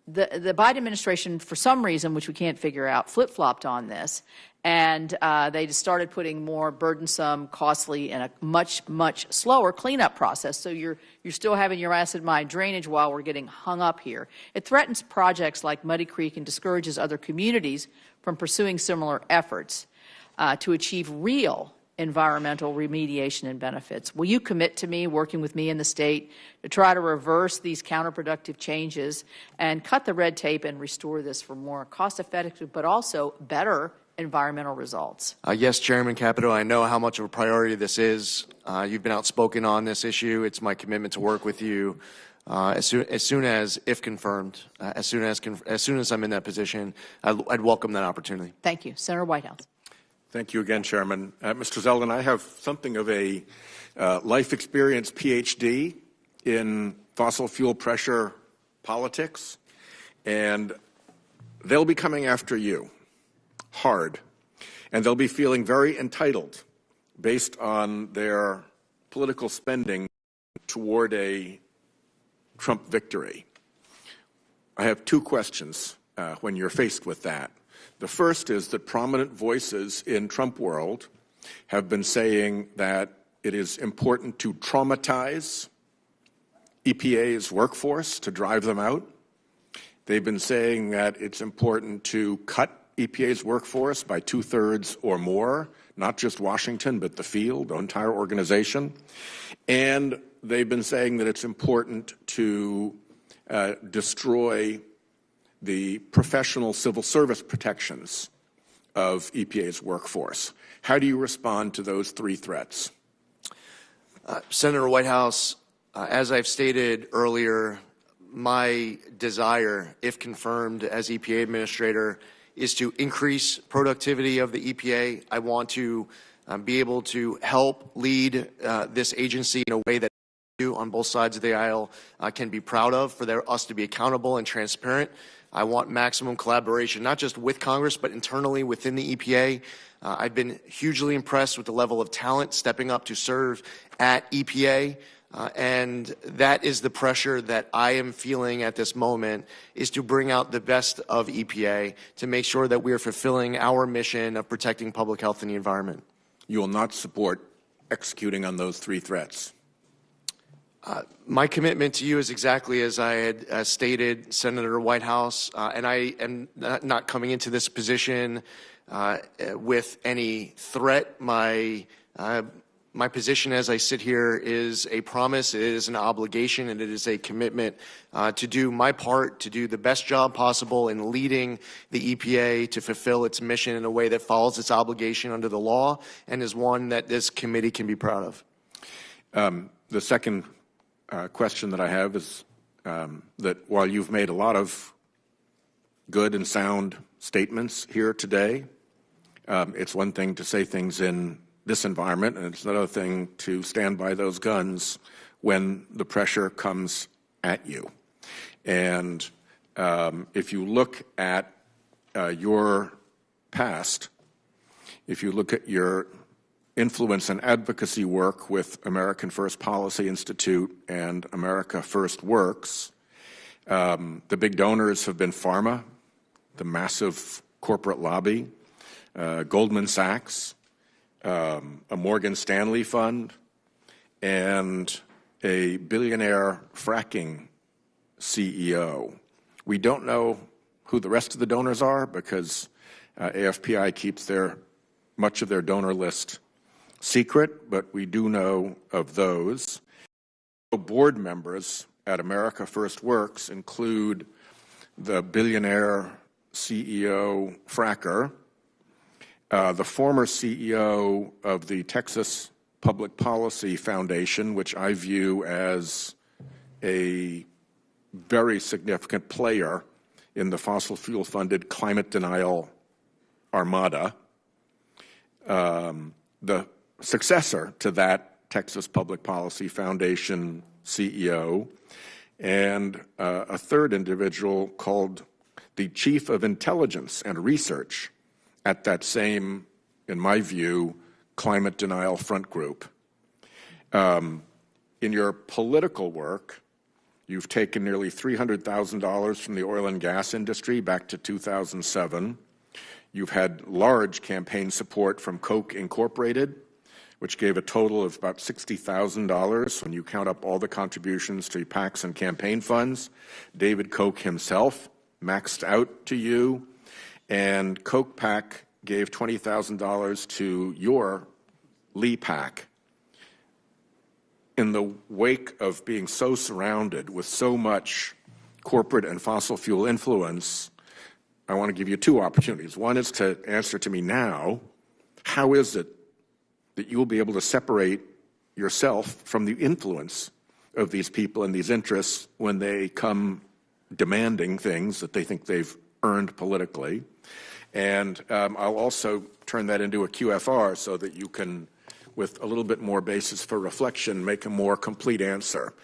The Biden administration, for some reason, which we can't figure out, flip-flopped on this, and they just started putting more burdensome, costly, and a much slower cleanup process. So you're still having your acid mine drainage while we're getting hung up here. It threatens projects like Muddy Creek and discourages other communities from pursuing similar efforts to achieve real environmental remediation and benefits. Will you commit to me, working with me in the state, to try to reverse these counterproductive changes and cut the red tape and restore this for more cost-effective but also better environmental results? Yes, Chairman Capito, I know how much of a priority this is. You've been outspoken on this issue. It's my commitment to work with you as soon as, if confirmed, as soon as I'm in that position, I'd welcome that opportunity. Thank you. Senator Whitehouse. Thank you again, Chairman. Mr. Zeldin, I have something of a life experience PhD in fossil fuel pressure politics, and they'll be coming after you hard, and they'll be feeling very entitled based on their political spending toward a Trump victory. I have two questions when you're faced with that. The first is that prominent voices in Trump world have been saying that it is important to traumatize EPA's workforce to drive them out. They've been saying that it's important to cut EPA's workforce by 2/3 or more, not just Washington, but the field, the entire organization. And they've been saying that it's important to destroy the professional civil service protections of EPA's workforce. How do you respond to those three threats? Senator Whitehouse, as I've stated earlier, my desire, if confirmed as EPA administrator, is to increase productivity of the EPA. I want to be able to help lead this agency in a way that you on both sides of the aisle can be proud of, for us to be accountable and transparent. I want maximum collaboration, not just with Congress, but internally within the EPA. I've been hugely impressed with the level of talent stepping up to serve at EPA. And that is the pressure that I am feeling at this moment, is to bring out the best of EPA to make sure that we are fulfilling our mission of protecting public health and the environment. You will not support executing on those three threats? My commitment to you is exactly as I had stated, Senator Whitehouse, and I am not coming into this position with any threat. My position as I sit here is a promise, it is an obligation, and it is a commitment to do my part, to do the best job possible in leading the EPA to fulfill its mission in a way that follows its obligation under the law and is one that this committee can be proud of. The second question that I have is that while you've made a lot of good and sound statements here today, it's one thing to say things in this environment, and it's another thing to stand by those guns when the pressure comes at you. And if you look at your past, if you look at your influence and advocacy work with American First Policy Institute and America First Works, the big donors have been pharma, the massive corporate lobby, Goldman Sachs, a Morgan Stanley fund, and a billionaire fracking CEO. We don't know who the rest of the donors are because AFPI keeps much of their donor list secret, but we do know of those. Board members at America First Works include the billionaire CEO fracker, the former CEO of the Texas Public Policy Foundation, which I view as a very significant player in the fossil fuel-funded climate denial armada, the successor to that Texas Public Policy Foundation CEO, and a third individual called the Chief of Intelligence and Research at that same, in my view, climate denial front group. In your political work, you've taken nearly $300,000 from the oil and gas industry back to 2007. You've had large campaign support from Koch Incorporated, which gave a total of about $60,000 when you count up all the contributions to PACs and campaign funds. David Koch himself maxed out to you, and Koch PAC gave $20,000 to your Lee PAC. In the wake of being so surrounded with so much corporate and fossil fuel influence, I want to give you two opportunities. One is to answer to me now, how is it that you will be able to separate yourself from the influence of these people and these interests when they come demanding things that they think they've earned politically? And I'll also turn that into a QFR so that you can, with a little bit more basis for reflection, make a more complete answer.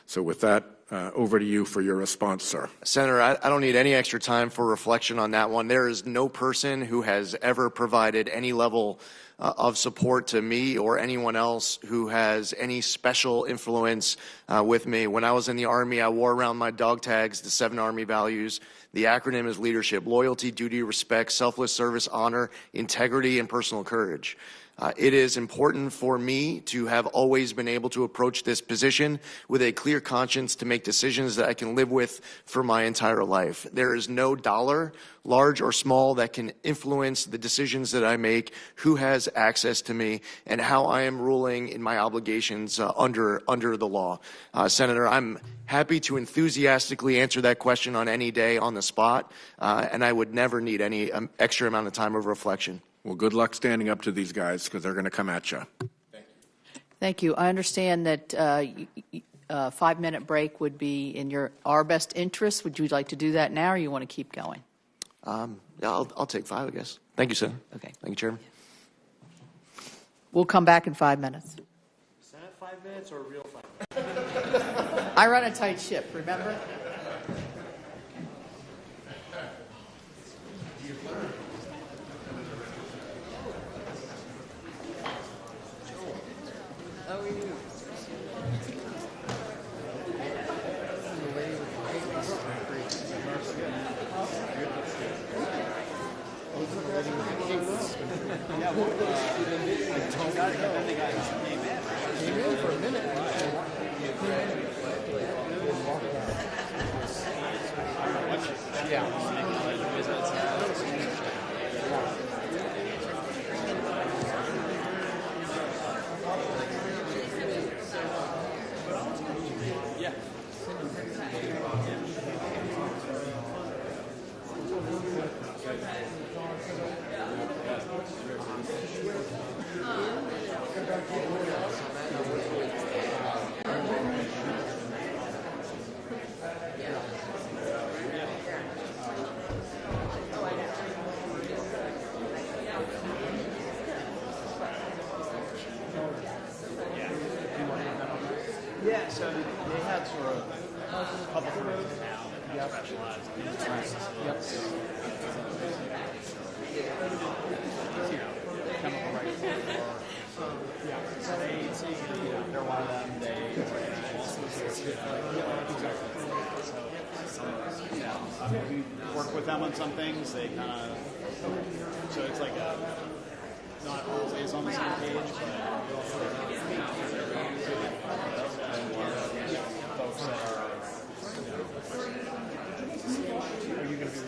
So with that, over to you for your response, sir. Senator, I don't need any extra time for reflection on that one. There is no person who has ever provided any level of support to me or anyone else who has any special influence with me. When I was in the Army, I wore around my dog tags the 7 Army values. The acronym is leadership: loyalty, duty, respect, selfless service, honor, integrity, and personal courage. It is important for me to have always been able to approach this position with a clear conscience to make decisions that I can live with for my entire life. There is no dollar, large or small, that can influence the decisions that I make, who has access to me, and how I am ruling in my obligations under the law. Senator, I'm happy to enthusiastically answer that question on any day on the spot, and I would never need any extra amount of time of reflection. Well, good luck standing up to these guys, because they're going to come at you. Thank you. I understand that a 5-minute break would be in our best interest. Would you like to do that now, or you want to keep going? Yeah, I'll take 5, I guess. Thank you, Senator. Okay. Thank you, Chairman. We'll come back in 5 minutes. Senate 5 minutes or real 5 minutes? I run a tight ship, remember? Yeah, so they had sort of a couple of rooms now that specialized in services. Chemical regulatory. So they're one of them. We work with them on some things. They kind of, so it's like not always on the same page, but folks that are, are you going to be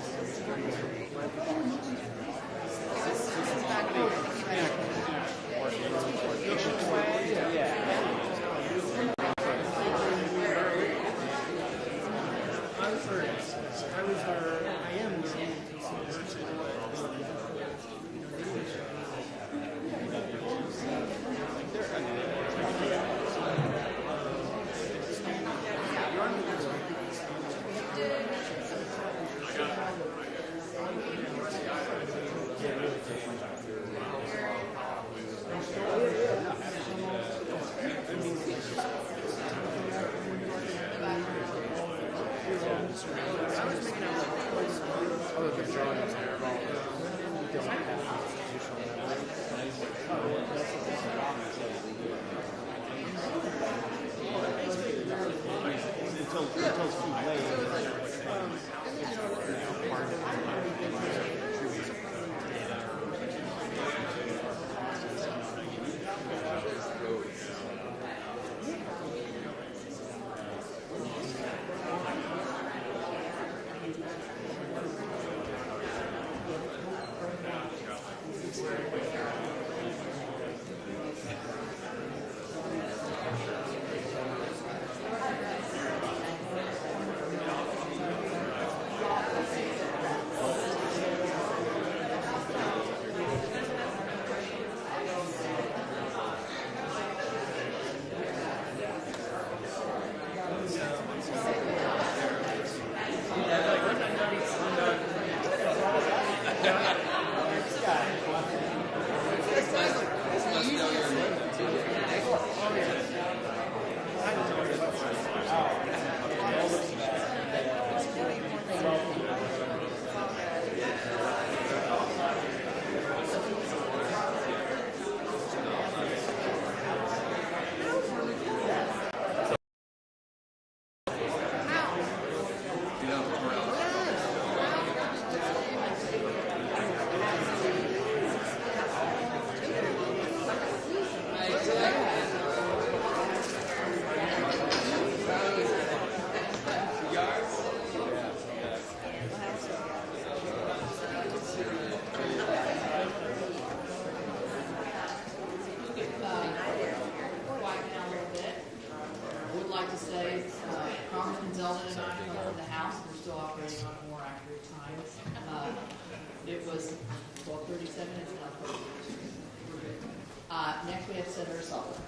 Senator Sullivan.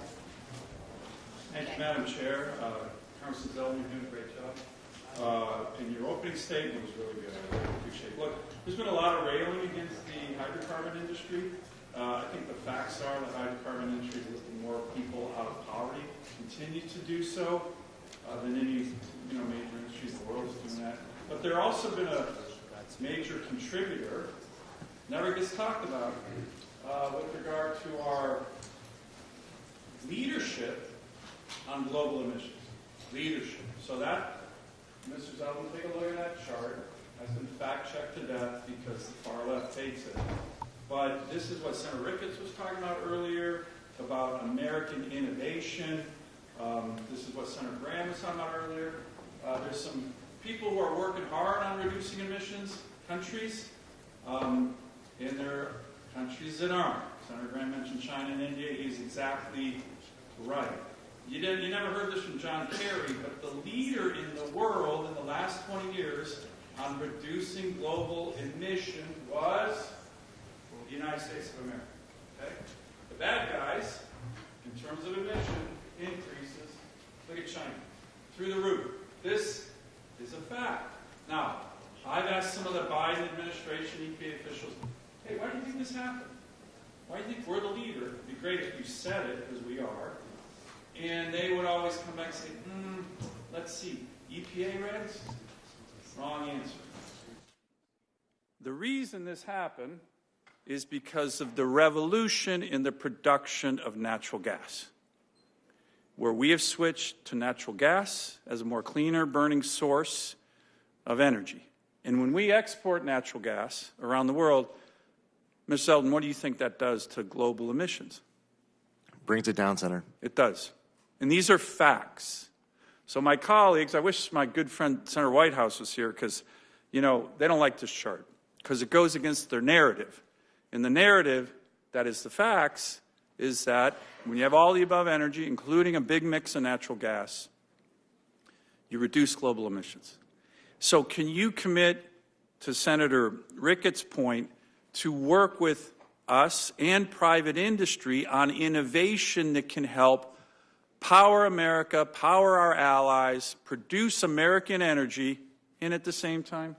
Thank you, Madam Chair. Congressman Zeldin, you're doing a great job. And your opening statement was really good. I really appreciate it. Look, there's been a lot of railing against the hydrocarbon industry. I think the facts are the hydrocarbon industry is lifting more people out of poverty, continue to do so, than any major industries in the world is doing that. But there's also been a major contributor, never gets talked about, with regard to our leadership on global emissions. Leadership. So that, Mr. Zeldin, take a look at that chart. Has been fact-checked to death because the far left hates it. But this is what Senator Ricketts was talking about earlier, about American innovation. This is what Senator Graham was talking about earlier. There's some people who are working hard on reducing emissions, countries, and there are countries that aren't. Senator Graham mentioned China and India. He's exactly right. You never heard this from John Kerry, but the leader in the world in the last 20 years on reducing global emission was the United States of America. Okay? The bad guys, in terms of emission increases, look at China, through the roof. This is a fact. Now, I've asked some of the Biden administration, EPA officials, hey, why do you think this happened? Why do you think we're the leader? It'd be great if you said it, because we are. And they would always come back and say, let's see, EPA regs? Wrong answer. The reason this happened is because of the revolution in the production of natural gas, where we have switched to natural gas as a more cleaner burning source of energy. And when we export natural gas around the world, Ms. Zeldin, what do you think that does to global emissions? Brings it down, Senator. It does. And these are facts. So my colleagues, I wish my good friend Senator Whitehouse was here because, they don't like this chart because it goes against their narrative. And the narrative, that is the facts, is that when you have all the above energy, including a big mix of natural gas, you reduce global emissions. So can you commit, to Senator Ricketts' point, to work with us and private industry on innovation that can help power America, power our allies, produce American energy, and at the same time,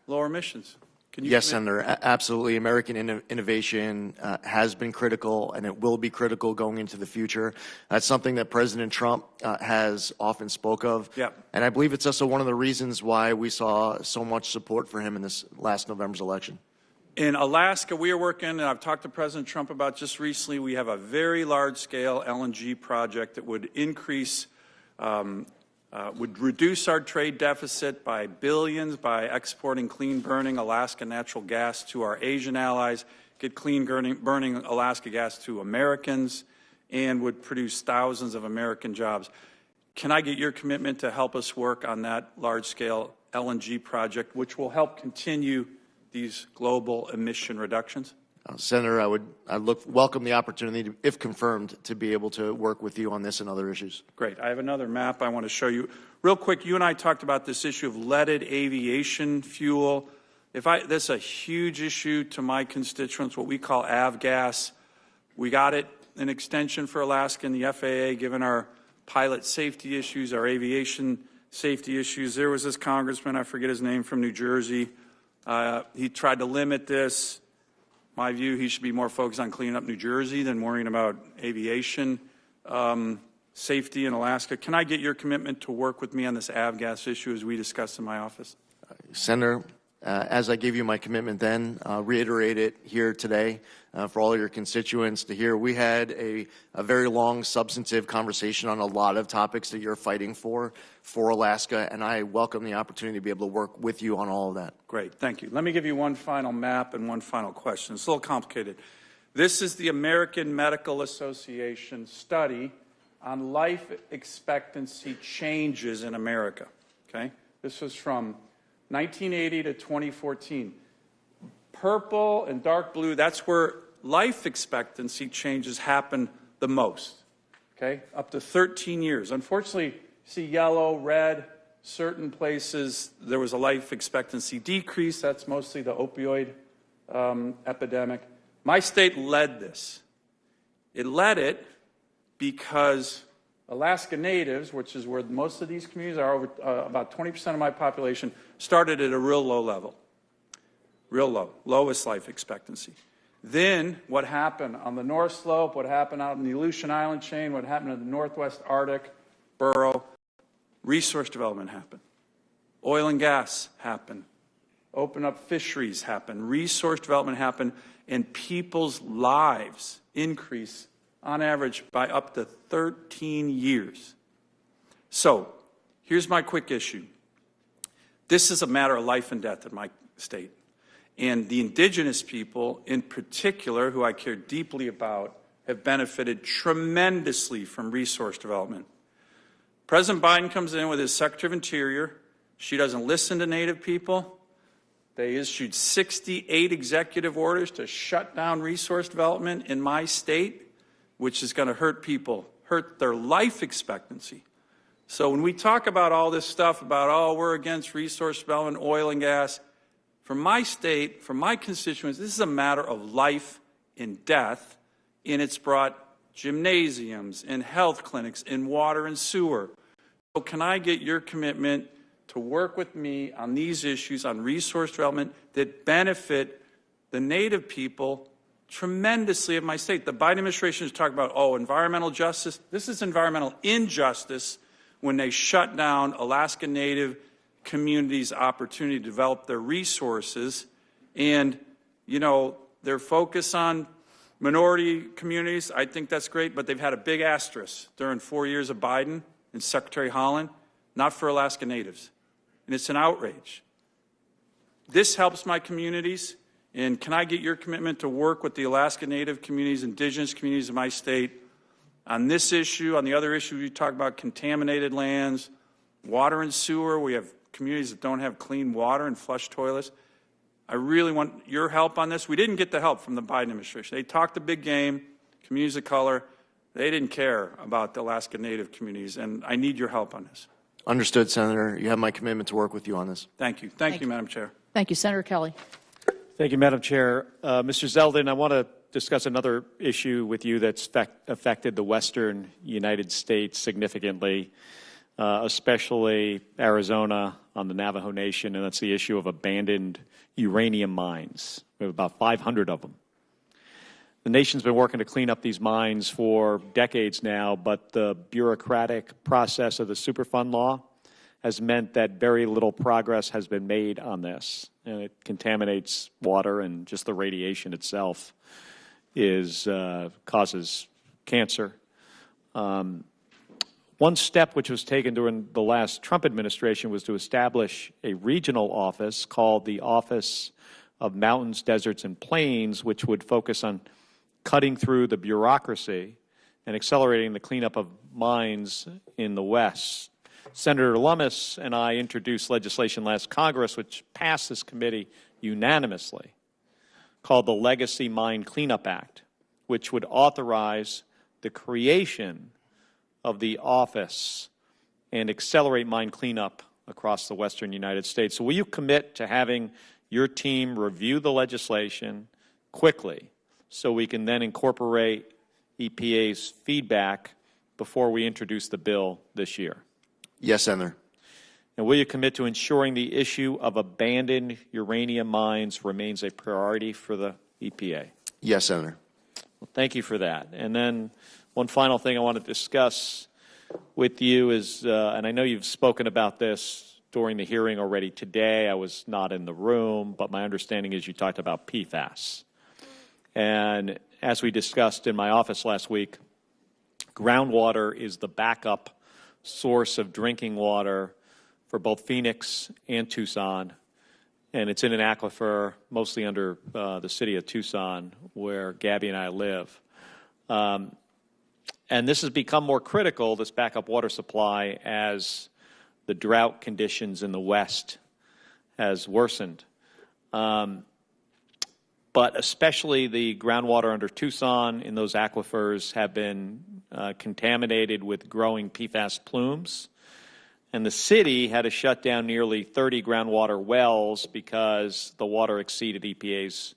lower emissions? Yes, Senator, absolutely. American innovation has been critical, and it will be critical going into the future. That's something that President Trump has often spoke of. Yep. And I believe it's also one of the reasons why we saw so much support for him in this last November's election. In Alaska, we are working, and I've talked to President Trump about just recently, we have a very large-scale LNG project that would increase, would reduce our trade deficit by billions by exporting clean-burning Alaska natural gas to our Asian allies, get clean-burning Alaska gas to Americans, and would produce thousands of American jobs. Can I get your commitment to help us work on that large-scale LNG project, which will help continue these global emission reductions? Senator, I'd welcome the opportunity, if confirmed, to be able to work with you on this and other issues. Great. I have another map I want to show you. Real quick, you and I talked about this issue of leaded aviation fuel. This is a huge issue to my constituents, what we call avgas. We got it an extension for Alaska and the FAA, given our pilot safety issues, our aviation safety issues. There was this congressman, I forget his name, from New Jersey. He tried to limit this. My view, he should be more focused on cleaning up New Jersey than worrying about aviation safety in Alaska. Can I get your commitment to work with me on this avgas issue as we discussed in my office? Senator, as I gave you my commitment then, reiterate it here today for all your constituents to hear. We had a very long, substantive conversation on a lot of topics that you're fighting for Alaska, and I welcome the opportunity to be able to work with you on all of that. Great, thank you. Let me give you one final map and one final question. It's a little complicated. This is the American Medical Association study on life expectancy changes in America. Okay, this was from 1980 to 2014. Purple and dark blue, that's where life expectancy changes happen the most, okay, up to 13 years. Unfortunately, you see yellow, red, certain places there was a life expectancy decrease. That's mostly the opioid epidemic. My state led this. It led it because Alaska Natives, which is where most of these communities are, over about 20% of my population, started at a real low level. Real low, lowest life expectancy. Then what happened on the North Slope, what happened out in the Aleutian Island chain, what happened in the Northwest Arctic, Burrow, resource development happened. Oil and gas happened. Open up fisheries happened. Resource development happened. And people's lives increase on average by up to 13 years. So here's my quick issue. This is a matter of life and death in my state. And the indigenous people in particular, who I care deeply about, have benefited tremendously from resource development. President Biden comes in with his Secretary of Interior. She doesn't listen to Native people. They issued 68 executive orders to shut down resource development in my state, which is going to hurt people, hurt their life expectancy. So when we talk about all this stuff about, oh, we're against resource development, oil and gas, from my state, from my constituents, this is a matter of life and death, and it's brought gymnasiums and health clinics and water and sewer. So can I get your commitment to work with me on these issues on resource development that benefit the Native people tremendously of my state? The Biden administration is talking about, oh, environmental justice. This is environmental injustice when they shut down Alaska Native communities' opportunity to develop their resources. And, you know, their focus on minority communities, I think that's great, but they've had a big asterisk during 4 years of Biden and Secretary Holland, not for Alaska Natives. And it's an outrage. This helps my communities. And can I get your commitment to work with the Alaska Native communities, indigenous communities of my state on this issue, on the other issue you talk about, contaminated lands, water and sewer? We have communities that don't have clean water and flush toilets. I really want your help on this. We didn't get the help from the Biden administration. They talked the big game, communities of color. They didn't care about the Alaska Native communities, and I need your help on this. Understood, Senator. You have my commitment to work with you on this. Thank you. Thank you, Madam Chair. Thank you, Senator Kelly. Thank you, Madam Chair. Mr. Zeldin, I want to discuss another issue with you that's affected the western United States significantly, especially Arizona on the Navajo Nation, and that's the issue of abandoned uranium mines. We have about 500 of them. The nation's been working to clean up these mines for decades now, but the bureaucratic process of the Superfund law has meant that very little progress has been made on this. And it contaminates water, and just the radiation itself causes cancer. One step which was taken during the last Trump administration was to establish a regional office called the Office of Mountains, Deserts, and Plains, which would focus on cutting through the bureaucracy and accelerating the cleanup of mines in the West. Senator Lummis and I introduced legislation last Congress, which passed this committee unanimously, called the Legacy Mine Cleanup Act, which would authorize the creation of the office and accelerate mine cleanup across the western United States. So will you commit to having your team review the legislation quickly so we can then incorporate EPA's feedback before we introduce the bill this year? Yes, Senator. And will you commit to ensuring the issue of abandoned uranium mines remains a priority for the EPA? Yes, Senator. Well, thank you for that. And then one final thing I want to discuss with you is, and I know you've spoken about this during the hearing already today. I was not in the room, but my understanding is you talked about PFAS. And as we discussed in my office last week, groundwater is the backup source of drinking water for both Phoenix and Tucson. And it's in an aquifer mostly under the city of Tucson, where Gabby and I live. And this has become more critical, this backup water supply, as the drought conditions in the West has worsened. But especially the groundwater under Tucson in those aquifers have been contaminated with growing PFAS plumes. And the city had to shut down nearly 30 groundwater wells because the water exceeded EPA's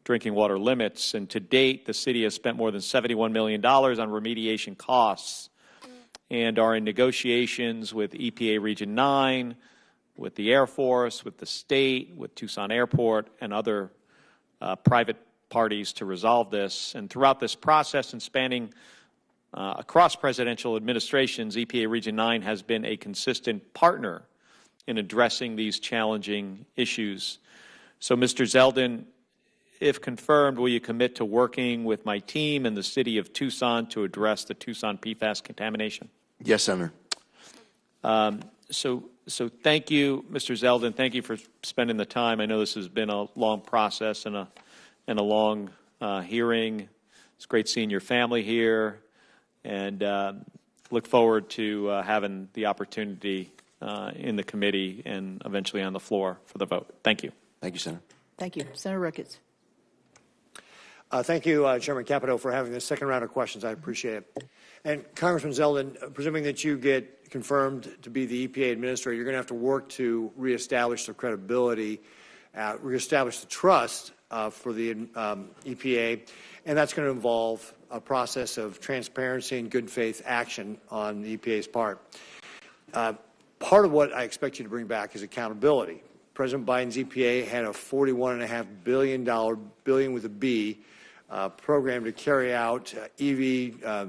drinking water limits. And to date, the city has spent more than $71 million on remediation costs and are in negotiations with EPA Region 9, with the Air Force, with the state, with Tucson Airport, and other private parties to resolve this. And throughout this process and spanning across presidential administrations, EPA Region 9 has been a consistent partner in addressing these challenging issues. So, Mr. Zeldin, if confirmed, will you commit to working with my team and the city of Tucson to address the Tucson PFAS contamination? Yes, Senator. So thank you, Mr. Zeldin. Thank you for spending the time. I know this has been a long process and a long hearing. It's great seeing your family here, and look forward to having the opportunity in the committee and eventually on the floor for the vote. Thank you. Thank you, Senator. Thank you. Senator Ricketts. Thank you, Chairman Capito, for having this second round of questions. I appreciate it. And Congressman Zeldin, presuming that you get confirmed to be the EPA administrator, you're going to have to work to reestablish the credibility, reestablish the trust for the EPA, and that's going to involve a process of transparency and good faith action on the EPA's part. Part of what I expect you to bring back is accountability. President Biden's EPA had a $41.5 billion with a B program to carry out EV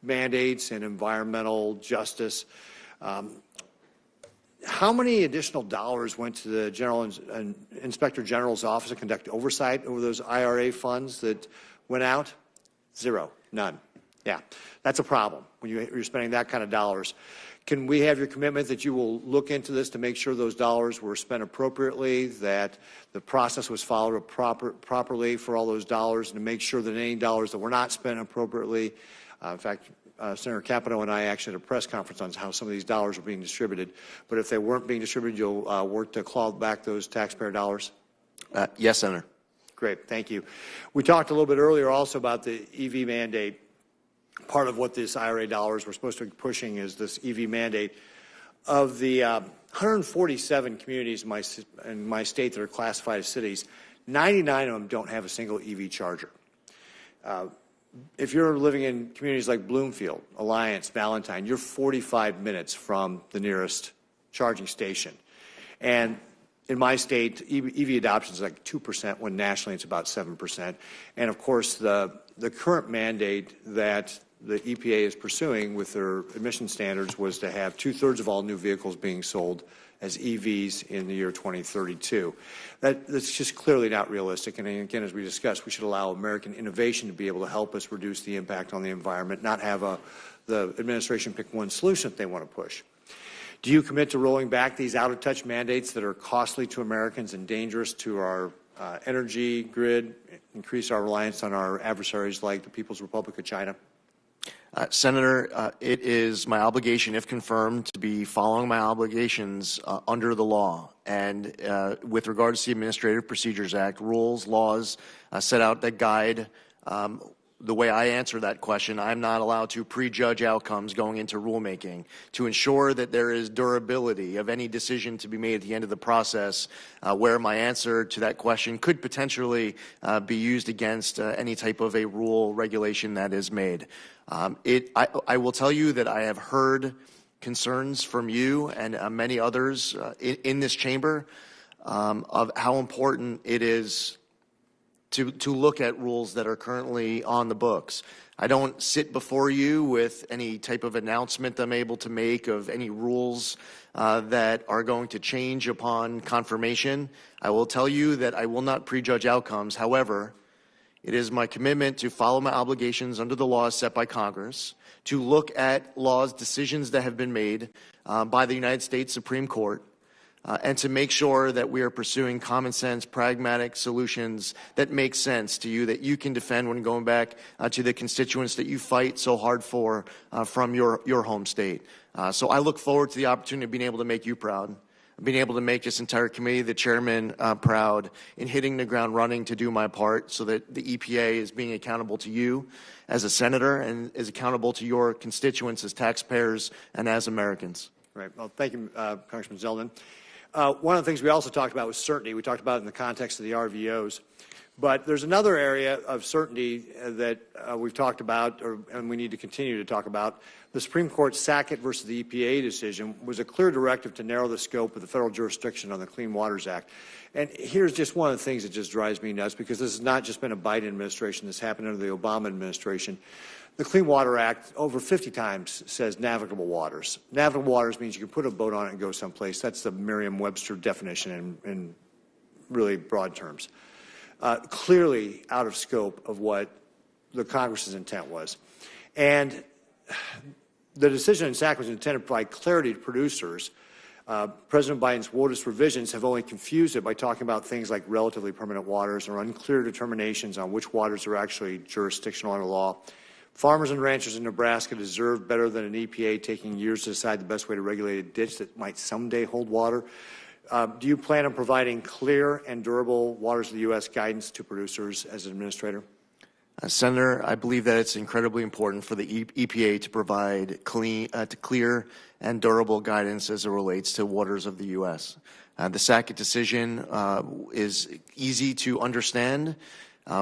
mandates and environmental justice. How many additional dollars went to the Inspector General's office to conduct oversight over those IRA funds that went out? Zero. None. Yeah, that's a problem when you're spending that kind of dollars. Can we have your commitment that you will look into this to make sure those dollars were spent appropriately, that the process was followed properly for all those dollars, and to make sure that any dollars that were not spent appropriately, in fact, Senator Capito and I actually had a press conference on how some of these dollars were being distributed, but if they weren't being distributed, you'll work to claw back those taxpayer dollars? Yes, Senator. Great, thank you. We talked a little bit earlier also about the EV mandate. Part of what this IRA dollars we're supposed to be pushing is this EV mandate. Of the 147 communities in my state that are classified as cities, 99 of them don't have a single EV charger. If you're living in communities like Bloomfield, Alliance, Valentine, you're 45 minutes from the nearest charging station. And in my state, EV adoption is like 2%, when nationally it's about 7%. And of course, the current mandate that the EPA is pursuing with their emission standards was to have 2/3 of all new vehicles being sold as EVs in the year 2032. That's just clearly not realistic. And again, as we discussed, we should allow American innovation to be able to help us reduce the impact on the environment, not have the administration pick one solution that they want to push. Do you commit to rolling back these out-of-touch mandates that are costly to Americans and dangerous to our energy grid, increase our reliance on our adversaries like the People's Republic of China? Senator, it is my obligation, if confirmed, to be following my obligations under the law. And with regards to the Administrative Procedures Act, rules, laws set out that guide the way I answer that question. I'm not allowed to prejudge outcomes going into rulemaking to ensure that there is durability of any decision to be made at the end of the process, where my answer to that question could potentially be used against any type of a rule regulation that is made. I will tell you that I have heard concerns from you and many others in this chamber of how important it is to look at rules that are currently on the books. I don't sit before you with any type of announcement I'm able to make of any rules that are going to change upon confirmation. I will tell you that I will not prejudge outcomes. However, it is my commitment to follow my obligations under the laws set by Congress, to look at laws, decisions that have been made by the United States Supreme Court, and to make sure that we are pursuing common sense, pragmatic solutions that make sense to you, that you can defend when going back to the constituents that you fight so hard for from your home state. So I look forward to the opportunity of being able to make you proud, being able to make this entire committee, the chairman, proud in hitting the ground running to do my part so that the EPA is being accountable to you as a senator and is accountable to your constituents as taxpayers and as Americans. Right. Well, thank you, Congressman Zeldin. One of the things we also talked about was certainty. We talked about it in the context of the RVOs. But there's another area of certainty that we've talked about, and we need to continue to talk about. The Supreme Court's Sackett versus the EPA decision was a clear directive to narrow the scope of the federal jurisdiction on the Clean Waters Act. And here's just one of the things that just drives me nuts, because this has not just been a Biden administration. This happened under the Obama administration. The Clean Water Act over 50 times says navigable waters. Navigable waters means you can put a boat on it and go someplace. That's the Merriam-Webster definition in really broad terms. Clearly out of scope of what the Congress's intent was. And the decision in Sackett was intended to provide clarity to producers. President Biden's WOTUS revisions have only confused it by talking about things like relatively permanent waters or unclear determinations on which waters are actually jurisdictional under law. Farmers and ranchers in Nebraska deserve better than an EPA taking years to decide the best way to regulate a ditch that might someday hold water. Do you plan on providing clear and durable waters of the U.S. guidance to producers as an administrator? Senator, I believe that it's incredibly important for the EPA to provide clear and durable guidance as it relates to waters of the U.S. The Sackett decision is easy to understand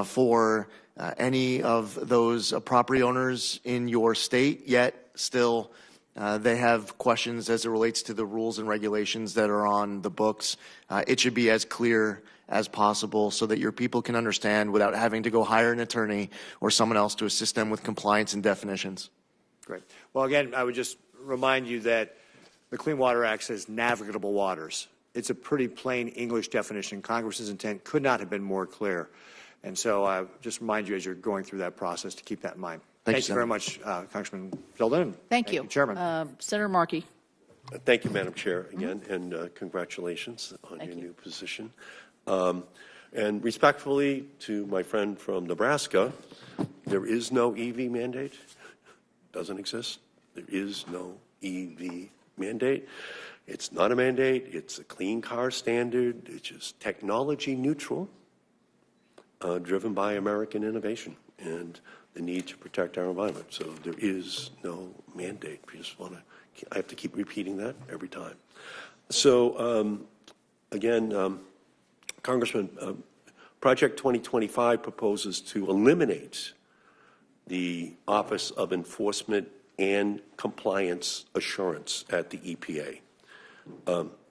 for any of those property owners in your state, yet still they have questions as it relates to the rules and regulations that are on the books. It should be as clear as possible so that your people can understand without having to go hire an attorney or someone else to assist them with compliance and definitions. Great. Well, again, I would just remind you that the Clean Water Act says navigable waters. It's a pretty plain English definition. Congress's intent could not have been more clear. And so I just remind you as you're going through that process to keep that in mind. Thank you very much, Congressman Zeldin. Thank you. Chairman. Senator Markey. Thank you, Madam Chair, again, and congratulations on your new position. And respectfully to my friend from Nebraska, there is no EV mandate. Doesn't exist. There is no EV mandate. It's not a mandate. It's a clean car standard. It's just technology neutral, driven by American innovation and the need to protect our environment. So there is no mandate. I have to keep repeating that every time. So again, Congressman, Project 2025 proposes to eliminate the Office of Enforcement and Compliance Assurance at the EPA.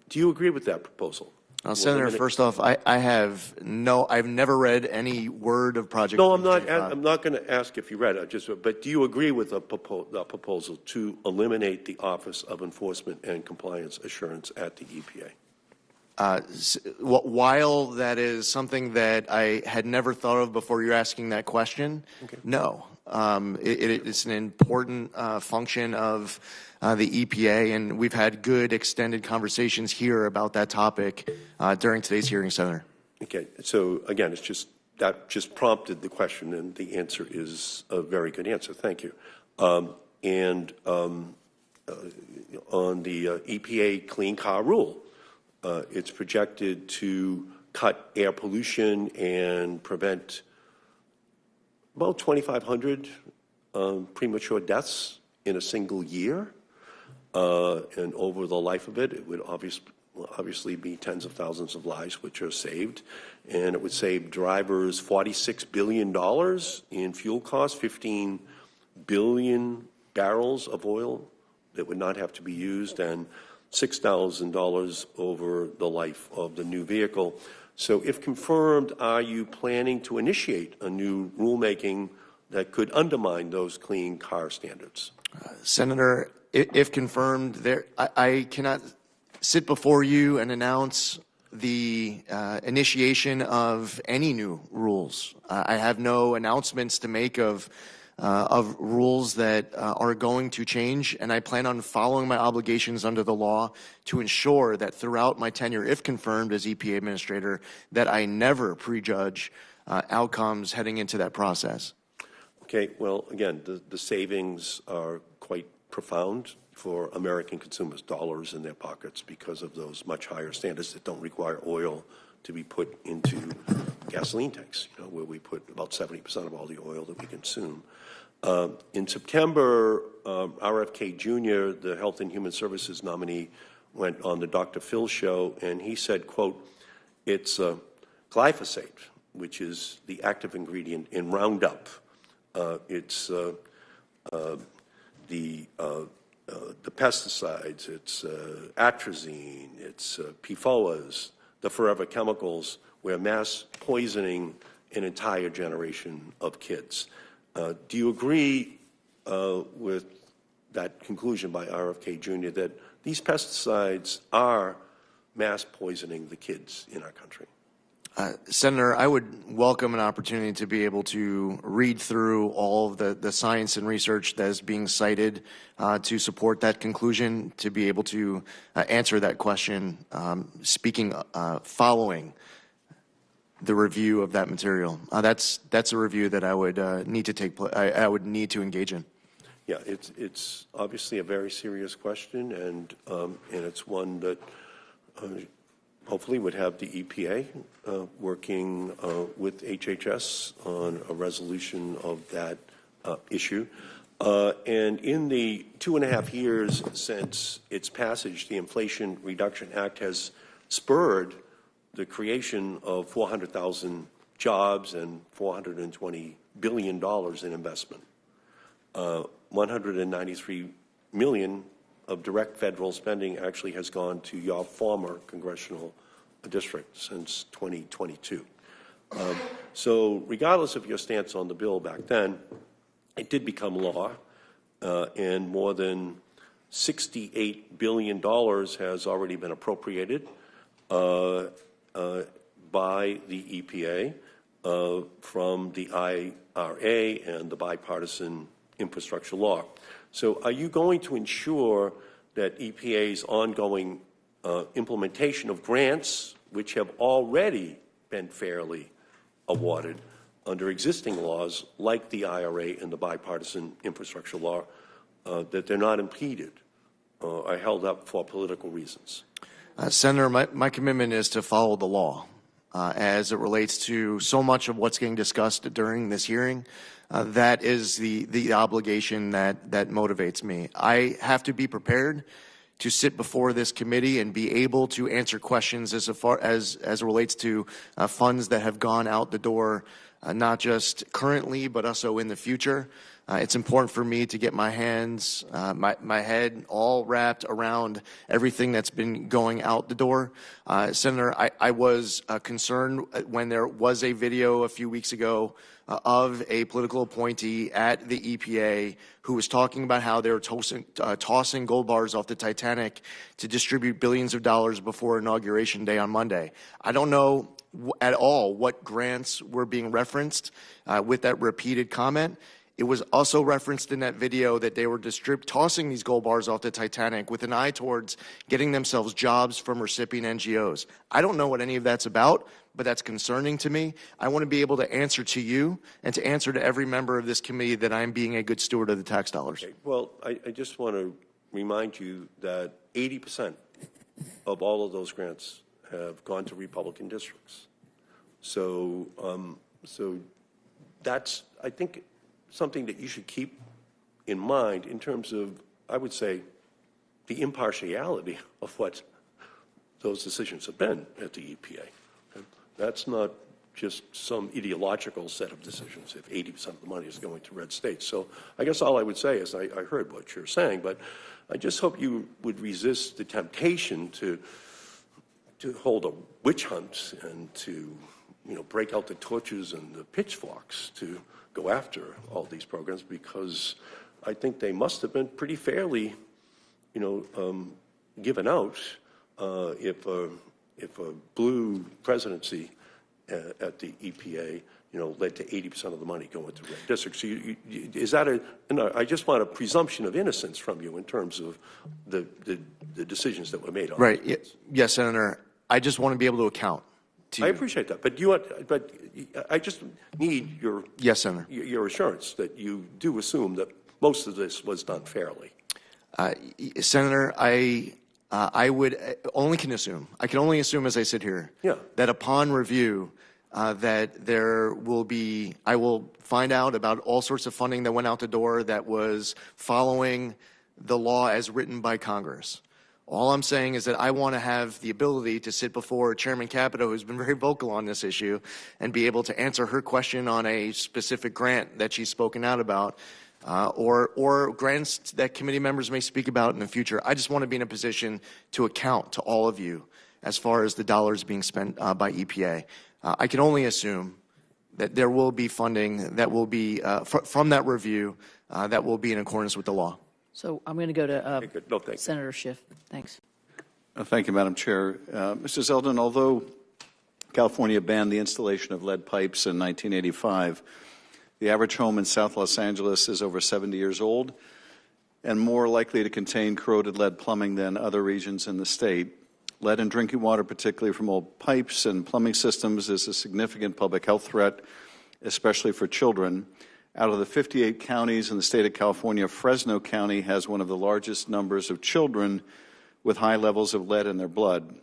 Do you agree with that proposal? Senator, first off, I've never read any word of Project 2025. No, I'm not going to ask if you read it. But do you agree with the proposal to eliminate the Office of Enforcement and Compliance Assurance at the EPA? While that is something that I had never thought of before you're asking that question, no. It's an important function of the EPA, and we've had good extended conversations here about that topic during today's hearing, Senator. Okay, so again, that just prompted the question, and the answer is a very good answer. Thank you. And on the EPA Clean Car Rule, it's projected to cut air pollution and prevent about 2,500 premature deaths in a single year. And over the life of it, it would obviously be tens of thousands of lives which are saved. And it would save drivers $46 billion in fuel costs, 15 billion barrels of oil that would not have to be used, and $6,000 over the life of the new vehicle. So if confirmed, are you planning to initiate a new rulemaking that could undermine those clean car standards? Senator, if confirmed, I cannot sit before you and announce the initiation of any new rules. I have no announcements to make of rules that are going to change, and I plan on following my obligations under the law to ensure that throughout my tenure, if confirmed as EPA Administrator, that I never prejudge outcomes heading into that process. Okay, well, again, the savings are quite profound for American consumers, dollars in their pockets, because of those much higher standards that don't require oil to be put into gasoline tanks, where we put about 70% of all the oil that we consume. In September, RFK Jr., the Health and Human Services nominee, went on the Dr. Phil show, and he said, quote, it's glyphosate which is the active ingredient in Roundup. It's the pesticides, it's atrazine, it's PFOAs, the forever chemicals, where mass poisoning an entire generation of kids. Do you agree with that conclusion by RFK Jr. that these pesticides are mass poisoning the kids in our country? Senator, I would welcome an opportunity to be able to read through all of the science and research that is being cited to support that conclusion, to be able to answer that question, following the review of that material. That's a review that I would need to I would need to engage in. Yeah, it's obviously a very serious question, and it's one that hopefully would have the EPA working with HHS on a resolution of that issue. And in the 2.5 years since its passage, the Inflation Reduction Act has spurred the creation of 400,000 jobs and $420 billion in investment. 193 million of direct federal spending actually has gone to your former congressional district since 2022. So regardless of your stance on the bill back then, it did become law, and more than $68 billion has already been appropriated by the EPA from the IRA and the bipartisan infrastructure law. So are you going to ensure that EPA's ongoing implementation of grants, which have already been fairly awarded under existing laws like the IRA and the bipartisan infrastructure law, that they're not impeded or are held up for political reasons? Senator, my commitment is to follow the law as it relates to so much of what's getting discussed during this hearing. That is the obligation that motivates me. I have to be prepared to sit before this committee and be able to answer questions as it relates to funds that have gone out the door, not just currently, but also in the future. It's important for me to get my hands, my head all wrapped around everything that's been going out the door. Senator, I was concerned when there was a video a few weeks ago of a political appointee at the EPA who was talking about how they were tossing gold bars off the Titanic to distribute billions of dollars before Inauguration Day on Monday. I don't know at all what grants were being referenced with that repeated comment. It was also referenced in that video that they were tossing these gold bars off the Titanic with an eye towards getting themselves jobs from recipient NGOs. I don't know what any of that's about, but that's concerning to me. I want to be able to answer to you and to answer to every member of this committee that I'm being a good steward of the tax dollars. Okay. Well, I just want to remind you that 80% of all of those grants have gone to Republican districts. So, so that's, I think, something that you should keep in mind in terms of, I would say, the impartiality of what those decisions have been at the EPA. That's not just some ideological set of decisions if 80% of the money is going to red states. So I guess all I would say is I heard what you're saying, but I just hope you would resist the temptation to hold a witch hunt and to, break out the torches and the pitchforks to go after all these programs, because I think they must have been pretty fairly, given out if a blue presidency at the EPA, led to 80% of the money going to red districts. So is that I just want a presumption of innocence from you in terms of the decisions that were made on Right. Yes, Senator. I just want to be able to account. I appreciate that, but I just need your Senator. Your assurance that you do assume that most of this was done fairly. Senator, I can only assume as I sit here that upon review that there will be, I will find out about all sorts of funding that went out the door that was following the law as written by Congress. All I'm saying is that I want to have the ability to sit before Chairman Capito, who's been very vocal on this issue, and be able to answer her question on a specific grant that she's spoken out about, or grants that committee members may speak about in the future. I just want to be in a position to account to all of you as far as the dollars being spent by EPA. I can only assume that there will be funding that will be from that review that will be in accordance with the law. So I'm going to go to No, thank you. Senator Schiff. Thanks. Thank you, Madam Chair. Mr. Zeldin, although California banned the installation of lead pipes in 1985, the average home in South Los Angeles is over 70 years old and more likely to contain corroded lead plumbing than other regions in the state. Lead in drinking water, particularly from old pipes and plumbing systems, is a significant public health threat, especially for children. Out of the 58 counties in the state of California, Fresno County has one of the largest numbers of children with high levels of lead in their blood.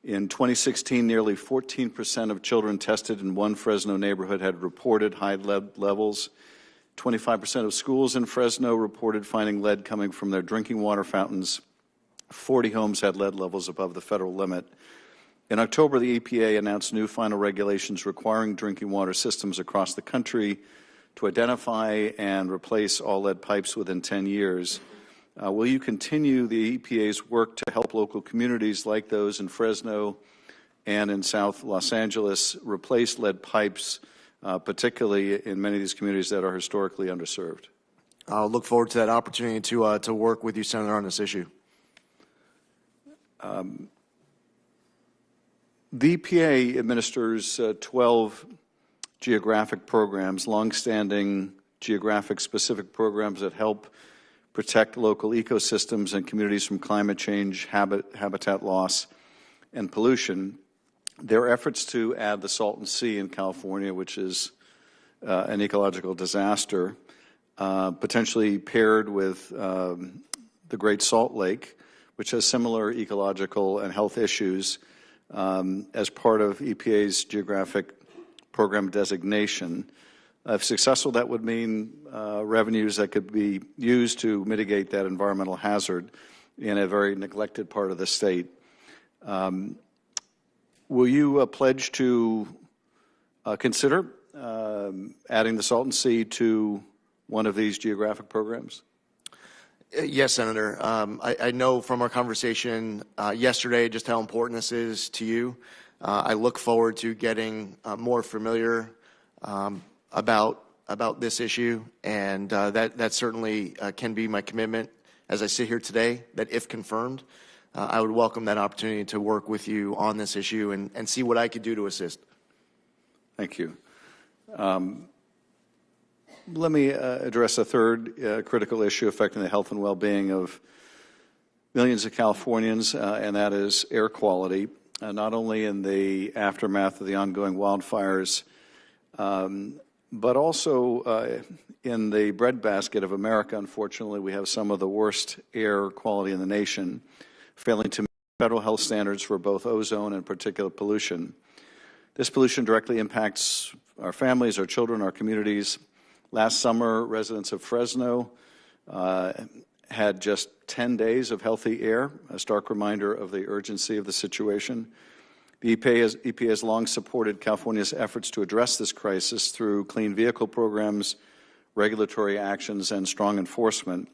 In 2016, nearly 14% of children tested in one Fresno neighborhood had reported high lead levels. 25% of schools in Fresno reported finding lead coming from their drinking water fountains. 40 homes had lead levels above the federal limit. In October, the EPA announced new final regulations requiring drinking water systems across the country to identify and replace all lead pipes within 10 years. Will you continue the EPA's work to help local communities like those in Fresno and in South Los Angeles replace lead pipes, particularly in many of these communities that are historically underserved? I'll look forward to that opportunity to work with you, Senator, on this issue. The EPA administers 12 geographic programs, longstanding geographic-specific programs that help protect local ecosystems and communities from climate change, habitat loss, and pollution. Their efforts to add the Salton Sea in California, which is an ecological disaster, potentially paired with the Great Salt Lake, which has similar ecological and health issues, as part of EPA's geographic program designation. If successful, that would mean revenues that could be used to mitigate that environmental hazard in a very neglected part of the state. Will you pledge to consider adding the Salton Sea to one of these geographic programs? Yes, Senator. I know from our conversation yesterday just how important this is to you. I look forward to getting more familiar about this issue, and that certainly can be my commitment as I sit here today, that if confirmed, I would welcome that opportunity to work with you on this issue and see what I could do to assist. Thank you. Let me address a third critical issue affecting the health and well-being of millions of Californians, and that is air quality, not only in the aftermath of the ongoing wildfires, but also in the breadbasket of America. Unfortunately, we have some of the worst air quality in the nation, failing to meet federal health standards for both ozone and particulate pollution. This pollution directly impacts our families, our children, our communities. Last summer, residents of Fresno had just 10 days of healthy air, a stark reminder of the urgency of the situation. The EPA has long supported California's efforts to address this crisis through clean vehicle programs, regulatory actions, and strong enforcement.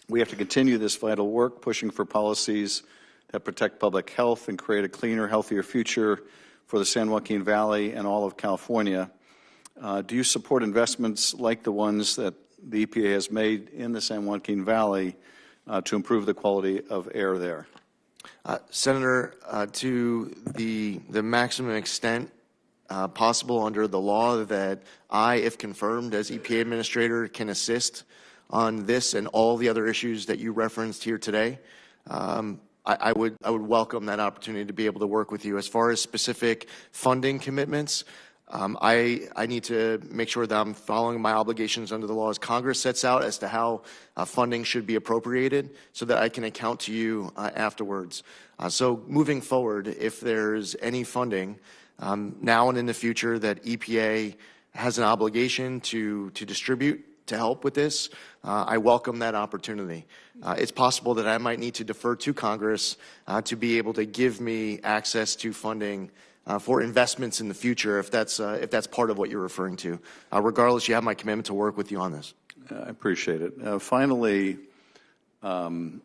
We have to continue this vital work, pushing for policies that protect public health and create a cleaner, healthier future for the San Joaquin Valley and all of California. Do you support investments like the ones that the EPA has made in the San Joaquin Valley to improve the quality of air there? Senator, to the maximum extent possible under the law that I, if confirmed as EPA Administrator, can assist on this and all the other issues that you referenced here today, I would welcome that opportunity to be able to work with you. As far as specific funding commitments, I need to make sure that I'm following my obligations under the laws Congress sets out as to how funding should be appropriated so that I can account to you afterwards. So moving forward, if there's any funding now and in the future that EPA has an obligation to distribute to help with this, I welcome that opportunity. It's possible that I might need to defer to Congress to be able to give me access to funding for investments in the future, if that's part of what you're referring to. Regardless, you have my commitment to work with you on this. I appreciate it. Finally, one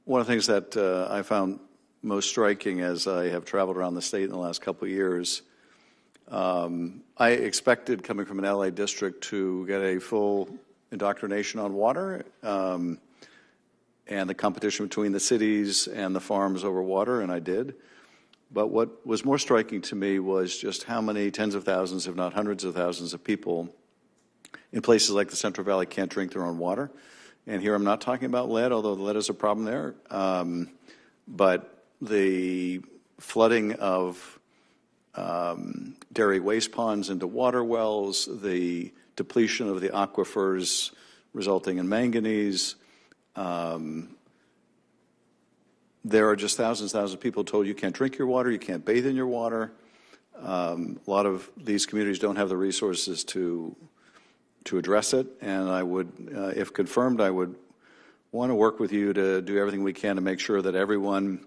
of the things that I found most striking as I have traveled around the state in the last couple of years, I expected, coming from an LA district, to get a full indoctrination on water and the competition between the cities and the farms over water, and I did. But what was more striking to me was just how many tens of thousands, if not hundreds of thousands of people in places like the Central Valley can't drink their own water. And here I'm not talking about lead, although lead is a problem there. But the flooding of dairy waste ponds into water wells, the depletion of the aquifers resulting in manganese. There are just thousands of people told you can't drink your water, you can't bathe in your water. A lot of these communities don't have the resources to address it, and I would, if confirmed, I would want to work with you to do everything we can to make sure that everyone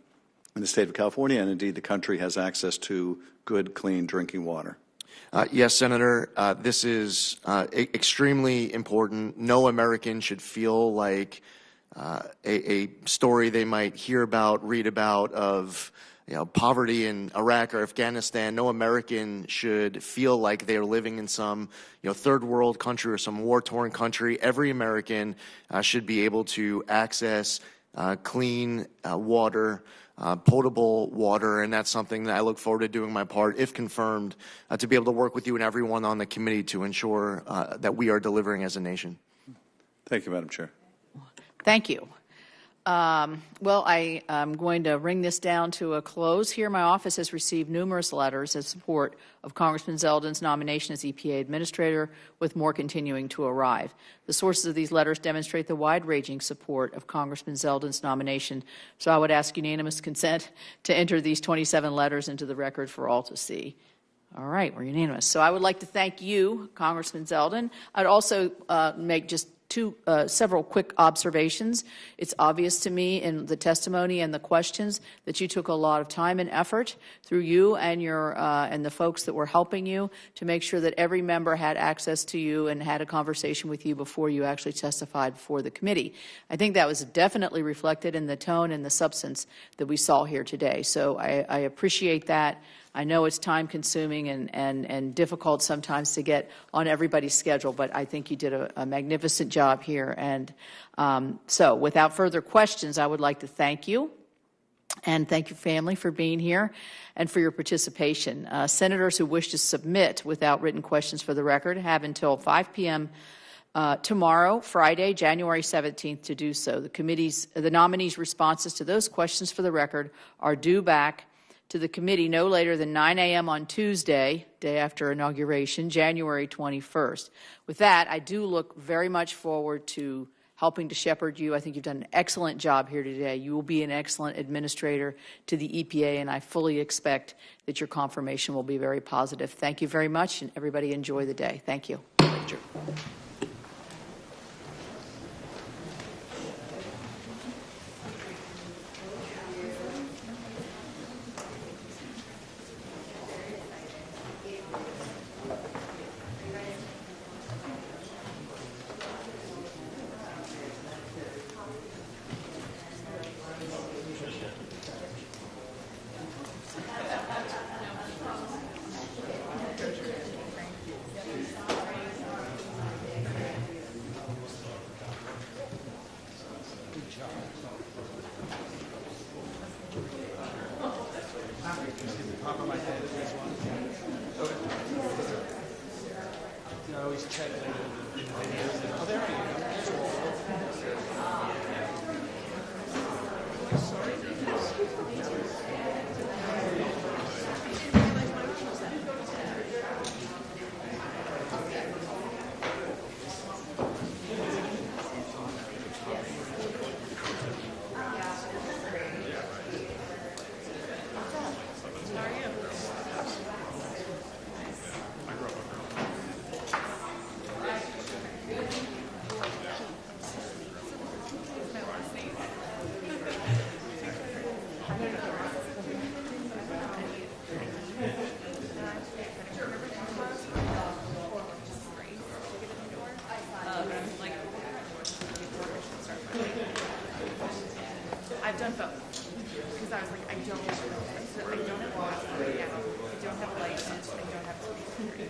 in the state of California and indeed the country has access to good, clean drinking water. Yes, Senator, this is extremely important. No American should feel like a story they might hear about, read about of poverty in Iraq or Afghanistan. No American should feel like they're living in some third world country or some war-torn country. Every American should be able to access clean water, potable water, and that's something that I look forward to doing my part, if confirmed, to be able to work with you and everyone on the committee to ensure that we are delivering as a nation. Thank you, Madam Chair. Thank you. Well, I am going to bring this down to a close here. My office has received numerous letters in support of Congressman Zeldin's nomination as EPA Administrator, with more continuing to arrive. The sources of these letters demonstrate the wide-ranging support of Congressman Zeldin's nomination, so I would ask unanimous consent to enter these 27 letters into the record for all to see. All right, we're unanimous. So I would like to thank you, Congressman Zeldin. I'd also make just several quick observations. It's obvious to me in the testimony and the questions that you took a lot of time and effort through you and your and the folks that were helping you to make sure that every member had access to you and had a conversation with you before you actually testified before the committee. I think that was definitely reflected in the tone and the substance that we saw here today. So I appreciate that. I know it's time-consuming and difficult sometimes to get on everybody's schedule, but I think you did a magnificent job here. And so without further questions, I would like to thank you and thank your family for being here and for your participation. Senators who wish to submit without written questions for the record have until 5 p.m. Tomorrow, Friday, January 17th, to do so. The nominees' responses to those questions for the record are due back to the committee no later than 9 a.m. on Tuesday, day after inauguration, January 21st. With that, I do look very much forward to helping to shepherd you. I think you've done an excellent job here today. You will be an excellent administrator to the EPA, and I fully expect that your confirmation will be very positive. Thank you very much, and everybody enjoy the day. Thank you. I've done both because I was like, I don't want, I don't have a license, I don't have to be